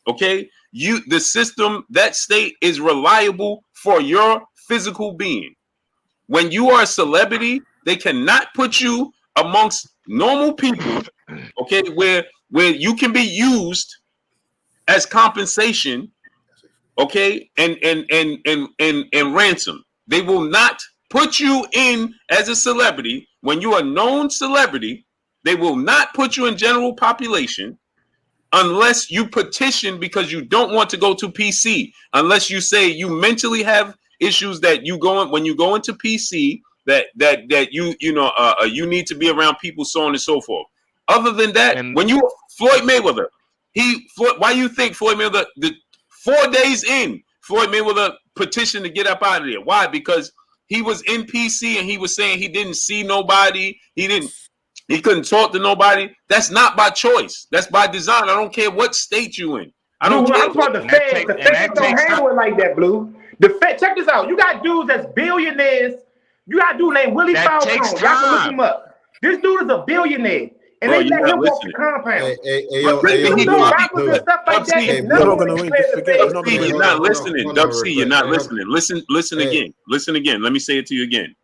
Okay, the system, that state is reliable for your physical being. When you are a celebrity, they cannot put you amongst normal people. Okay, where you can be used as compensation. Okay, and ransom. They will not put you in as a celebrity. When you are a known celebrity, they will not put you in general population unless you petition because you don't want to go to PC. Unless you say you mentally have issues that you go when you go into PC that you need to be around people, so on and so forth. Other than that, when you Floyd Mayweather, why you think Floyd Mayweather 4 days in, Floyd Mayweather petitioned to get up out of there? Why? Because he was in PC and he was saying he didn't see nobody. He couldn't talk to nobody. That's not by choice. That's by design. I don't care what state you in. I don't care. I'm talking the feds. The feds don't handle it like that, Blue. The Fed, check this out. You got dudes that's billionaires. You got a dude named Willie Falcone. Y'all can look him up. This dude is a billionaire. And they let him walk the compound. You're not listening. Dub C, you're not listening. Listen again. Listen again. Let me say it to you again.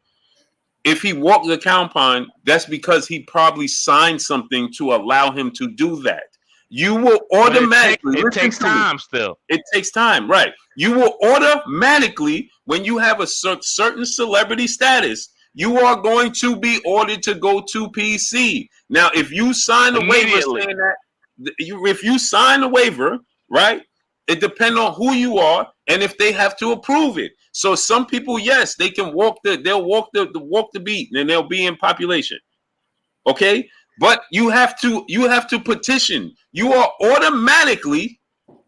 If he walked the compound, that's because he probably signed something to allow him to do that. You will automatically. It takes time still. It takes time, right? You will automatically, when you have a certain celebrity status, you are going to be ordered to go to PC. Now, if you sign a waiver saying that, if you sign a waiver, right, it depends on who you are and if they have to approve it. So some people, yes, they can walk the beat and they'll be in population. Okay, but you have to petition. You are automatically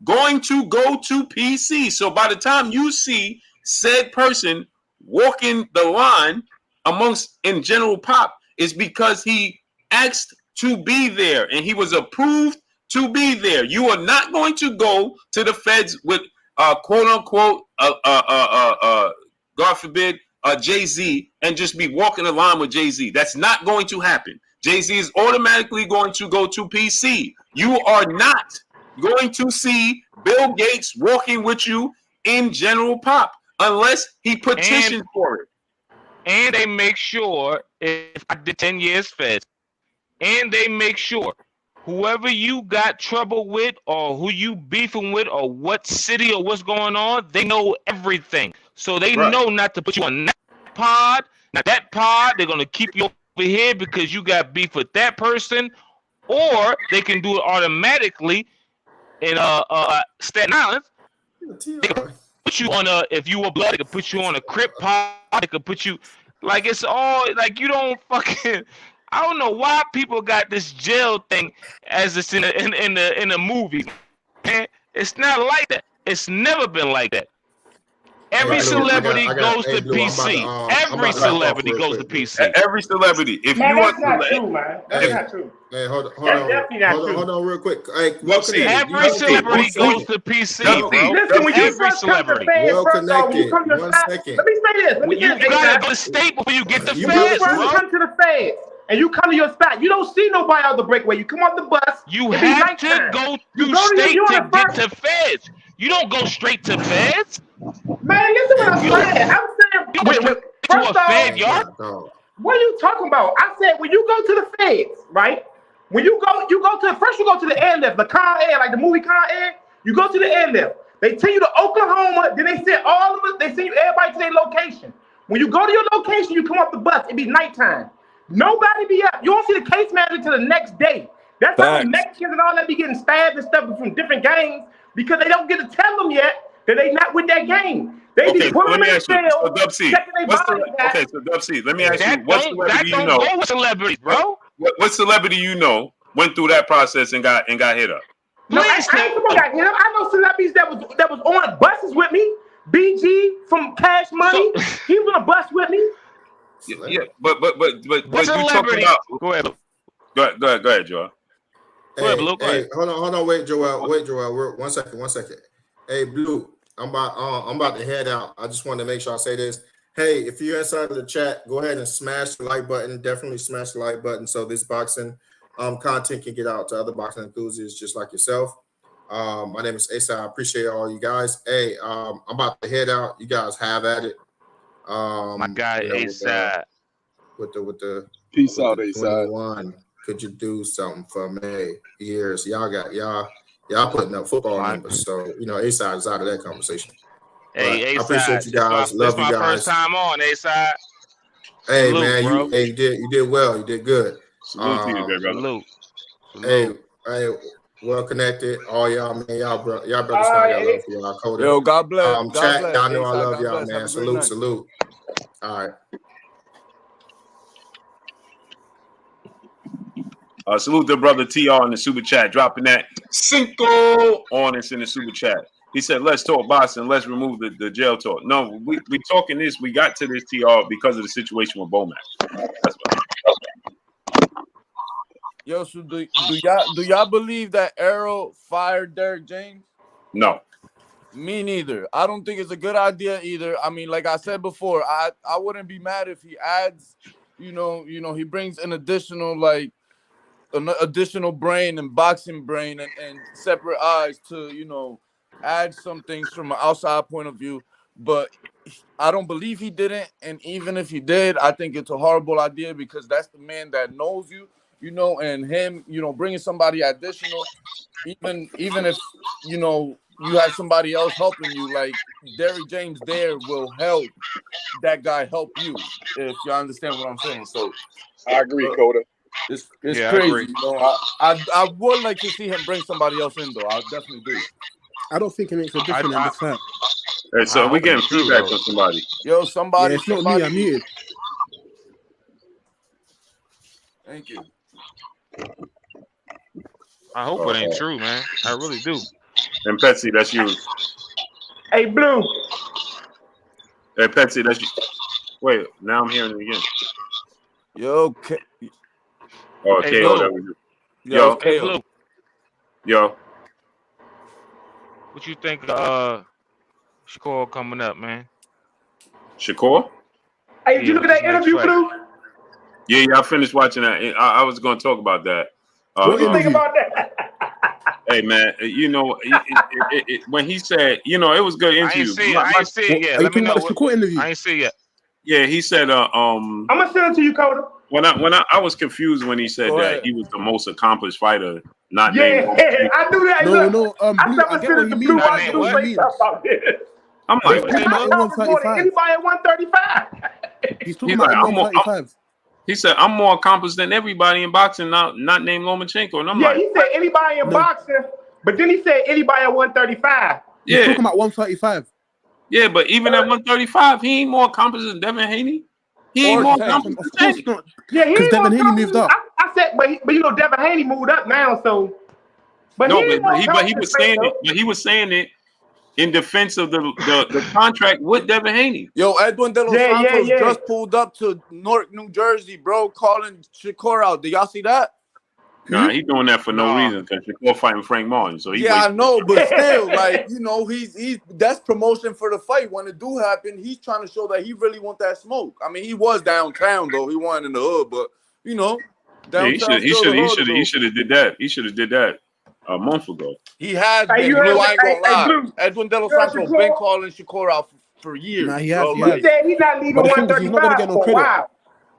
going to go to PC. So by the time you see said person walking the line amongst in general pop, is because he asked to be there and he was approved to be there. You are not going to go to the feds with quote unquote God forbid Jay-Z and just be walking the line with Jay-Z. That's not going to happen. Jay-Z is automatically going to go to PC. You are not going to see Bill Gates walking with you in general pop unless he petitions for it. And they make sure, if I did 10 years feds, and they make sure whoever you got trouble with or who you beefing with or what city or what's going on, they know everything. So they know not to put you on that pod. Now that pod, they're going to keep you over here because you got beef with that person, or they can do it automatically in Staten Island. They can put you on if you were blood, they could put you on a Crip pod. They could put you like it's all like you don't fucking. I don't know why people got this jail thing as it's in the movies. Man, it's not like that. It's never been like that. Every celebrity goes to PC. Every celebrity goes to PC. Every celebrity. If man, you that's are not true, man. That's not true. Hey, hold on, real quick. Hey, every celebrity goes to PC, bro. Listen, when you Every first come to celebrity. feds, first off, when you come to the feds, let me say this. You gotta go to state before you get the you feds, first bro. come to the feds. And you come to your spot, you don't see nobody out the breakaway. You come off the bus. You have to go through state to get to feds. You don't go straight to feds. Man, listen what I'm saying. I'm saying, to a fed yard. What are you talking about? I said when you go to the feds, right? When you go to first you go to the airlift, the Con Air, like the movie Con Air. You go to the airlift. They take you to Oklahoma. Then they send all of us. They send you everybody to their location. When you go to your location, you come off the bus. It be nighttime. Nobody be up. You don't see the case manager till the next day. That's how the Mexicans and all that be getting stabbed and stuff from different gangs because they don't get to tell them yet that they not with that gang. They be putting them in the cell, checking their bodies out. Okay, so Dub C, let me ask you, what celebrity that you don't know? go with celebrities, bro. What celebrity you know went through that process and got hit up? No, I ain't someone got hit up. I know celebrities that was on buses with me. BG from Cash Money, he was on a bus with me. Yeah, but you talking about? Go ahead. Go ahead, Joel. Hey, hold on, wait, Joel. One second. Hey, Blue, I'm about to head out. I just wanted to make sure I say this. Hey, if you're inside of the chat, go ahead and smash the like button. Definitely smash the like button so this boxing content can get out to other boxing enthusiasts just like yourself. My name is Asa. I appreciate all you guys. Hey, I'm about to head out. You guys have at it. My guy Asa. With the peace out, Asa. Could you do something for me? Years, y'all putting up football numbers, so A-side is out of that conversation. Hey, I appreciate you guys. Love you guys. This my first time on A-side. Hey, salute, man, bro. you did well. You did good. Salute to you, good brother. Salute. Hey, well connected. All y'all, man, y'all brothers. I got love for y'all. Coda. Yo, God bless. Chat, God bless. y'all know I love God y'all, bless. man. Salute. All right. Salute to brother TR in the super chat, dropping that Cinco on us in the super chat. He said, let's talk boxing, let's remove the jail talk. No, we talking this, we got to this TR because of the situation with Bomac. That's what. Yo, so do y'all believe that Errol fired Derrick James? No. Me neither. I don't think it's a good idea either. I mean, like I said before, I wouldn't be mad if he adds, he brings an additional brain and boxing brain and separate eyes to, add some things from an outside point of view. But I don't believe he didn't. And even if he did, I think it's a horrible idea because that's the man that knows you, and him, bringing somebody additional, even if, you have somebody else helping you, like Derrick James there will help that guy help you, if you understand what I'm saying. So I agree, Coda. It's Yeah, crazy. I would like to see him bring somebody else in, though. I definitely do. I don't think it makes a difference in this fight. Hey, so we getting feedback from somebody. Yo, somebody. Yeah, it's not me. I'm muted. Thank you. I hope it ain't true, man. I really do. And Petsy, that's you. Hey, Blue. Hey, Petsy, that's you. Wait, now I'm hearing it again. Yo, Oh, Hey, KO, Blue. that was you. Yo, Hey, Blue. Yo. What you think Shakur coming up, man? Shakur? Hey, did you look at that interview, Blue? Yeah, I finished watching that. I was going to talk about that. What do you think about that? Hey, man, when he said, it was a good interview. I ain't see it yet. Are you talking about the Shakur interview? I ain't see it yet. Yeah, he said, I'm gonna send it to you, Coda. When I was confused when he said that he was the most accomplished fighter, not named. I knew that. No, I get what he means. I get what he means. I'm like, he's talking about 135. Anybody at 135? He's talking about 135. He said, I'm more accomplished than everybody in boxing, not named Lomachenko. And I'm like, he said anybody in boxing, but then he said anybody at 135. He's talking about 135. Yeah, but even at 135, he ain't more accomplished than Devin Haney. He ain't more accomplished than Haney. Yeah, because Devin Haney moved up. I said, but Devin Haney moved up now, so. But he was saying it. But he was saying it in defense of the contract with Devin Haney. Yo, Edwin De Los Santos just pulled up to Newark, New Jersey, bro, calling Shakur out. Did y'all see that? Nah, he doing that for no reason because Shakur fighting Frank Martin. So I know, but still, he's that's promotion for the fight. When it do happen, he's trying to show that he really want that smoke. I mean, he was downtown though. He wasn't in the hood, but downtown. He should have did that. He should have did that a month ago. He has been. Blue, I ain't gonna lie. Edwin De Los Santos been calling Shakur out for years. Nah, he has. He said he's not leaving 135 for a while.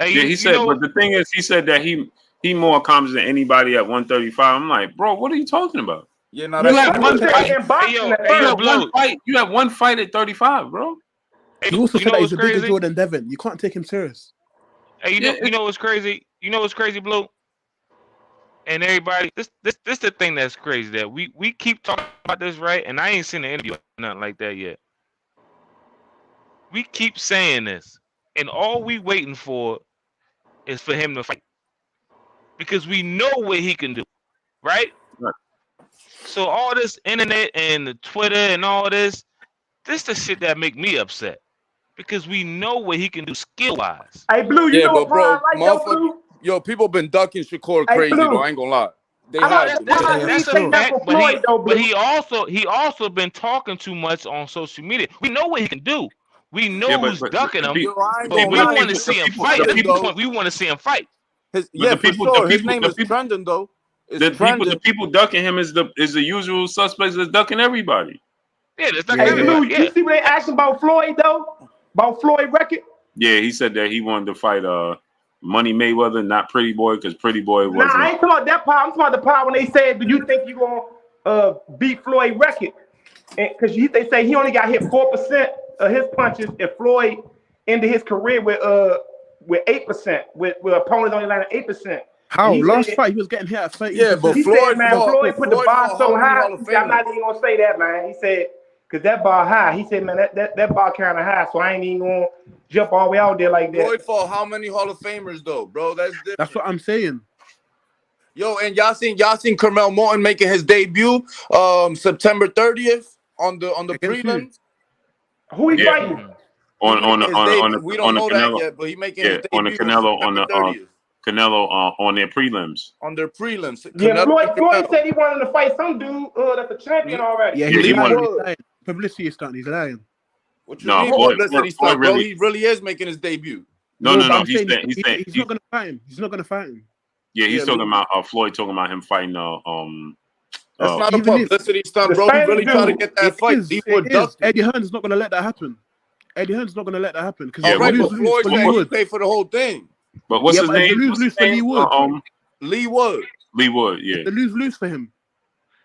Hey, Yeah, he said, but the thing is, he said that he more accomplished than anybody at 135. I'm like, bro, what are you talking about? Yeah, no, You that's have one fight. Hey, yo, Blue. You have one fight at 35, bro. He also You said know that what's he's a bigger crazy? Jordan Devin. You can't take him serious. Hey, you know what's crazy? You know what's crazy, Blue? And everybody, this the thing that's crazy that we keep talking about this, right? And I ain't seen an interview or nothing like that yet. We keep saying this, and all we waiting for is for him to fight because we know what he can do, right? Right. So all this internet and the Twitter and all this the shit that make me upset because we know what he can do skill wise. Hey, Blue, you Yeah, know what but bro, Prime like though, Blue? yo, people been ducking Shakur Hey, crazy though. Blue. I ain't gonna lie. They I know have that been. Prime Yeah, he That's ain't a say nothing fact, for Floyd though, Blue. he also been talking too much on social media. We know what he can do. We know Yeah, who's ducking him, Yo, I ain't but gonna we lie. want to His see name him is fight. trending, though. We want to see him fight. Yeah, for sure. His name is people, trending though. It's the trending. people ducking him is the usual suspects that's ducking everybody. Yeah, it's Hey, ducking Blue, everybody. you Yeah. see what they asking about Floyd though? About Floyd record? Yeah, he said that he wanted to fight Money Mayweather, not Pretty Boy, because Pretty Boy Nah, wasn't. I ain't talking about that part. I'm talking about the part when they said, "Do you think you gonna beat Floyd record?" Because they say he only got hit 4% of his punches, if Floyd ended his career with 8%, with opponents only landing 8%. How? He Last said, fight, he was getting hit at 30%. Yeah, but he Floyd said, man, fought. Floyd put the bar fought so how many high. Hall of He said, I'm not Famers? even gonna say that, man. He said, because that bar high. He said, man, that bar kind of high, so I ain't even gonna jump all the way out there like that. Floyd fought how many Hall of Famers though, bro? That's different. That's what I'm saying. Yo, and y'all seen Carmel Morton making his debut September 30th on the Against who? prelims. Who he fighting? We don't know that Canelo. yet, but he making Yeah, his on the debut Canelo on September 30th. Canelo on their prelims. On their prelims. Yeah, Canelo Floyd said he wanted to fight some dude that's a champion already. Yeah, Yeah, he's he lying. wanted. He's lying. Publicity is starting. He's lying. What you No, mean Floyd publicity stunt, bro? really. He really is making his debut. No. But I'm He's saying saying he's not gonna fight him. He's not gonna fight him. Yeah, he's Yeah, talking about Floyd talking about him fighting That's not a Even if publicity stunt, the bro. He Spanish really tried to dude. get that it fight. is, Leewood it is. ducked him. Eddie Hearn is not gonna let that happen. Eddie Hearn's not gonna let that happen because Yeah, All right, lose but lose Floyd for said Lee he Wood. paid for the whole thing. but what's Yeah, his but it's name? a What's lose his for name? Lee Wood. Lee Wood. Lee Wood. Yeah. It's a lose for him.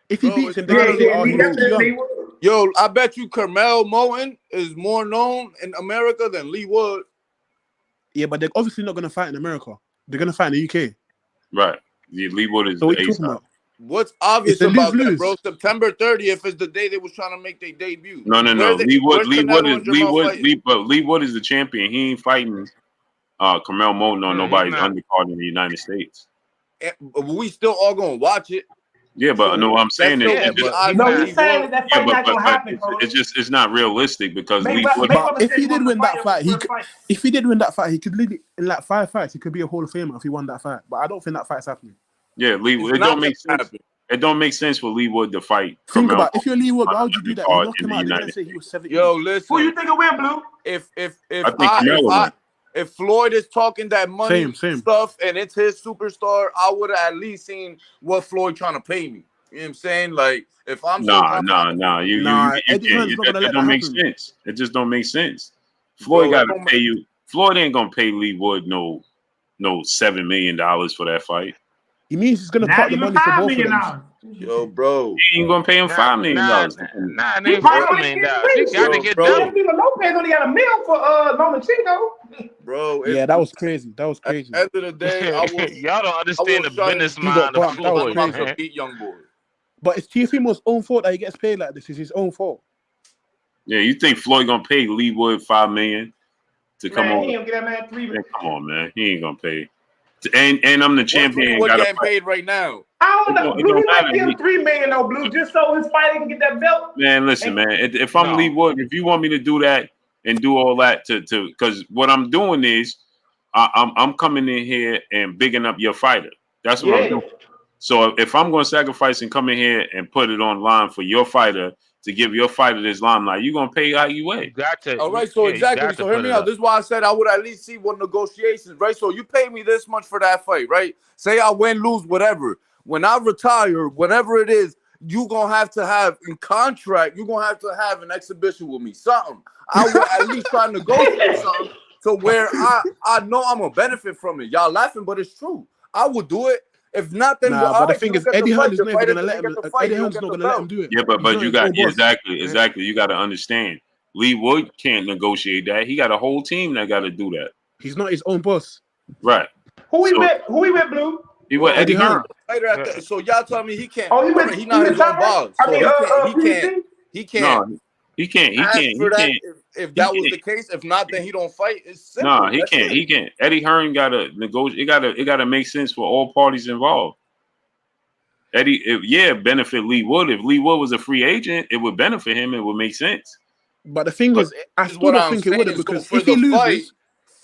If he Bro, beats it's him, they're not gonna a say, "Oh, He he was too definitely young." would. Yo, I bet you Carmel Morton is more known in America than Lee Wood. Yeah, but they're obviously not gonna fight in America. They're gonna fight in the UK. Right. Yeah, Lee Wood is So what the are you ace. talking about? What's obvious It's a about that, lose-lose. bro? September 30th is the day they was trying to make their debut. No. Where's Lee Wood Canelo is and Jamal fighting? Lee Wood is the champion. He ain't fighting Carmel Moton on Yeah, nobody's he's not. undercard in the United States. We still all gonna watch it. Yeah, but I know what I'm saying is Yeah, it just, but he's No, not. he's saying that fight not gonna happen, bro. it's not realistic because Lee Wood. But Mayweather if said he did wanted to win that him fight, first fight. if he did win that fight, he could lead in like 5 fights. He could be a Hall of Famer if he won that fight. But I don't think that fight's happening. Yeah, Lee. It's It not don't make gonna sense. happen. It don't make sense for Lee Wood to fight Think Carmel about it. If you're Lee Wood, why would you do that? You undercard knock in him the out. They're gonna United say he States. was 17. Yo, Who listen. you think will win, Blue? I think Canelo won. If Floyd is talking that money Same. stuff and it's his superstar, I would have at least seen what Floyd trying to pay me. You know what I'm saying? Like if I'm so Nah. You Eddie can't. Hearn's not gonna That let don't that make happen. sense. It just don't make sense. Bro, Floyd got that to don't pay you. Floyd ain't gonna pay Lee Wood no $7 million for that fight. He means he's gonna Not part the even money for $5 both of million. them. Yo, bro. He ain't gonna pay him $5 million. Nah, He they probably $5 only million. getting He rich. got to Yo, get bro. done. Teofimo Lopez only got $1 million for Lomachenko. Bro, Yeah, that was crazy. That was at crazy. the end of the day, Y'all don't understand the business He got mind of bumped. That was Floyd, crazy. man. beat young boy. But it's Teofimo's own fault that he gets paid like this. It's his own fault. Yeah, you think Floyd gonna pay Lee Wood $5 million to come Man, over? he ain't gonna get that man $3 million. Come on, man. He ain't gonna pay. And I'm the champion. What Gotta getting fight. paid right now? I don't know. It Blue, don't he might matter. give him $3 million though, Blue, just so his fighter can get that belt. Man, listen, man. If I'm Lee Wood, if you want me to do that and do all that to because what I'm doing is I'm coming in here and bigging up your fighter. That's what I'm doing. So if I'm going to sacrifice and come in here and put it online for your fighter to give your fighter this limelight, you're going to pay how you weigh. Got to. All right, so exactly. So hear me out. This is why I said I would at least see what negotiations, right? So you pay me this much for that fight, right? Say I win, lose, whatever. When I retire, whatever it is, you're going to have in contract, you're going to have an exhibition with me, something. I would at least try to negotiate something to where I know I'm gonna benefit from it. Y'all laughing, but it's true. I would do it. If not, then Nah, all but the right, thing you is, don't get Eddie the Hearn fight. is The never fighter gonna let doesn't him. get the fight. Eddie You don't Hearn's get not the gonna let him belt. do it. Yeah, but He's not you his got own boss. exactly. You got to understand. Lee Wood can't negotiate that. He got a whole team that got to do that. He's not his own boss. Right. Who he So with? Who he with, Blue? he was Eddie Eddie Hearn. Hearn. So y'all tell me he can't. Oh, he All right, with he not his own Terence? boss, I so mean, he PBC? can't No, he can't. He ask can't. for He that. can't. If He that was can't. the case, if not, then he don't fight. It's simple. No, he That's can't. it. He can't. Eddie Hearn got to negotiate. It got to make sense for all parties involved. Benefit Lee Wood. If Lee Wood was a free agent, it would benefit him. It would make sense. But the thing But is, I Is still what don't I'm think it saying. wouldn't So because for if he the fight, loses,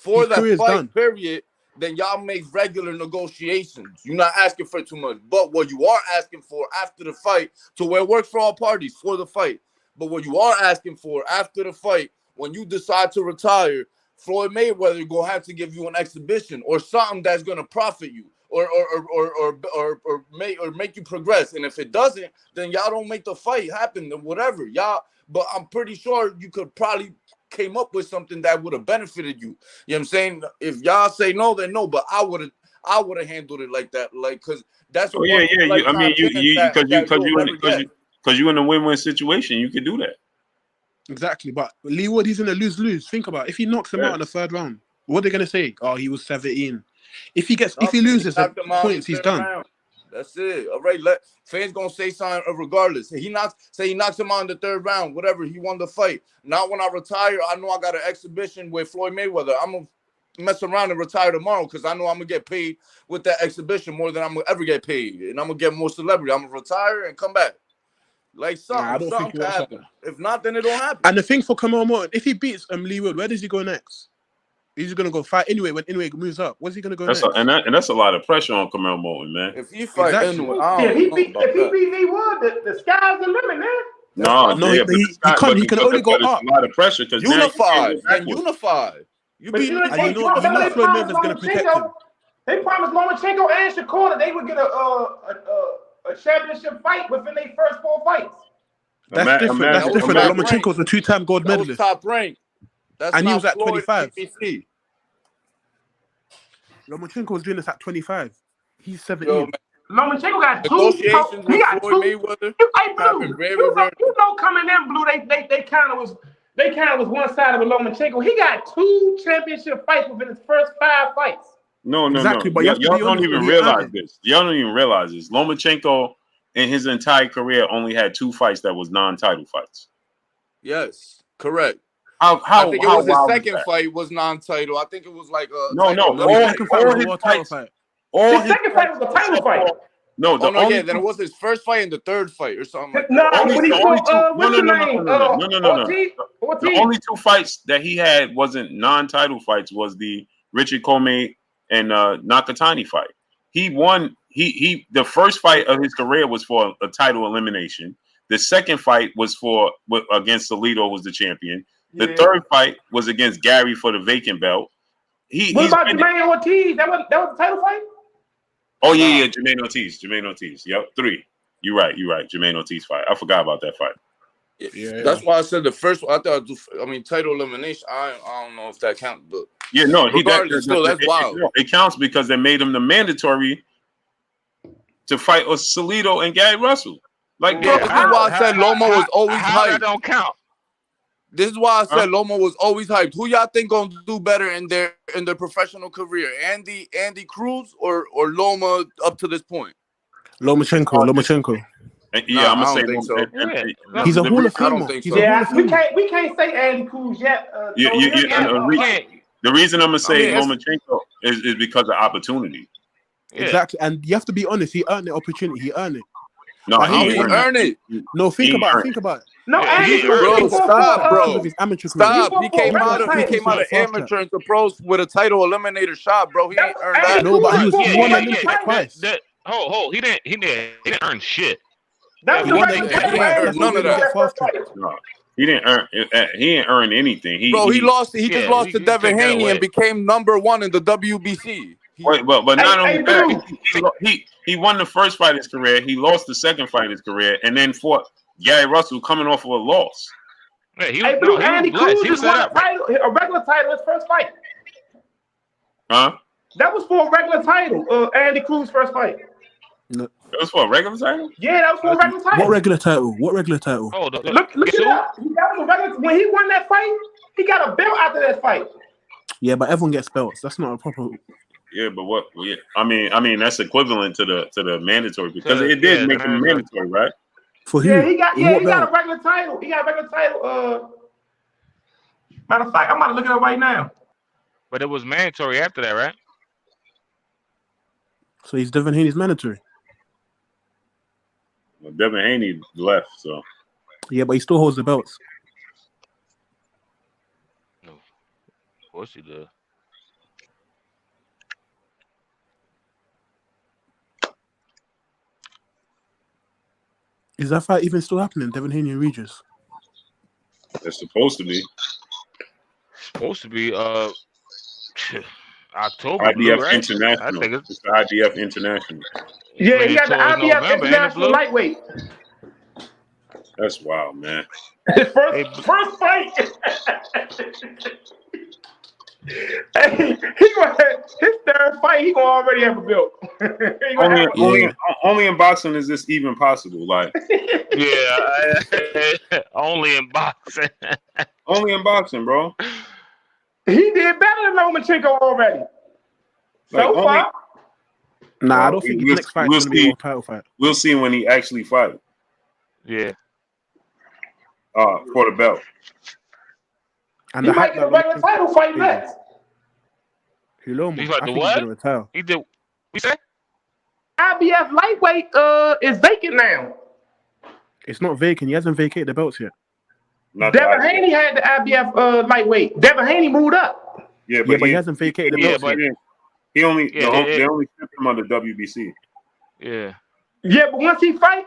his career's done. period, then y'all make regular negotiations. You're not asking for too much. But what you are asking for after the fight, to where it works for all parties for the fight. But what you are asking for after the fight, when you decide to retire, Floyd Mayweather gonna have to give you an exhibition or something that's gonna profit you or make you progress. And if it doesn't, then y'all don't make the fight happen. Then whatever y'all. But I'm pretty sure you could probably came up with something that would have benefited you. You know what I'm saying? If y'all say no, then no. But I would have handled it like that, like because that's a oh yeah. I mean, you because you in a win-win situation, you could do that. Exactly, but Lee Wood, he's in a lose-lose. Think about it. If he knocks him out in the third round, what are they gonna say? Oh, he was 17. If he loses the points, he's done. Round. That's it. All right, fans gonna say something regardless. He knocks him out in the third round, whatever. He won the fight. Now when I retire, I know I got an exhibition with Floyd Mayweather. I'm gonna mess around and retire tomorrow because I know I'm gonna get paid with that exhibition more than I'm gonna ever get paid, and I'm gonna get more celebrity. I'm gonna retire and come back. Like something can happen. If not, then it don't happen. And the thing for Canelo Morton, if he beats Lee Wood, where does he go next? He's gonna go fight anyway. When he moves up, where's he gonna go next? And that's a lot of pressure on Canelo Morton, man. If he fight anyway, if he beat Lee Wood, the sky's the limit, man. He can't. He can only go up. A lot of pressure because unified. You beat. Floyd Mayweather's gonna protect him. They promised Lomachenko and Shakur they would get a championship fight within their first 4 fights. That's different. That's different. Lomachenko's a 2-time gold medalist. Top rank. And he was at 25. Lomachenko was doing this at 25. He's 17. Lomachenko got 2 negotiations with Floyd Mayweather. You know, coming in, Blue, they kind of was one side of Lomachenko. He got 2 championship fights within his first 5 fights. No. But y'all don't even realize this. Y'all don't even realize this. Lomachenko in his entire career only had 2 fights that was non-title fights. Yes, correct. I think it was his second fight was non-title. I think it was like a his second fight was a title fight. His second fight was a title fight. No, then it was his first fight and the third fight or something like that. The only 2 fights that he had wasn't non-title fights was the Richard Comey and Nakatani fight. He won. He the first fight of his career was for a title elimination. The second fight was against Salido, was the champion. The third fight was against Gary for the vacant belt. What about Jermaine Ortiz? That was the title fight? Oh yeah, Jermaine Ortiz. Yep, 3. You're right. Jermaine Ortiz fight. I forgot about that fight. Yeah. That's why I said the first one. I mean, title elimination. I don't know if that counts, but that's wild. It counts because they made him the mandatory to fight Salido and Gary Russell. This is why I said Loma was always hyped. That don't count. This is why I said Loma was always hyped. Who y'all think gonna do better in their professional career? Andy Cruz or Loma up to this point? Lomachenko. Yeah, I'm gonna say think so. He's a Hall of Famer. I don't think so. Yeah, we can't say Andy Cruz yet. The reason I'm gonna say Lomachenko is because of opportunity. Exactly, and you have to be honest. He earned the opportunity. He earned it. No, he earned it. No, think about it. No, Andy Cruz, stop, bro. Stop. He came out of amateur into pros with a title eliminator shot, bro. He ain't earned that. No, but he won the Olympics twice. He didn't earn shit. That's he didn't earn none of that. No, he didn't earn anything. He lost. He just lost to Devin Haney and became #1 in the WBC. But not only that, he won the first fight of his career. He lost the second fight of his career, and then fought Gary Russell coming off of a loss. Andy Cruz just won a regular title his first fight. Huh? That was for a regular title. Andy Cruz's first fight. No. That was for a regular title? Yeah, that was for a regular title. What regular title? What regular title? Oh, Look it up. That was a regular. When he won that fight, he got a belt after that fight. Yeah, but everyone gets belts. That's not a proper. Yeah, but what? Yeah, I mean, that's equivalent to the mandatory because it did yeah, make him mandatory, right? For who? Yeah, he got. In Yeah, what he got belt? a regular title. He got a regular title. Matter of fact, I'm about to look it up right now. But it was mandatory after that, right? So he's Devin Haney's mandatory. Well, Devin Haney left, so Yeah, but he still holds the belts. No, of course he does. Is that fight even still happening? Devin Haney and Regis. it's supposed to be. Supposed to be October, IBF Blue, right? International. I think It's the IBF International. Yeah, he got the towards IBF November, ain't it, International Blue? Lightweight. That's wild, man. His first fight. Hey, he gonna his third fight. He gonna already have a belt. He gonna have a- Only in boxing is this even possible. Like, Yeah, only in boxing. only in boxing, bro. He did better than Lomachenko already. Like, So far. Nah, I Well, don't think his we'll- next fight we'll is going to be a see. world title fight. We'll see when he actually fight Yeah. for the belt. And He the might hype get a that regular title fight next. Huloma, He I like the think what? he's going to retire. He did. We say? IBF lightweight is vacant now. It's not vacant. He hasn't vacated the belts yet. Not Devin the IBF. Haney had the IBF lightweight. Devin Haney moved up. Yeah, But he hasn't vacated the Yeah, belts but yet. he only Yeah, they only shipped him on the WBC. yeah. Yeah, but once he fight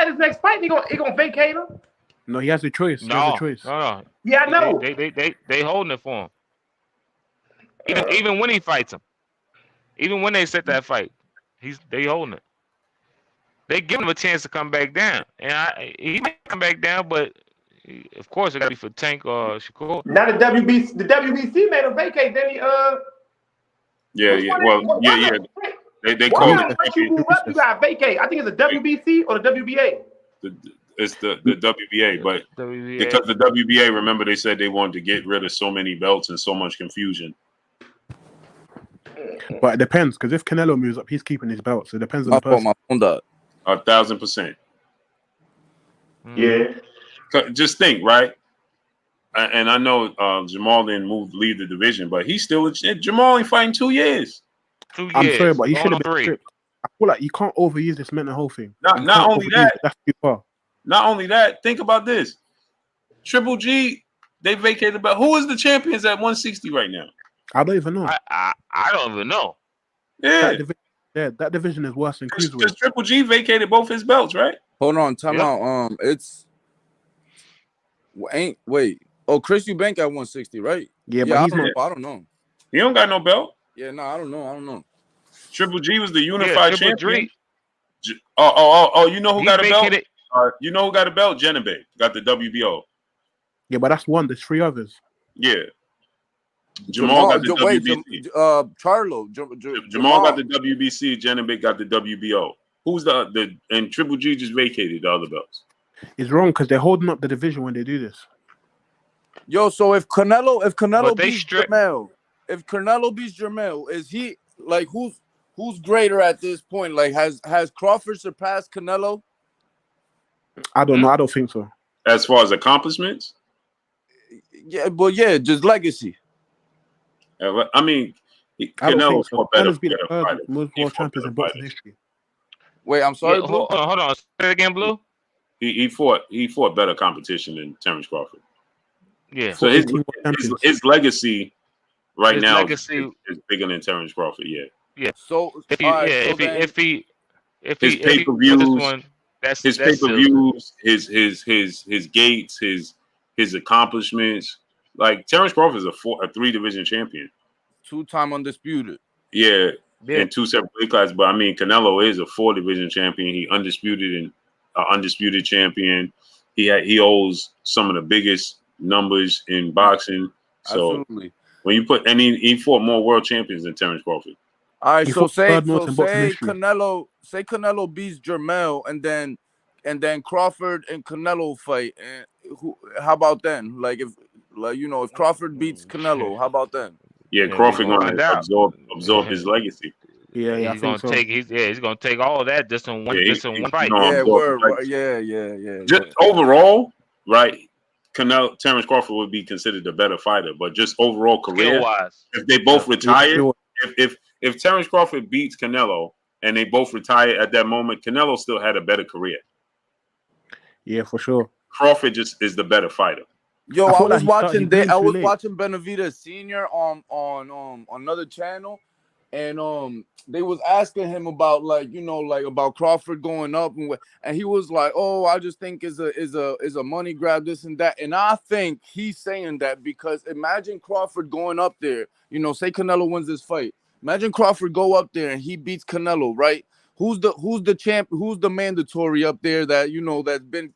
his next fight, he gonna vacate him. No, he has a choice. He has a choice. No. Yeah, I know. They holding it for him. Even when he fights him, even when they set that fight, they holding it. They give him a chance to come back down, and he might come back down, but of course it got to be for Tank or Shakur. Now the WBC made him vacate. Then he Yeah. Well, yeah. They One called time once you move up, you got vacate. I think it's the WBC or the WBA. It's the WBA, but WBA. because the WBA, remember they said they wanted to get rid of so many belts and so much confusion. But it depends, because if Canelo moves up, he's keeping his belt. So it depends on the person. My phone died. 1,000%. Yeah. Just think, right? And I know Jamal didn't leave the division, but he's still Jamal ain't fighting 2 years. 2 years. I'm sorry, but he should have been 3. stripped. I feel like you can't overuse this mental health thing. Not only that, that's too far. Not only that, think about this. Triple G, they vacated the belt. Who is the champions at 160 right now? I don't even know. I don't even know. Yeah. That division is worse than Because cruiserweight. Triple G vacated both his belts, right? Hold on, time out. Wait. Oh, Chris Eubank at 160, right? Yeah, but he's not. I don't know. He don't got no belt. Yeah, no, I don't know. Triple G was the unified Triple champion. G. Oh, you know who got a belt? vacated. You know who got a belt? Genevieve got the WBO. Yeah, but that's one. There's 3 others. Yeah. Jamal got the wait, WBC. Charlo. Jamal got the WBC. Genevieve got the WBO. Who's and Triple G just vacated the other belts. It's wrong because they're holding up the division when they do this. Yo, so if Canelo But beats Jermell, is he like who's greater at this point? Like has Crawford surpassed Canelo? I don't know. I don't think so. As far as accomplishments? Yeah, but just legacy. I mean, I don't Canelo think so. fought better. Canelo's been the third most world champions in boxing history. Wait, I'm sorry, Blue. Hold on. Say it again, Blue. He fought better competition than Terence Crawford. Yeah. So his legacy now is bigger than Terence Crawford. Yeah. Yeah. So if he his pay-per-views, his pay-per-views, his gates, his accomplishments. Like Terence Crawford is a 3-division champion. 2-time undisputed. Yeah. In 2 separate weight classes. But I mean, Canelo is a 4-division champion. He undisputed champion. He holds some of the biggest numbers in boxing. So absolutely. When you put he fought more world champions than Terence Crawford. All right, He so fought third most in boxing history. Canelo beats Jermell, and then Crawford and Canelo fight. And how about then? Like if Crawford beats Canelo, how about then? Yeah, Crawford gonna absorb his legacy. Yeah, I he's think gonna so. he's gonna take all that just in one one fight. Yeah, Just overall, right? Terence Crawford would be considered the better fighter, but just overall career, if they both retired, if Terence Crawford beats Canelo and they both retire at that moment, Canelo still had a better career. Yeah, for sure. Crawford just is the better fighter. Yo, I was watching Benavidez Senior on another channel, and they was asking him about about Crawford going up, and he was like, "Oh, I just think is a money grab, this and that." And I think he's saying that because imagine Crawford going up there, say Canelo wins this fight. Imagine Crawford go up there and he beats Canelo, right? Who's the champ? Who's the mandatory up there that that's been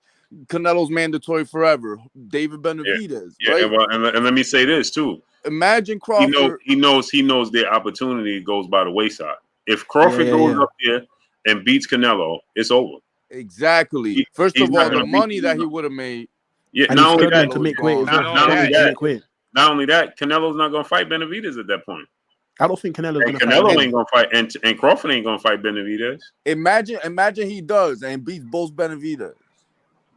Canelo's mandatory forever? David Benavidez, right? And let me say this too. Imagine Crawford. He knows their opportunity goes by the wayside. If Crawford goes up there and beats Canelo, it's over. Exactly. First of all, the money that he would have made. Yeah, and not he's only struggling that, to make weight. Not only that, Canelo's not gonna fight Benavidez at that point. I don't think Canelo's gonna Canelo fight. ain't gonna fight, and Crawford ain't gonna fight Benavidez. Imagine he does and beats both Benavidez.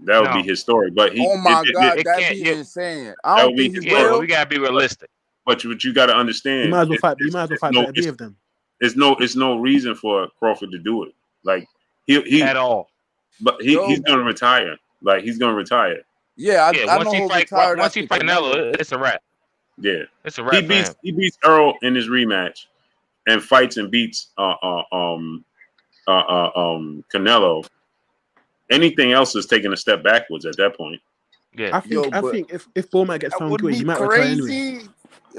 That would be historic. But oh my God, that'd be insane. I don't think he will. We gotta be realistic. But what you gotta understand, you might as well fight. You might as well fight better of them. It's no reason for Crawford to do it. Like he at all. But he's gonna retire. Like he's gonna retire. Yeah, I once know he fight Canelo, it's a wrap. Yeah, it's a wrap. He beats Earl in his rematch, and fights and beats Canelo. Anything else is taking a step backwards at that point. Yeah, I think if Format gets found guilty, he might retire anyway.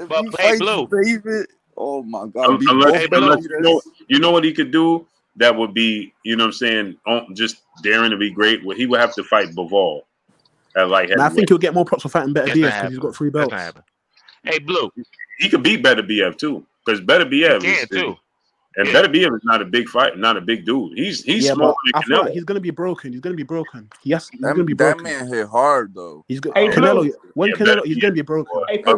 But hey, Blue. David, oh my God! Unless you know what he could do. That would be, you know what I'm saying, just daring to be great. He would have to fight Bivol. I think he'll get more props for fighting Better BF because he's got 3 belts. Hey, Blue. He could beat Better BF too, because Better BF and Better BF is not a big fight, not a big dude. He's smaller than Canelo. Like he's gonna be broken. He's gonna be broken. He's gonna be broken. That man hit hard though. He's good. Canelo, he's gonna be broken. Hey, for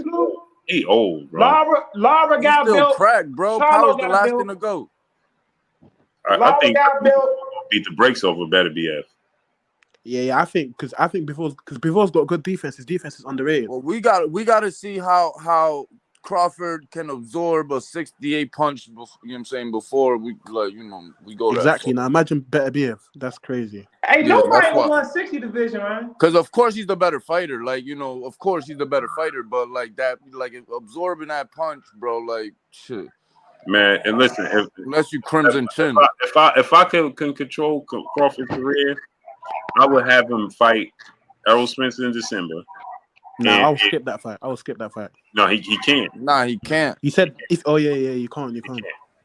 Blue. He old, bro. Lara got still built. Cracked, bro. Power's the last thing to go. I think beat the brakes over Better BF. Yeah, I think because Bivol's got good defense. His defense is underrated. Well, we got to see how Crawford can absorb a 68 punch. You know what I'm saying, before we go exactly. Now imagine Better BF. That's crazy. Hey, nobody in the 160 division, man. Because of course he's the better fighter. Of course he's the better fighter. But absorbing that punch, bro. Shit. Man, and listen, unless you crimson chin. If I can control Crawford's career, I would have him fight Errol Spence in December. No, I'll skip that fight. No, he can't. Nah, he can't. He said, you can't.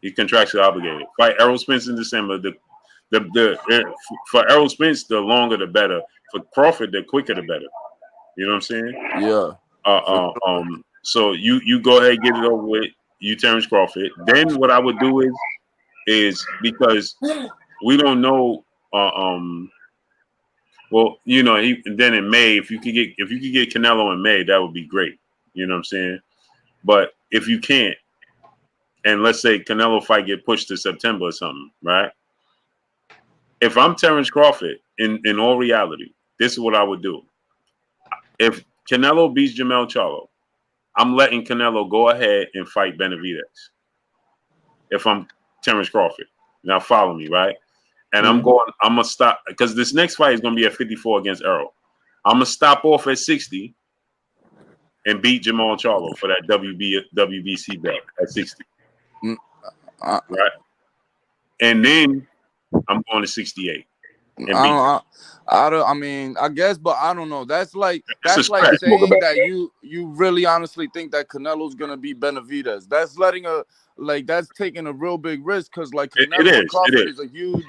He's contractually obligated. Fight Errol Spence in December. For Errol Spence, the longer the better. For Crawford, the quicker the better. You know what I'm saying? Yeah. So you go ahead and get it over with. You Terence Crawford. Then what I would do is because we don't know. Well, then in May, if you could get Canelo in May, that would be great. You know what I'm saying? But if you can't, and let's say Canelo fight get pushed to September or something, right? If I'm Terence Crawford, in all reality, this is what I would do. If Canelo beats Jermell Charlo, I'm letting Canelo go ahead and fight Benavidez. If I'm Terence Crawford. Now follow me, right? And I'm gonna stop because this next fight is gonna be at 54 against Earl. I'm gonna stop off at 60 and beat Jermell Charlo for that WBC belt at 60. Right? And then I'm going to 68. I guess, but I don't know. That's like saying that you really honestly think that Canelo's gonna beat Benavidez. That's that's taking a real big risk because Canelo and Crawford is a huge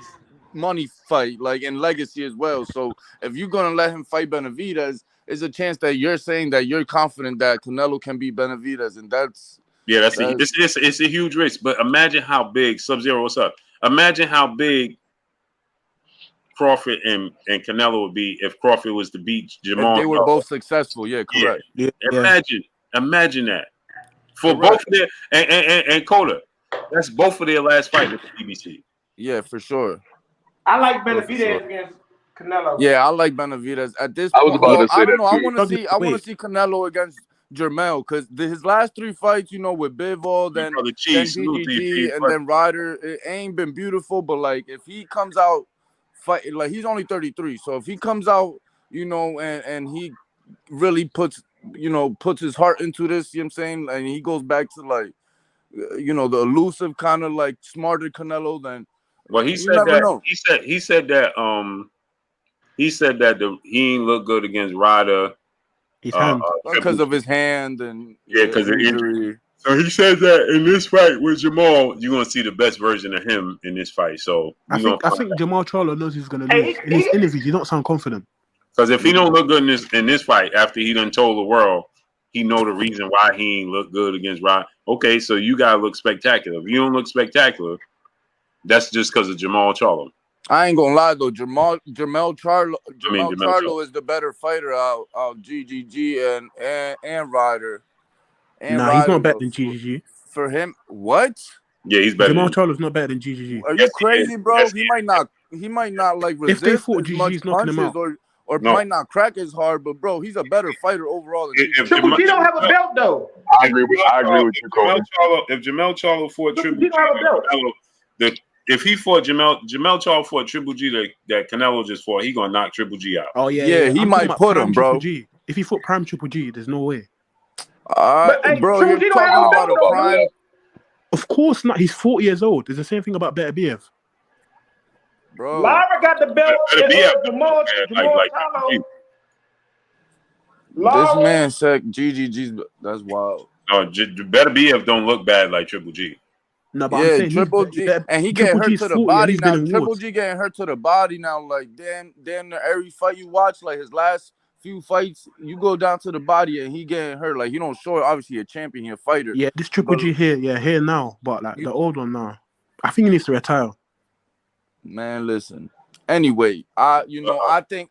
money fight, and legacy as well. So if you're gonna let him fight Benavidez, it's a chance that you're saying that you're confident that Canelo can beat Benavidez, and that's it's a huge risk. But imagine how big Sub-Zero. What's up? Imagine how big Crawford and Canelo would be if Crawford was to beat Jamal. If they were both successful, yeah, correct. Yeah. Imagine that for Correct. both of their and Coda. That's both of their last fight with the BBC. Yeah, for sure. I like Benavidez against Canelo. Yeah, I like Benavidez at this I was point. about to say I don't that know. I too. want to see Canelo against Jermell because his last 3 fights, you know, with Bivol, then GGG, and then Ryder, it ain't been beautiful. But like, if he comes out fight, like he's only 33, so if he comes out, you know, and he really puts his heart into this, you know what I'm saying, and he goes back to like, you know, the elusive kind of like smarter Canelo, then well, he said that he ain't look good against Ryder. His hand. Because of his hand and because of injury. So he said that in this fight with Jamal, you're gonna see the best version of him in this fight. So I think Jamal Charlo knows he's gonna lose. In his interviews, he don't sound confident. Because if he don't look good in this fight after he done told the world, he know the reason why he ain't look good against Ryder. Okay, so you gotta look spectacular. If you don't look spectacular, that's just because of Jamal Charlo. I ain't gonna lie though, Jamal Charlo is the better fighter out GGG and Ryder. He's not better than GGG. For him, what? Yeah, he's better. Jamal Charlo's not better than GGG. Are you crazy, bro? He might not like resist if they thought as much GGG's knocking him punches out. or might not crack as hard, but bro, he's a better fighter overall than GGG. Triple G don't have a belt though. I agree with you, Cody. If Jamal Charlo fought Triple G, if he fought Jamal Charlo fought Triple G that Canelo just fought, he gonna knock Triple G out. Oh yeah. He might put him, bro. G. If he fought prime Triple G, there's no way. Bro, you're talking about a prime. Of course not. He's 40 years old. It's the same thing about Beterbiev. Bro, Lara got the belt. Jamal Charlo. This man said GGG's. That's wild. No, Beterbiev don't look bad like Triple G. No, but I'm saying Triple G, and he getting hurt to the body now. Triple G getting hurt to the body now. Like damn, every fight you watch, like his last few fights, you go down to the body and he getting hurt. Like he don't show obviously a champion, he a fighter. Yeah, this Triple G here now, but like the old one now, I think he needs to retire. Man, listen. Anyway, I think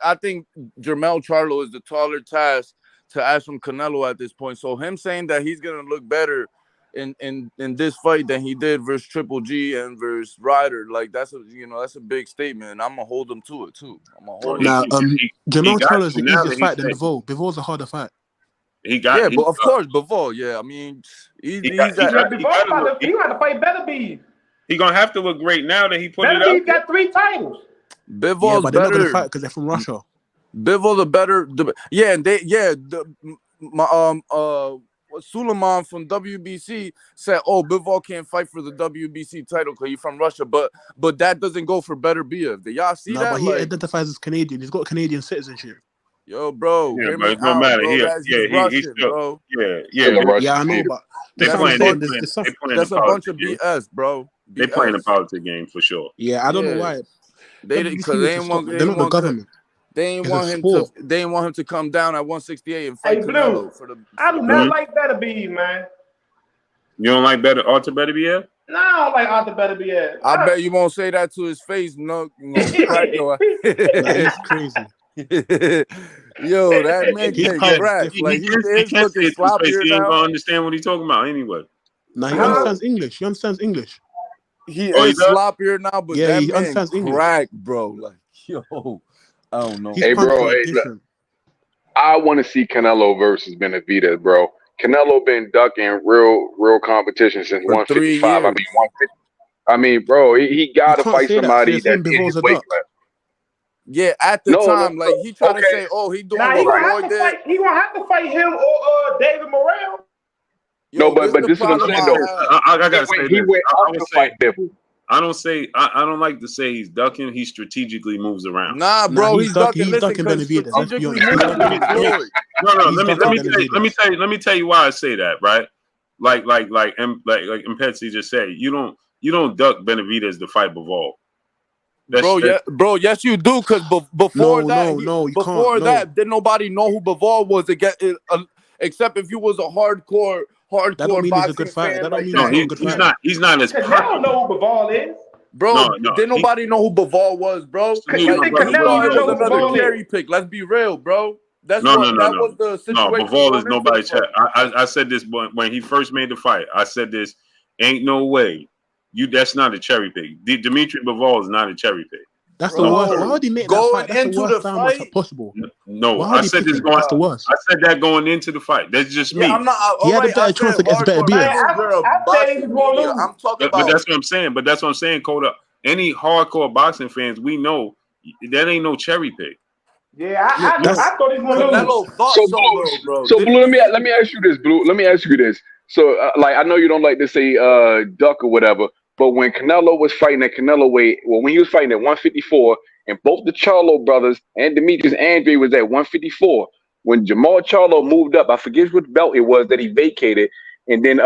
Jermell Charlo is the taller task to ask from Canelo at this point. So him saying that he's gonna look better in this fight than he did versus Triple G and versus Ryder, like that's a big statement, and I'm gonna hold him to it too. Jamal Charlo is the easiest fight than Bivol. Bivol's a harder fight. But of course, Bivol. Yeah, I mean, he's got to fight Beterbiev. He gonna have to look great now that he put it up. Beterbiev got 3 titles. Bivol's but better. They're not gonna fight because they're from Russia. Bivol Suleiman from WBC said, "Oh, Bivol can't fight for the WBC title because he's from Russia, but that doesn't go for Beterbiev. Did y'all see that? No, but he identifies as Canadian. He's got Canadian citizenship. Yo, bro, yeah, but it don't matter. He's Russian, still, bro. Yeah, I know, but that's a bunch of BS, bro. They playing the politics game for sure. Yeah, I don't know why. They're not the government. They ain't want him to come down at 168 and fight Canelo for the. I do not like Beterbiev, man. You don't like Arthur Beterbiev? No, I don't like Arthur Beterbiev. I bet you won't say that to his face. No, That's crazy. Yo, that man can't crack. Like he is looking sloppier now. He ain't gonna understand what he's talking about anyway. No, he understands English. He understands English. He is sloppier now, but that he man understands English. Crack, bro. Like, yo, I don't know. Hey, bro, I want to see Canelo versus Benavidez, bro. Canelo been ducking real competition since 155. I mean, bro, he got to fight somebody that's in his weight class. Yeah, at the time, like he trying to say, "Oh, he doing what Floyd did." He gonna have to fight him or David Morrell. No, but this is what I'm saying though. I gotta say he went out to fight Bivol. I don't like to say he's ducking. He strategically moves around. Nah, bro, he's ducking. He's ducking Benavidez. No. Let me tell you why I say that. Right, like Mpetsi just said, you don't duck Benavidez to fight Bivol. Bro, yes, you do. Because before No, you can't. No. that, did nobody know who Bivol was except if you was a hardcore That don't mean he's a boxing good fighter. fan That don't like mean No, he's that. not a good he's fighter. not as Canelo perfect. know who Bivol is. Bro, No, did nobody know who Bivol was, bro? Me, You my think brother, He what do Canelo thought you it don't know was who know? another Bivol is? cherry pick. Let's be real, bro. That No. was the No, situation Bivol going is into the nobody's fight. chat. I said this when he first made the fight. I said this. Ain't no way. That's not a cherry pick. Dimitri Bivol is not a cherry pick. That's the No, worst. Why Bro, would he make that going fight? That's the into the worst time fight. possible. no. Why I would he said pick this him? going. That's the worst. I said that going into the fight. That's just Yeah, me. I'm not. He All had a right, I better chance said against better hardcore beers. Man, fans. You're a I said he was boxing gonna media. lose. I'm talking But about. that's what I'm saying. But that's what I'm saying, Coda. Any hardcore boxing fans, we know that ain't no cherry pick. Yeah, That's I thought he was gonna lose. Canelo thought So, so, Blue, though, bro. so Didn't Blue, you see? let me ask you this, Blue. Let me ask you this. So, like, I know you don't like to say duck or whatever, but when Canelo was fighting at Canelo weight, well, when he was fighting at 154, and both the Charlo brothers and Demetrius Andre was at 154, when Jamal Charlo moved up, I forget what belt it was that he vacated, and then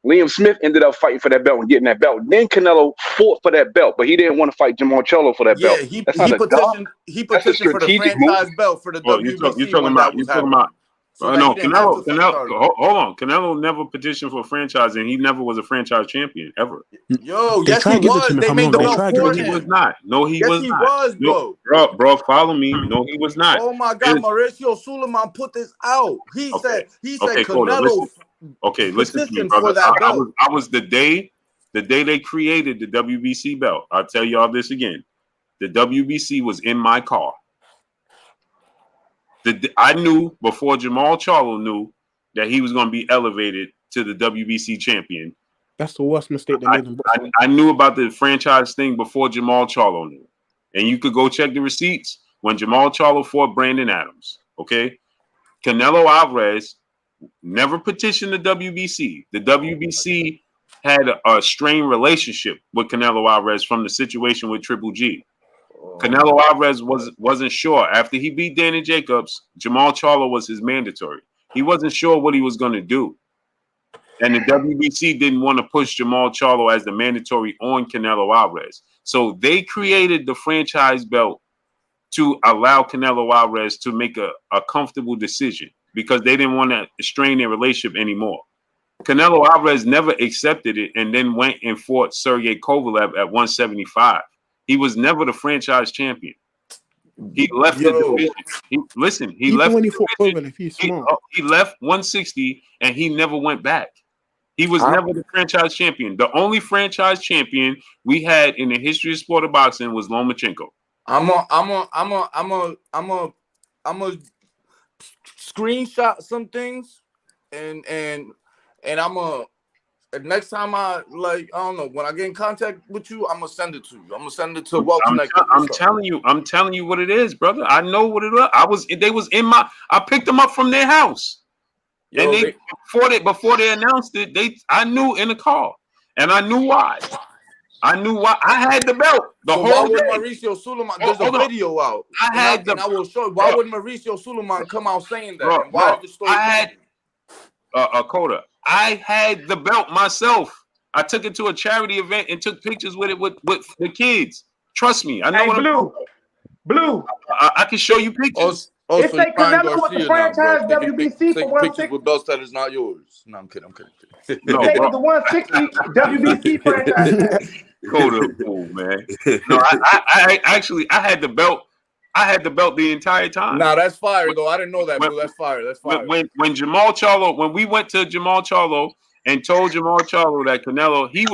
Liam Smith ended up fighting for that belt and getting that belt. Then Canelo fought for that belt, but he didn't want to fight Jamal Charlo for that belt. Yeah, he That's not a dog. That's a petitioned for the strategic move. franchise belt for the Well, you WBC talking when about that was happening, so that he no, didn't have to fight Canelo. Charlo. Hold on, Canelo never petitioned for a franchise, and he never was a franchise champion ever. Yo, They yes, try he to give it to was. him if They I'm made wrong. the They No, belt try to give no, it for to he him. was him. not. No, he Yes, was he not. was, No, bro. bro, follow me. No, he was not. Oh my God, Mauricio Suleiman put this out. He Okay, said Coda, Canelo listen. Okay, listen to me, petitioned brother. for that belt. I was the day they created the WBC belt. I'll tell y'all this again. The WBC was in my car. I knew before Jamal Charlo knew that he was going to be elevated to the WBC champion. That's the worst mistake they made in boxing. I knew about the franchise thing before Jamal Charlo knew. And you could go check the receipts when Jamal Charlo fought Brandon Adams. Okay? Canelo Alvarez never petitioned the WBC. The WBC had a strained relationship with Canelo Alvarez from the situation with Triple G. Canelo Alvarez wasn't sure. After he beat Danny Jacobs, Jamal Charlo was his mandatory. He wasn't sure what he was going to do. And the WBC didn't want to push Jamal Charlo as the mandatory on Canelo Alvarez. So they created the franchise belt to allow Canelo Alvarez to make a comfortable decision because they didn't want to strain their relationship anymore. Canelo Alvarez never accepted it and then went and fought Sergey Kovalev at 175. He was never the franchise champion. He left the division. He Even left when he the fought division. Kovalev, he's smart. He left 160 and he never went back. He was never the franchise champion. The only franchise champion we had in the history of sport of boxing was Lomachenko. I'm a screenshot some things, and I'm a next time I don't know, when I get in contact with you, I'm gonna send it to you. I'm gonna send it to Well Connected. I'm telling you what it is, brother. I know what it was. They was in I picked them up from their house. Yo, And before they announced it, I knew in the car. And I knew why. I knew why. I had the belt the so whole why would day. Mauricio Suleiman? There's a video out, and I will show you. Why would Mauricio Suleiman come out saying that? And why is the story? I had Coda. I had the belt myself. I took it to a charity event and took pictures with it with the kids. Trust me, I know what I'm talking about. Blue. I can show you pictures. It say Canelo was the franchise WBC for 160. With belts that is not yours. No, I'm kidding. No, it bro. was the 160 WBC franchise. Coda, man. No, I actually had the belt. I had the belt the entire time. Nah, that's fire though. I didn't know that, bro. That's fire. That's fire. When Jamal Charlo, when we went to Jamal Charlo and told Jamal Charlo that Canelo, he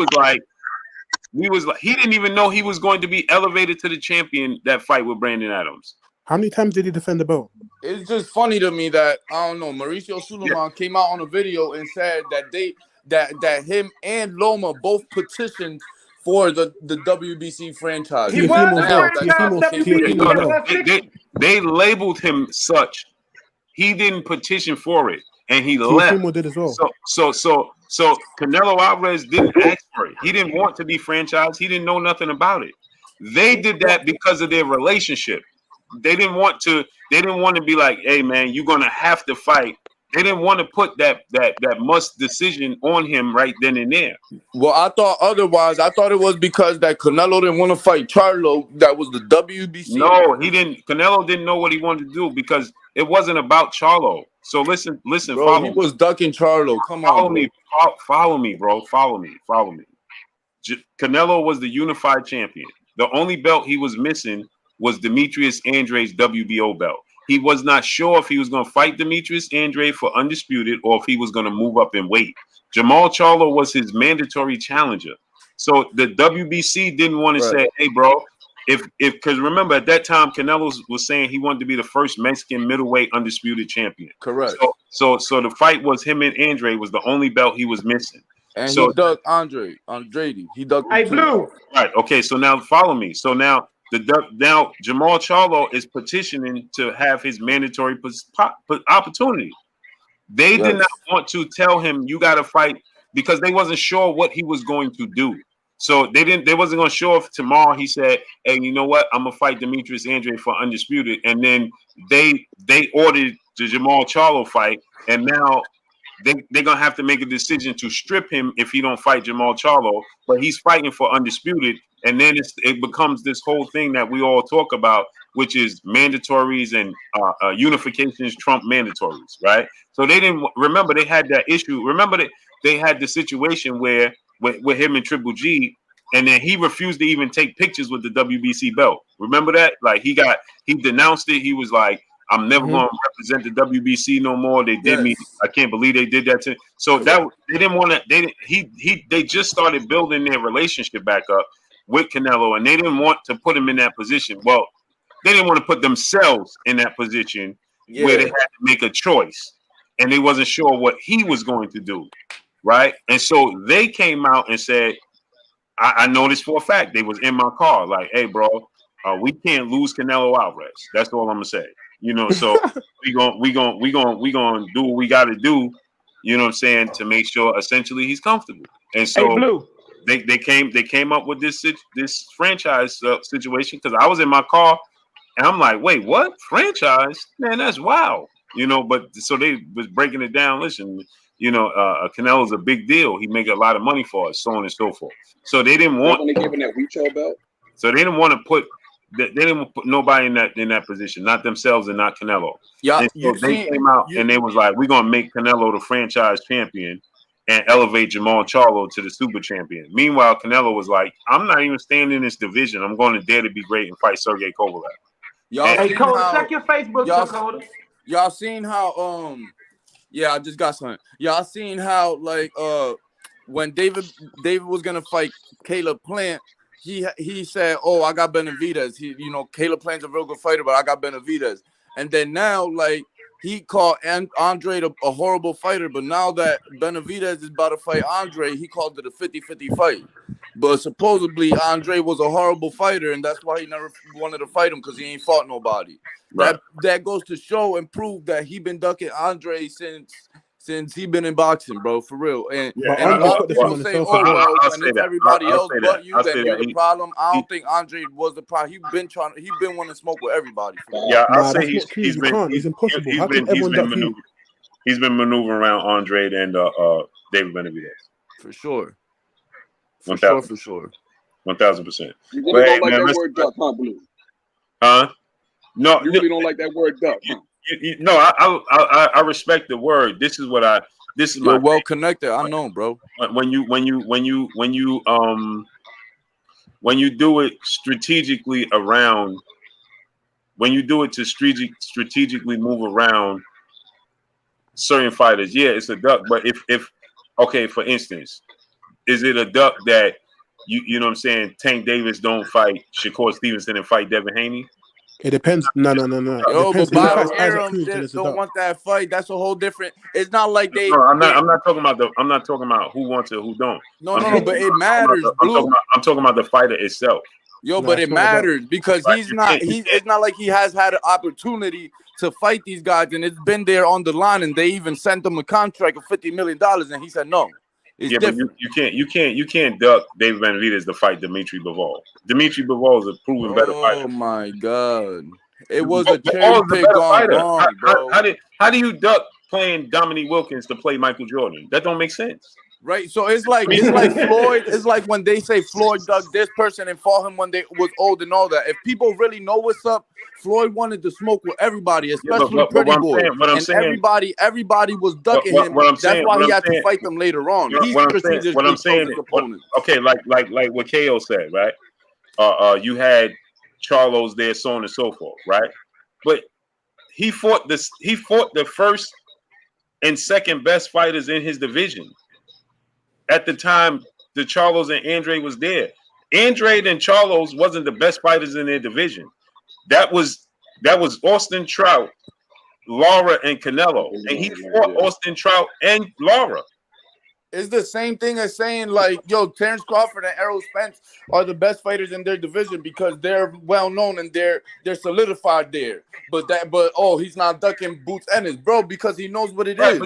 didn't even know he was going to be elevated to the champion that fight with Brandon Adams. How many times did he defend the belt? It's just funny to me that I don't know. Mauricio Suleiman came out on a video and said that that him and Loma both petitioned for the WBC franchise. He was the franchise WBC for well. 160. They labeled him such. He didn't petition for it, and he left. Teofimo did as well. So Canelo Alvarez didn't ask for it. He didn't want to be franchised. He didn't know nothing about it. They did that because of their relationship. They didn't want to be like, hey man, you're gonna have to fight They didn't want to put that must decision on him right then and there. Well, I thought otherwise. I thought it was because that Canelo didn't want to fight Charlo. That was the WBC. No, he didn't. Canelo didn't know what he wanted to do because it wasn't about Charlo. So listen, bro. follow He me. was ducking Charlo. Come follow on, me, follow me, bro. Follow me. Canelo was the unified champion. The only belt he was missing was Demetrius Andre's WBO belt. He was not sure if he was going to fight Demetrius Andre for undisputed or if he was going to move up in weight. Jamal Charlo was his mandatory challenger. So the WBC didn't want to say, hey, bro, because remember at that time, Canelo was saying he wanted to be the first Mexican middleweight undisputed champion. Correct. So the fight was him and Andre was the only belt he was missing. And so, he ducked Andrade. He ducked Hey, Blue. Right. Okay. So now follow me. So now Jamal Charlo is petitioning to have his mandatory opportunity. They did not want to tell him you got to fight because they wasn't sure what he was going to do. So they wasn't going to show if tomorrow he said, hey, you know what? I'm going to fight Demetrius Andre for undisputed. And then they ordered the Jamal Charlo fight. And now they're going to have to make a decision to strip him if he don't fight Jamal Charlo. But he's fighting for undisputed. And then it becomes this whole thing that we all talk about, which is mandatories and unifications trump mandatories, right? So they didn't remember they had that issue. Remember that they had the situation where with him and Triple G, and then he refused to even take pictures with the WBC belt. Remember that? Like he denounced it. He was like, I'm never going to represent the WBC no more. They did me. I can't believe they did that to. So that they didn't want to. They just started building their relationship back up with Canelo, and they didn't want to put him in that position. Well, they didn't want to put themselves in that position where they had to make a choice, and they wasn't sure what he was going to do, right? And so they came out and said, I know this for a fact. They was in my car, like, hey, bro, we can't lose Canelo Alvarez. That's all I'm gonna say. You know, so we gonna do what we got to do. You know what I'm saying, to make sure essentially he's comfortable. And so hey, Blue. They came up with this franchise situation because I was in my car and I'm like, wait, what franchise? Man, that's wild. You know, but so they was breaking it down. Listen, you know, Canelo's a big deal. He make a lot of money for us, so on and so forth. So they didn't want when they giving that retail belt. So they didn't want to put. They didn't put nobody in that position, not themselves and not Canelo. Yeah, and so they came out and they was like, we're gonna make Canelo the franchise champion and elevate Jamal Charlo to the super champion. Meanwhile, Canelo was like, I'm not even staying in this division. I'm going to Dare to Be Great and fight Sergey Kovalev. Hey, Cole, check your Facebook, Dakota. Y'all seen how I just got something. Y'all seen how like when David was gonna fight Caleb Plant, he said, oh, I got Benavidez. Caleb Plant's a real good fighter, but I got Benavidez. And then now, like, he called Andre a horrible fighter, but now that Benavidez is about to fight Andre, he called it a 50-50 fight. But supposedly Andre was a horrible fighter, and that's why he never wanted to fight him, because he ain't fought nobody. Right. That goes to show and prove that he been ducking Andre since he been in boxing, bro, for real. And a lot of people say, oh, well, when it's everybody else but you, then you're the problem. I don't think Andre was the problem. He been wanting to smoke with everybody. Yeah, I'll say he's impossible. How can everyone duck him? He's been maneuvering around Andre and David Benavidez. For sure. For 1000%. You really don't like that word duck, huh, Blue? Huh? No, you really don't like that word duck, huh? No, I respect the word. This is You're well connected. I know, bro. When you do it strategically around, when you do it to strategically move around certain fighters, yeah, it's a duck. But if okay, for instance, is it a duck that you know what I'm saying? Tank Davis don't fight Shakur Stevenson and fight Devin Haney? It depends. No. Yo, but Bob Arum don't want that fight. That's a whole different. It's not like they. No, I'm not talking about who wants it, who don't. No, but it matters. I'm talking about the fighter itself. Yo, but it matters because he's not. It's not like he has had an opportunity to fight these guys, and it's been there on the line, and they even sent him a contract of $50 million, and he said no. But you can't duck David Benavidez to fight Dimitri Bivol. Dimitri Bivol is a proven better fighter. Oh my God, it was a cherry pick gone wrong, bro. How do you duck playing Dominique Wilkins to play Michael Jordan. That don't make sense. Right, so it's like Floyd. It's like when they say Floyd dug this person and fought him when they was old and all that. If people really know what's up, Floyd wanted to smoke with everybody, especially Pretty Boy, and everybody was ducking him. That's why he had to fight them later on. He strategically chose his opponents. Okay, like what KO said, right? You had Charlos there, so on and so forth, right? But he fought the first and second best fighters in his division. At the time, the Charlos and Andre was there. Andre and Charlos wasn't the best fighters in their division. That was Austin Trout, Lara, and Canelo. And he fought Austin Trout and Lara. It's the same thing as saying, like, yo, Terence Crawford and Errol Spence are the best fighters in their division because they're well known and they're solidified there. But he's not ducking Boots Ennis, bro, because he knows what it is.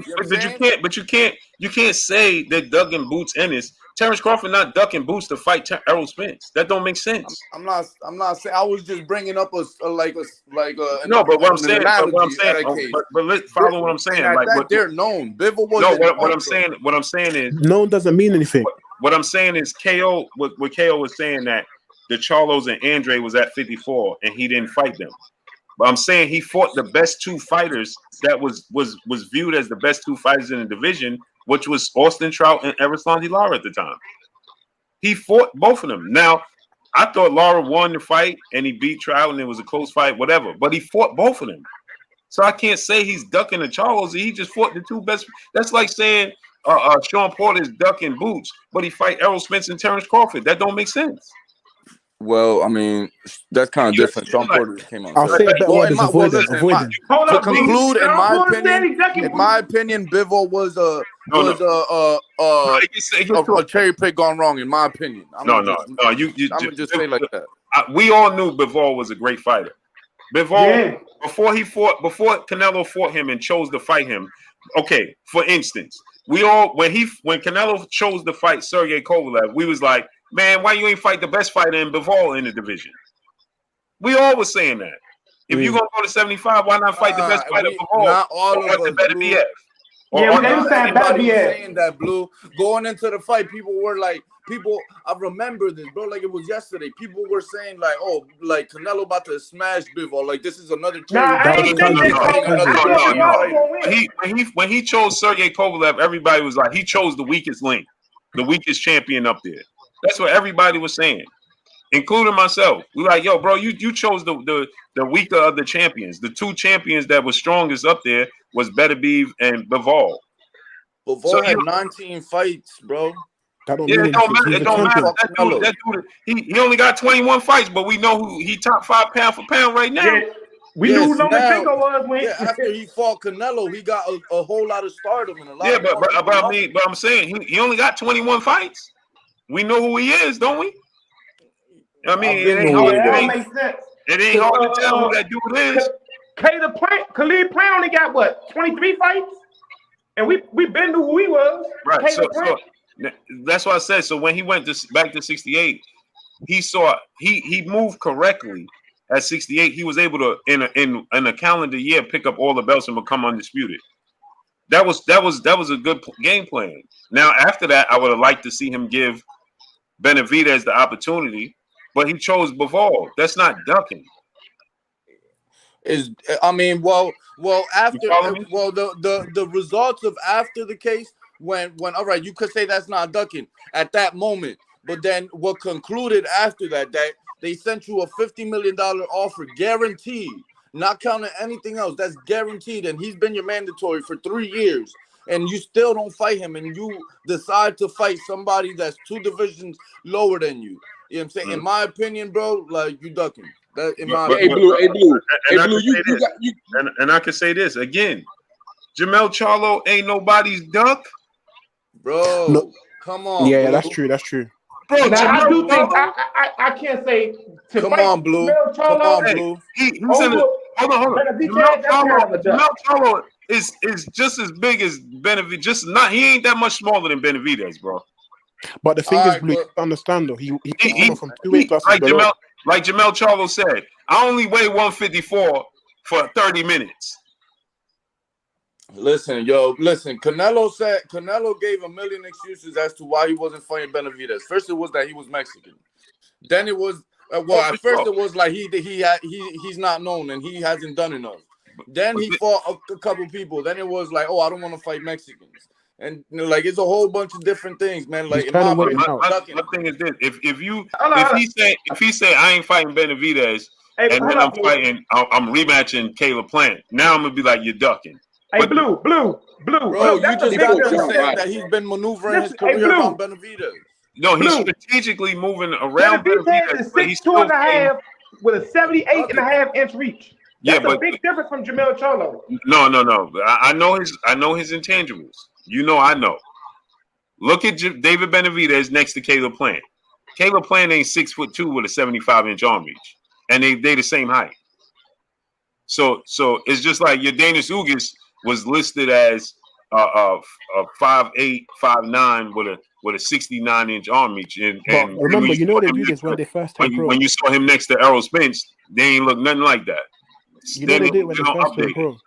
You can't say that ducking Boots Ennis. Terence Crawford not ducking Boots to fight Errol Spence. That don't make sense. I'm not saying. I was just bringing up let's follow what I'm saying. Like they're known. Bivol was what I'm saying is known doesn't mean anything. What I'm saying is KO. What KO was saying that the Charlos and Andre was at 54 and he didn't fight them. But I'm saying he fought the best two fighters that was viewed as the best two fighters in the division, which was Austin Trout and Erislandy Lara at the time. He fought both of them. Now, I thought Lara won the fight and he beat Trout and it was a close fight, whatever. But he fought both of them. So I can't say he's ducking the Charlos. He just fought the two best. That's like saying Sean Porter's ducking Boots, but he fight Errol Spence and Terence Crawford. That don't make sense. Well, I mean, that's kind of different. Sean Porter came on. I'll say a better word is avoiding. To conclude, in my opinion, Bivol was a cherry pick gone wrong. In my opinion, I'm gonna just say like that. We all knew Bivol was a great fighter. Bivol, before Canelo fought him and chose to fight him. Okay, for instance, when Canelo chose to fight Sergey Kovalev, we was like, man, why you ain't fight the best fighter in Bivol in the division? We all was saying that. If you gonna go to 75, why not fight the best fighter in Bivol? Not all of us. They were saying that, Blue. Going into the fight, people were like, I remember this, bro. Like it was yesterday. People were saying like, oh, like Canelo about to smash Bivol. Like this is another. When he chose Sergey Kovalev, everybody was like, he chose the weakest link, the weakest champion up there. That's what everybody was saying, including myself. We like, yo, bro, you chose the weaker of the champions. The two champions that were strongest up there was Beterbiev and Bivol. Bivol had 19 fights, bro. That don't it don't matter. That dude, he only got 21 fights, but we know who he top 5 pound for pound right now. Yeah. We knew who Lomachenko was when after he fought Canelo, he got a whole lot of stardom and a lot. Yeah, but I'm saying he only got 21 fights. We know who he is, don't we? I mean, it ain't hard to tell who that dude is. Khalid Plant only got what, 23 fights, and we been knew who he was. Right. So that's what I said. So when he went back to 68, he moved correctly. At 68, he was able to in a calendar year pick up all the belts and become undisputed. That was a good game plan. Now after that, I would have liked to see him give Benavidez the opportunity, but he chose Bivol. That's not ducking. After the results of after the case when all right, you could say that's not ducking at that moment, but then what concluded after that they sent you a $50 million offer guaranteed, not counting anything else. That's guaranteed, and he's been your mandatory for 3 years, and you still don't fight him, and you decide to fight somebody that's 2 divisions lower than you. You know what I'm saying? In my opinion, bro, like you ducking. That in my and I can say this again. Jamel Charlo ain't nobody's duck. Bro, no. Come on. Yeah, bro. that's true. That's true. Bro, now, I do think I can't say to come fight on, Blue. Come on, Blue. Hold on. Jamel Charlo is just as big as Benavidez. He ain't that much smaller than Benavidez, bro. But the thing is, Blue, you understand though, he from 2 weight classes below. Like Jamel Charlo said, I only weigh 154 for 30 minutes. Listen, Canelo gave a million excuses as to why he wasn't fighting Benavidez. First, it was that he was Mexican. Then it was at first it was like he's not known and he hasn't done enough. Then he fought a couple people. Then it was like, oh, I don't want to fight Mexicans. And like it's a whole bunch of different things, man. Like He's trying to win him out. My thing is this: if he say I ain't fighting Benavidez, and then I'm rematching Caleb Plant, now I'm gonna be like, you're ducking. Hey, Blue. Bro, you just got to say that he's been maneuvering his career around Benavidez. No, he's strategically moving around Benavidez is 6'2.5" with a 78.5-inch reach. That's a big difference from Jamel Charlo. No. I know his intangibles. You know, I know. Look at David Benavidez next to Caleb Plant. Caleb Plant ain't 6'2" with a 75-inch arm reach, and they the same height. So it's just like your Danis Ugas was listed as a 5'8", 5'9" with a 69-inch arm reach. And remember, you know they do this when they first turn pro. When you saw him next to Errol Spence, they ain't look nothing like that. You know they did when they first turn pro.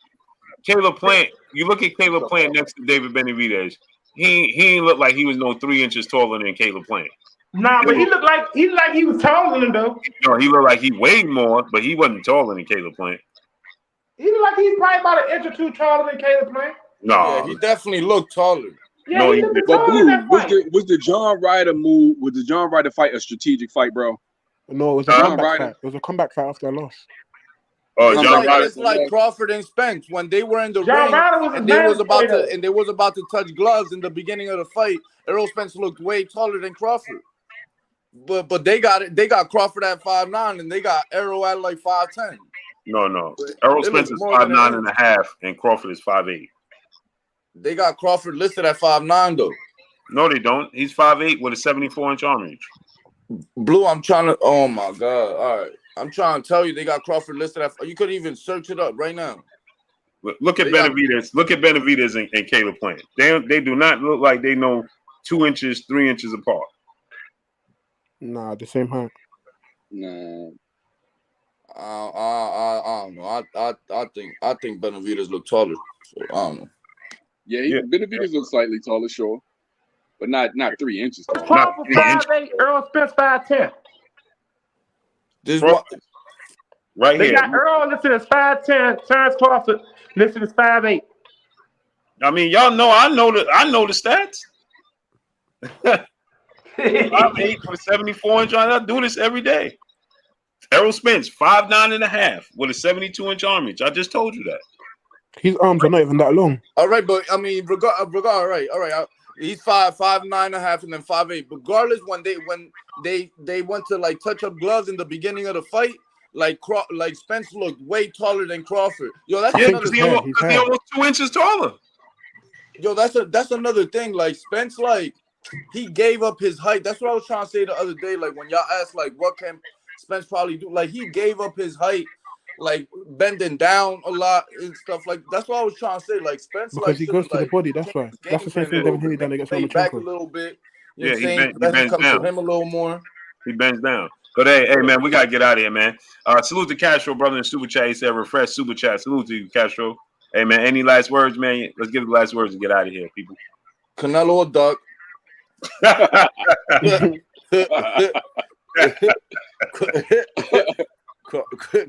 Caleb Plant, you look at Caleb Plant next to David Benavidez, he ain't look like he was no 3 inches taller than Caleb Plant. Nah, but he looked like he was taller than him though. No, he looked like he weighed more, but he wasn't taller than Caleb Plant. He looked like he's probably about an inch or two taller than Caleb Plant. No, yeah, he definitely looked taller. Yeah, no, he but Blue, was the John Ryder move? Was the John Ryder fight a strategic fight, bro? No, it was a comeback fight. It was a comeback fight after a loss. It's like Crawford and Spence when they were in the ring and they was about to touch gloves in the beginning of the fight. Errol Spence looked way taller than Crawford, but they got Crawford at 5'9" and they got Errol at like 5'10". No. Errol Spence is 5'9.5" and Crawford is 5'8". They got Crawford listed at 5'9" though. No, they don't. He's 5'8" with a 74-inch arm reach. Blue, I'm trying to. Oh my God! All right, I'm trying to tell you, they got Crawford listed at. You could even search it up right now. Look at Benavidez. Look at Benavidez and Caleb Plant. They do not look like they know 2 inches, 3 inches apart. Nah, the same height. No. I don't know. I think Benavidez look taller. So I don't know. Yeah, Benavidez looks slightly taller, sure, but not 3 inches taller. Crawford 5'8", Earl Spence 5'10". This one right they here. got Earl listed as 5'10", Terence Crawford listed as 5'8". I mean, y'all know I know the stats. 5'8" for 74-inch. I do this every day. Errol Spence 5'9.5" with a 72-inch arm reach. I just told you that. His arms are not even that long. All right, but I mean, all right. He's 5'9.5" and then 5'8". Regardless, when they went to like touch up gloves in the beginning of the fight, like Spence looked way taller than Crawford. Yo, that's another thing. He almost 2 inches taller. Yo, that's another thing. Like Spence, like he gave up his height. That's what I was trying to say the other day. Like when y'all asked, like, what can Spence probably do? Like he gave up his height, like bending down a lot and stuff. Like that's what I was trying to say. Like Spence, because he goes to the body. That's why. That's the same thing Devin Haney done against Lomachenko. Back a little bit. You know he bends comes down. to him a little more. He bends down. But hey, man, we gotta get out of here, man. Salute to Castro, brother, in Super Chat. He said refresh Super Chat. Salute to you, Castro. Hey, man, any last words, man? Let's give the last words and get out of here, people. Canelo or duck.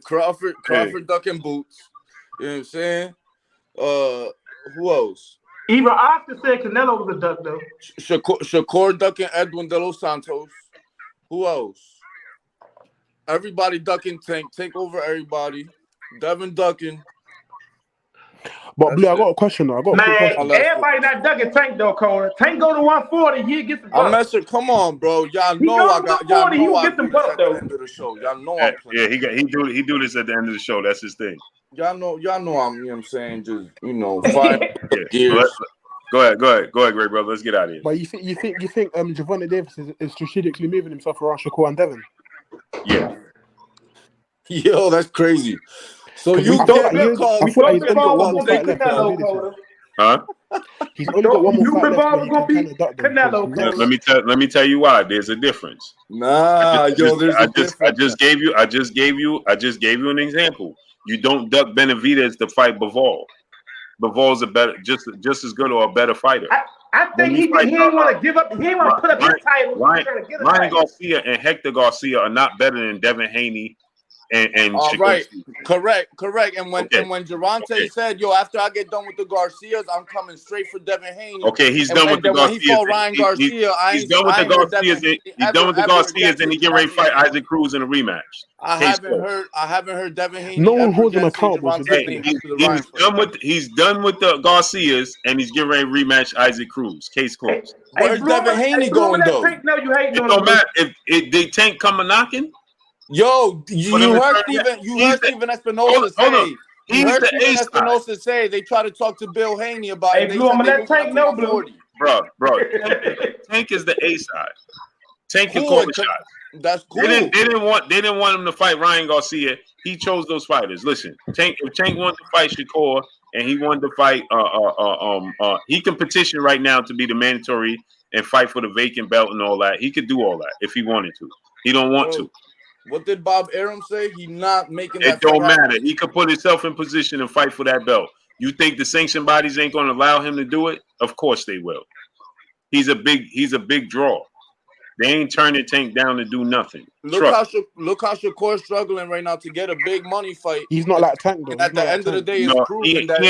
Crawford ducking boots. You know what I'm saying? Who else? Even Oscar said Canelo was a duck though. Shakur ducking Edwin De Los Santos. Who else? Everybody ducking Tank. Take over everybody. Devin ducking. But Blue, I got a question though. Everybody not ducking Tank though, Connor. Tank go to 140, he'll get some bucks. Come on, bro. Y'all know I got y'all know I do this at the end of the show. Y'all know I'm playing. Yeah, he do this at the end of the show. That's his thing. Y'all know I'm, you know what I'm saying, just fire gears. Go ahead, great brother. Let's get out of here. But you think Gervonta Davis is strategically moving himself around Shakur and Devin? Yeah. Yo, that's crazy. So you don't call he's only got one more fight left. Huh? He's only got one more fight left. Let me tell you why. There's a difference. There's a difference. I just gave you an example. You don't duck Benavidez to fight Bivol. Bivol's a better, just as good or a better fighter. I think he ain't want to give up. He ain't want to put up his title. Ryan Garcia and Hector Garcia are not better than Devin Haney and all right, correct. And when Gervonta said, "Yo, after I get done with the Garcias, I'm coming straight for Devin Haney." Okay, he's done with the Garcias. When he fought Ryan Garcia, he's done with the Garcias. He's done with the Garcias, and he getting ready to fight Isaac Cruz in a rematch. I haven't heard Devin Haney. No one holds him accountable. He's done with the Garcias, and he's getting ready to rematch Isaac Cruz. Case closed. Where's Devin Haney going though? No, you hating on him. It don't matter if they Tank coming knocking. Yo, you heard Steven Espinosa say. You heard Steven Espinosa say they try to talk to Bill Haney about it. Hey, Blue, I'm gonna let Tank know, Blue. Bro, Tank is the A side. Tank can call the shots. That's cool. They didn't want him to fight Ryan Garcia. He chose those fighters. Listen, if Tank wanted to fight Shakur and he wanted to fight he can petition right now to be the mandatory and fight for the vacant belt and all that. He could do all that if he wanted to. He don't want to. What did Bob Arum say? He's not making that. It don't matter. He could put himself in position and fight for that belt. You think the sanctioned bodies ain't going to allow him to do it? Of course they will. He's a big draw. They ain't turning Tank down to do nothing. Look how Shakur's struggling right now to get a big money fight. He's not like Tank though. And at the end of the day, it's proven that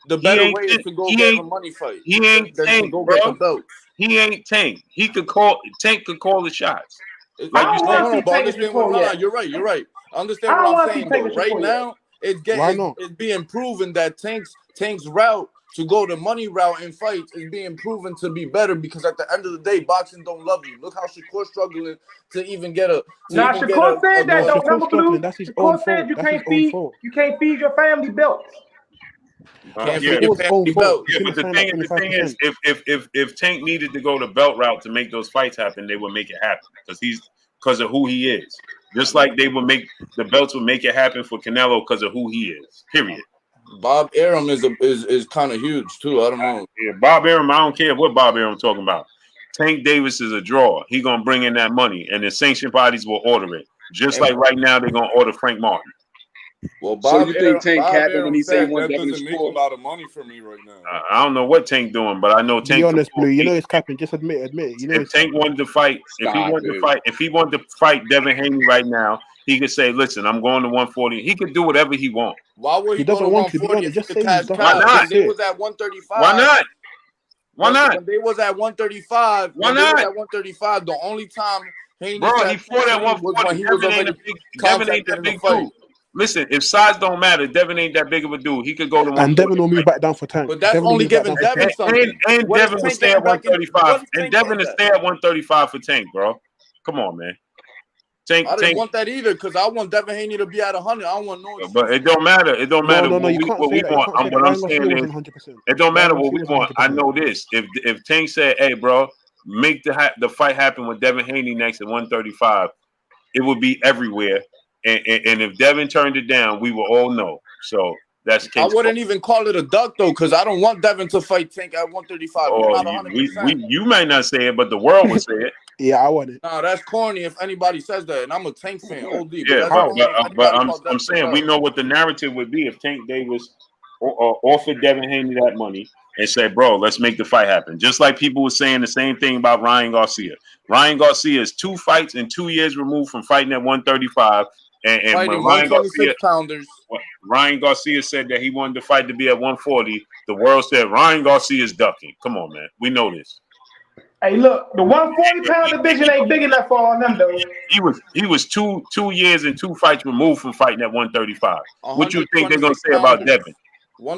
the better way is to go get a money fight. He ain't Tank, bro. He ain't Tank. Tank could call the shots. You're right. Understand what I'm saying though. Right now, it's being proven that Tank's route to go the money route in fights is being proven to be better because at the end of the day, boxing don't love you. Look how Shakur's struggling to even get a. Shakur said that though. Number Blue. Shakur said you can't feed your family belts. But the thing is, if Tank needed to go the belt route to make those fights happen, they would make it happen because of who he is. Just like the belts would make it happen for Canelo because of who he is. Period. Bob Arum is kind of huge too. I don't know. Yeah, Bob Arum. I don't care what Bob Arum talking about. Tank Davis is a draw. He gonna bring in that money, and the sanctioned bodies will order it. Just like right now, they're gonna order Frank Martin. Well, so you think Tank capping when he say he wants doesn't make a lot of money for me right now? I don't know what Tank doing, but I know Tank. Be honest, Blue. You know he's capping. Just admit it. You know if Tank wanted to fight, if he wanted to fight Devin Haney right now, he could say, "Listen, I'm going to 140." He could do whatever he wants. Why would he doesn't want to? Be honest, just say he's why not? They was at 135. Why not? Why not? When they was at 135. Why not? At 135. The only time Haney he fought at 140. Devin ain't that big dude. Listen, if size don't matter, Devin ain't that big of a dude. He could go to 140. And Devin will move back down for Tank. But that's only giving Devin something. And Devin will stay at 135. And Devin will stay at 135 for Tank, bro. Come on, man. I didn't want that either because I want Devin Haney to be at 100. I don't want no. But it don't matter. It don't matter what we want. What I'm saying is, it don't matter what we want. I know this. If Tank said, "Hey, bro, make the fight happen with Devin Haney next at 135," it would be everywhere. And if Devin turned it down, we will all know. So that's the case. I wouldn't even call it a duck though, because I don't want Devin to fight Tank at 135. You might not say it, but the world would say it. Yeah, I want it. No, that's corny if anybody says that, and I'm a Tank fan. OD. Yeah, but I'm saying we know what the narrative would be if Tank Davis offered Devin Haney that money and said, "Bro, let's make the fight happen." Just like people were saying the same thing about Ryan Garcia. Ryan Garcia is 2 fights in 2 years removed from fighting at 135. And when Ryan Garcia said that he wanted the fight to be at 140, the world said Ryan Garcia is ducking. Come on, man. We know this. Hey, look, the 140-pound division ain't big enough for all them, though. He was two years and 2 fights removed from fighting at 135. What you think they're gonna say about Devin?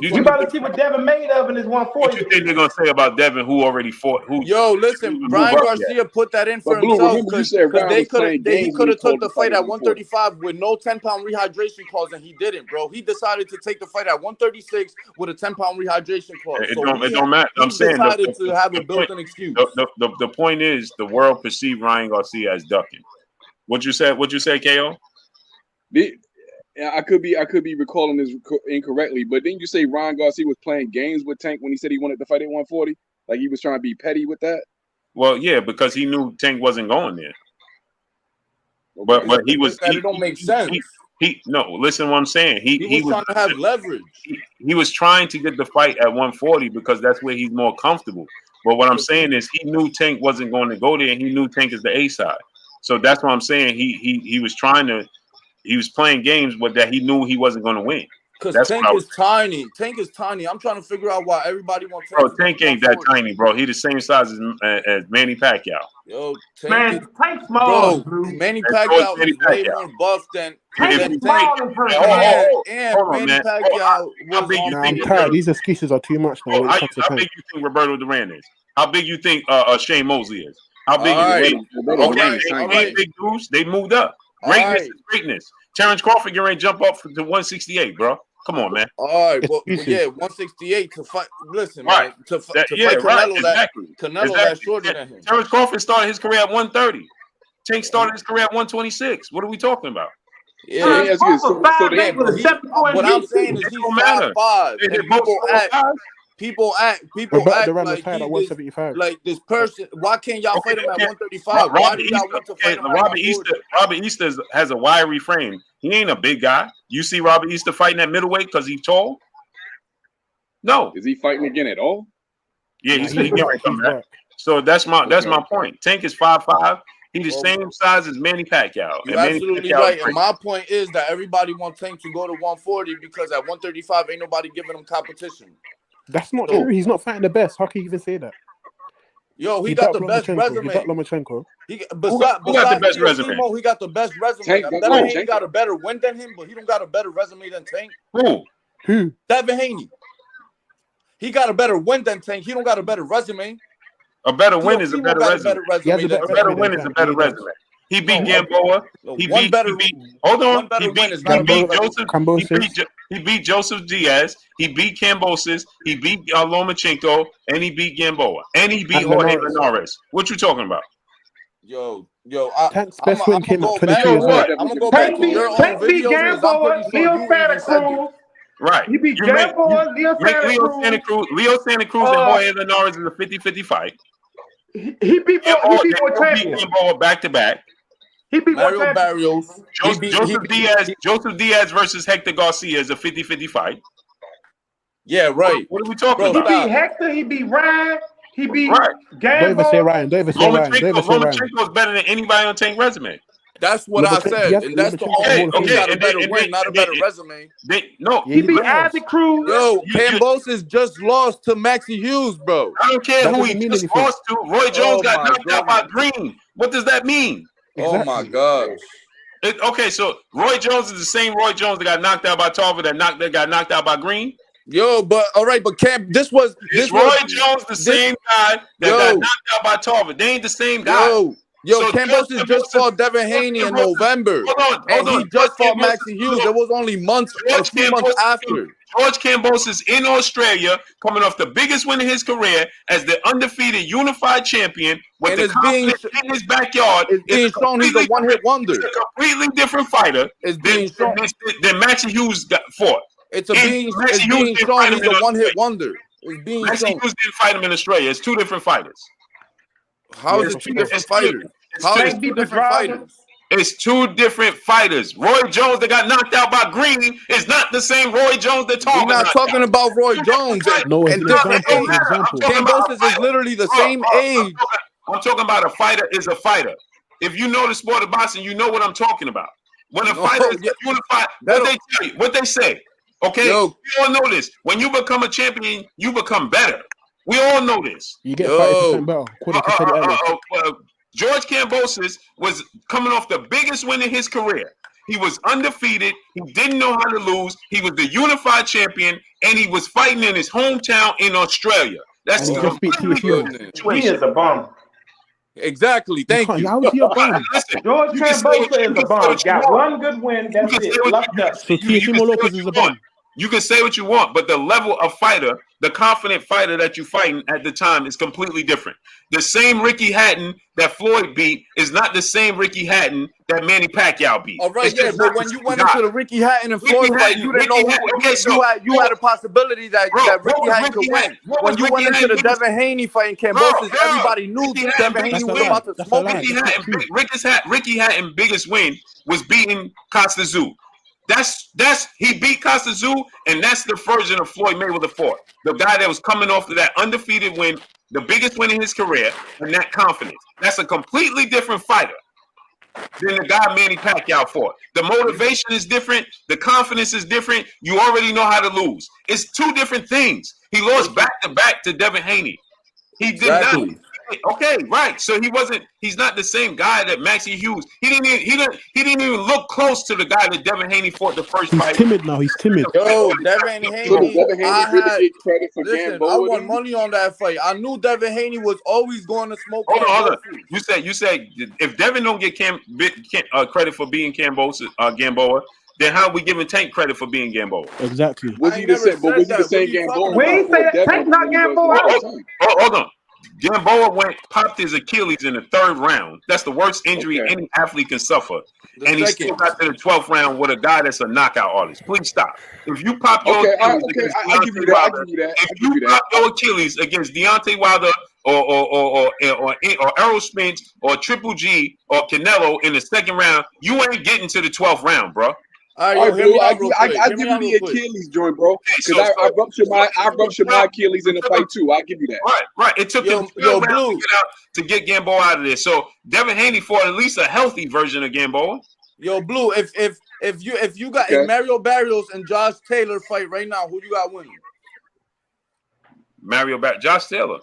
You better see what Devin made of in his 140. What you think they're gonna say about Devin, who already fought? Listen, Brian Garcia put that in for himself because he could have took the fight at 135 with no 10-pound rehydration clause, and he didn't, bro. He decided to take the fight at 136 with a 10-pound rehydration clause. It don't matter. I'm saying decided to have a built-in excuse. The point is, the world perceived Ryan Garcia as ducking. What you said, KO? I could be recalling this incorrectly, but didn't you say Ryan Garcia was playing games with Tank when he said he wanted to fight at 140? Like he was trying to be petty with that? Well, yeah, because he knew Tank wasn't going there. But he was. It don't make sense. Listen to what I'm saying. He was trying to have leverage. He was trying to get the fight at 140 because that's where he's more comfortable. But what I'm saying is he knew Tank wasn't going to go there, and he knew Tank is the A side. So that's what I'm saying. He was playing games, but that he knew he wasn't going to win. Because Tank is tiny. Tank is tiny. I'm trying to figure out why everybody wants Tank. Bro, Tank ain't that tiny, bro. He the same size as Manny Pacquiao. Yo, Tank small, bro. Manny Pacquiao is way more buff than Tank. And Manny Pacquiao was on. I'm tired. These excuses are too much now. How big you think Roberto Duran is? How big you think Shane Mosley is? How big big dudes? They moved up. Greatness is greatness. Terence Crawford getting ready to jump up to 168, bro. Come on, man. All right, well, 168 to fight. Listen, man, to fight Canelo, Canelo that's shorter than him. Terence Crawford started his career at 130. Tank started his career at 126. What are we talking about? Yeah, that's good. So what I'm saying is he's 5'5", and people act like this person. Why can't y'all fight him at 135? Why do y'all want to fight him? Robert Easter has a wiry frame. He ain't a big guy. You see Robert Easter fighting at middleweight because he's tall? No. Is he fighting again at all? Yeah, he's getting ready to come back. So that's my point. Tank is 5'5". He's the same size as Manny Pacquiao. You're absolutely right. And my point is that everybody wants Tank to go to 140 because at 135 ain't nobody giving him competition. That's not true. He's not fighting the best. How can you even say that? Yo, he got the best resume. He got Lomachenko. Besides the best resume? He got the best resume. Devin Haney got a better win than him, but he don't got a better resume than Tank. Who? Devin Haney. He got a better win than Tank. He don't got a better resume. A better win is a better resume. A better win is a better resume. He beat Gamboa. He beat Joseph. He beat Joseph Diaz. He beat Cambosis. He beat Lomachenko, and he beat Gamboa, and he beat Jorge Linares. What you talking about? Yo, Tank's best win came at 22 years old. I'm gonna go back to your own videos. I'm pretty sure you even said it. Right. He beat Gamboa, Leo Santa Cruz. Leo Santa Cruz and Jorge Linares is a 50-50 fight. He beat more champions. Gamboa back to back. He beat Mario Barrios. Joseph Diaz versus Hector Garcia is a 50-50 fight. Yeah, right. What are we talking about? He beat Hector. He beat Ryan. He beat Gamboa. Don't even say Ryan. Lomachenko's better than anybody on Tank resume. That's what I said, and that's the only he got a better win, not a better resume. He beat Isaac Cruz. Yo, Cambosis just lost to Maxie Hughes, bro. I don't care who he just lost to. Roy Jones got knocked out by Green. What does that mean? Exactly. Oh my gosh. Okay, so Roy Jones is the same Roy Jones that got knocked out by Tarver that got knocked out by Green. Yo, but all right, but this was Roy Jones the same guy that got knocked out by Tarver. They ain't the same guy. Yo, Cambosis just fought Devin Haney in November. Hold on. He just fought Maxie Hughes. It was only a few months after. George Cambosis in Australia, coming off the biggest win in his career as the undefeated unified champion with the confidence in his backyard. It's being shown he's a one-hit wonder. It's a completely different fighter than Maxie Hughes fought. It's being shown he's a one-hit wonder. It's being Maxie shown. Hughes didn't fight him in Australia. It's two different fighters. How is it two different fighters? How is it two different fighters? It's two different fighters. Roy Jones that got knocked out by Green is not the same Roy Jones that talking. We're not talking about Roy Jones. No, it's an example. Cambosis is literally the same age. I'm talking about a fighter is a fighter. If you know the sport of boxing, you know what I'm talking about. When a fighter is unified, what they tell you, what they say. Okay, we all know this. When you become a champion, you become better. We all know this. You get 5% better. George Cambosis was coming off the biggest win in his career. He was undefeated. He didn't know how to lose. He was the unified champion, and he was fighting in his hometown in Australia. That's he is a bum. Exactly. Thank you. How is he a bum? Listen, George Cambosis is a bum. Got one good win. That's it. So Teofimo Lopez is a bum. You can say what you want, but the level of fighter, the confident fighter that you're fighting at the time is completely different. The same Ricky Hatton that Floyd beat is not the same Ricky Hatton that Manny Pacquiao beat. All right, but when you went into the Ricky Hatton and Floyd fight, you didn't know you had a possibility that Ricky Hatton could win. When you went into the Devin Haney fight in Cambosis, everybody knew Devin Haney was about to smoke Ricky Hatton's biggest win was beating Costa Zoo. He beat Costa Tzu, and that's the version of Floyd Mayweather fought. The guy that was coming off of that undefeated win, the biggest win in his career, and that confidence. That's a completely different fighter than the guy Manny Pacquiao fought. The motivation is different. The confidence is different. You already know how to lose. It's two different things. He lost back-to-back to Devin Haney. He did not. Okay, right. So he's not the same guy that Maxie Hughes. He didn't even look close to the guy that Devin Haney fought the first fight. He's timid now. He's timid. Yo, Devin Haney. So does Devin Haney really get credit for Listen, Gamboa? I won money on that fight. I knew Devin Haney was always going to smoke. Hold on. You said if Devin don't get credit for being Gamboa, then how are we giving Tank credit for being Gamboa? Exactly. Was he the same Gamboa? We ain't say that. Tank not Gamboa. Hold on. Gamboa popped his Achilles in the 3rd round. That's the worst injury any athlete can suffer. And he still got to the 12th round with a guy that's a knockout artist. Please stop. If you pop your Achilles against Deontay Wilder, if you pop your Achilles against Deontay Wilder or Errol Spence or Triple G or Canelo in the 2nd round, you ain't getting to the 12th round, bro. All right, Blue, I give you the Achilles joint, bro. Because I ruptured my Achilles in the fight too. I give you that. Right. It took him 12 rounds to get Gamboa out of there. So Devin Haney fought at least a healthy version of Gamboa. Yo, Blue, if you got if Mario Barrios and Josh Taylor fight right now, who you got winning? Josh Taylor.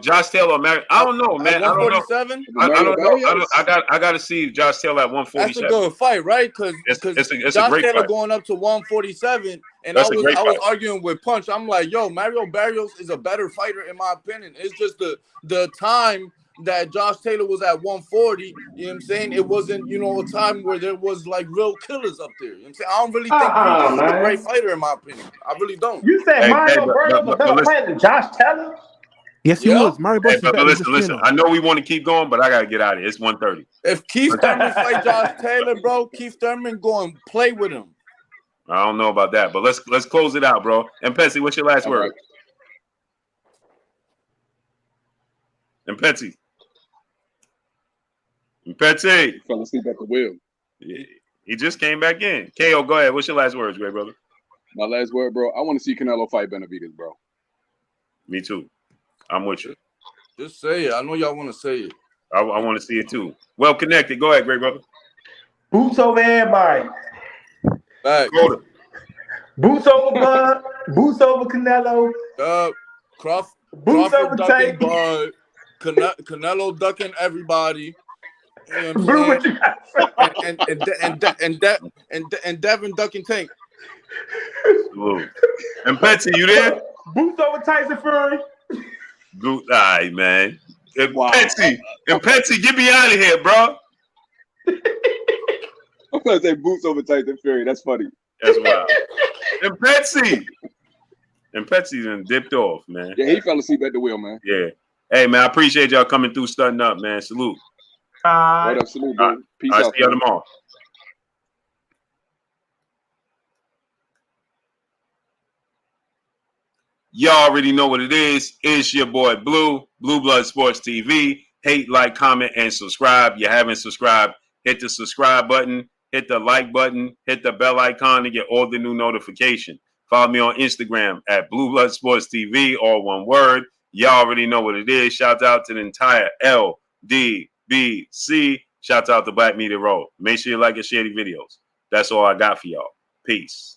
Josh Taylor or Mario. I don't know, man. 147? I don't know. I got to see Josh Taylor at 147. That's a good fight, right? Because Josh Taylor going up to 147, and I was arguing with Punch. I'm like, yo, Mario Barrios is a better fighter in my opinion. It's just the time that Josh Taylor was at 140. You know what I'm saying? It wasn't, a time where there was like real killers up there. You know what I'm saying? I don't really think he's a great fighter in my opinion. I really don't. You said Mario Barrios was a better fighter than Josh Taylor? Yes, he was. Mario Barrios is better. Listen. I know we want to keep going, but I gotta get out of here. It's 1:30. If Keith Thurman fight Josh Taylor, bro, Keith Thurman go and play with him. I don't know about that, but let's close it out, bro. And Petsy, what's your last word? And Petsy. Fell asleep at the wheel. He just came back in. KO, go ahead. What's your last words, great brother? My last word, bro. I want to see Canelo fight Benavidez, bro. Me too. I'm with you. Just say it. I know y'all want to say it. I want to see it too. Well connected. Go ahead, great brother. Boots over everybody. Back. Boots over Bud. Boots over Canelo. Crawford over ducking Bud. Canelo ducking everybody. You know what I'm and Devin ducking Tank. And Petsy, you there? Boots over Tyson Fury. All right, man. And Petsy, get me out of here, bro. I'm gonna say Boots over Tyson Fury. That's funny. That's wild. And Petsy done dipped off, man. Yeah, he fell asleep at the wheel, man. Yeah. Hey, man, I appreciate y'all coming through, stunting up, man. Salute. What up, salute, bro. Peace out. See y'all tomorrow. Y'all already know what it is. It's your boy Blue Blood Sports TV. Hate, like, comment, and subscribe. You haven't subscribed, hit the subscribe button, hit the like button, hit the bell icon to get all the new notifications. Follow me on Instagram at Blue Blood Sports TV, all one word. Y'all already know what it is. Shout out to the entire LDBC. Shout out to Black Media Road. Make sure you like and share the videos. That's all I got for y'all. Peace.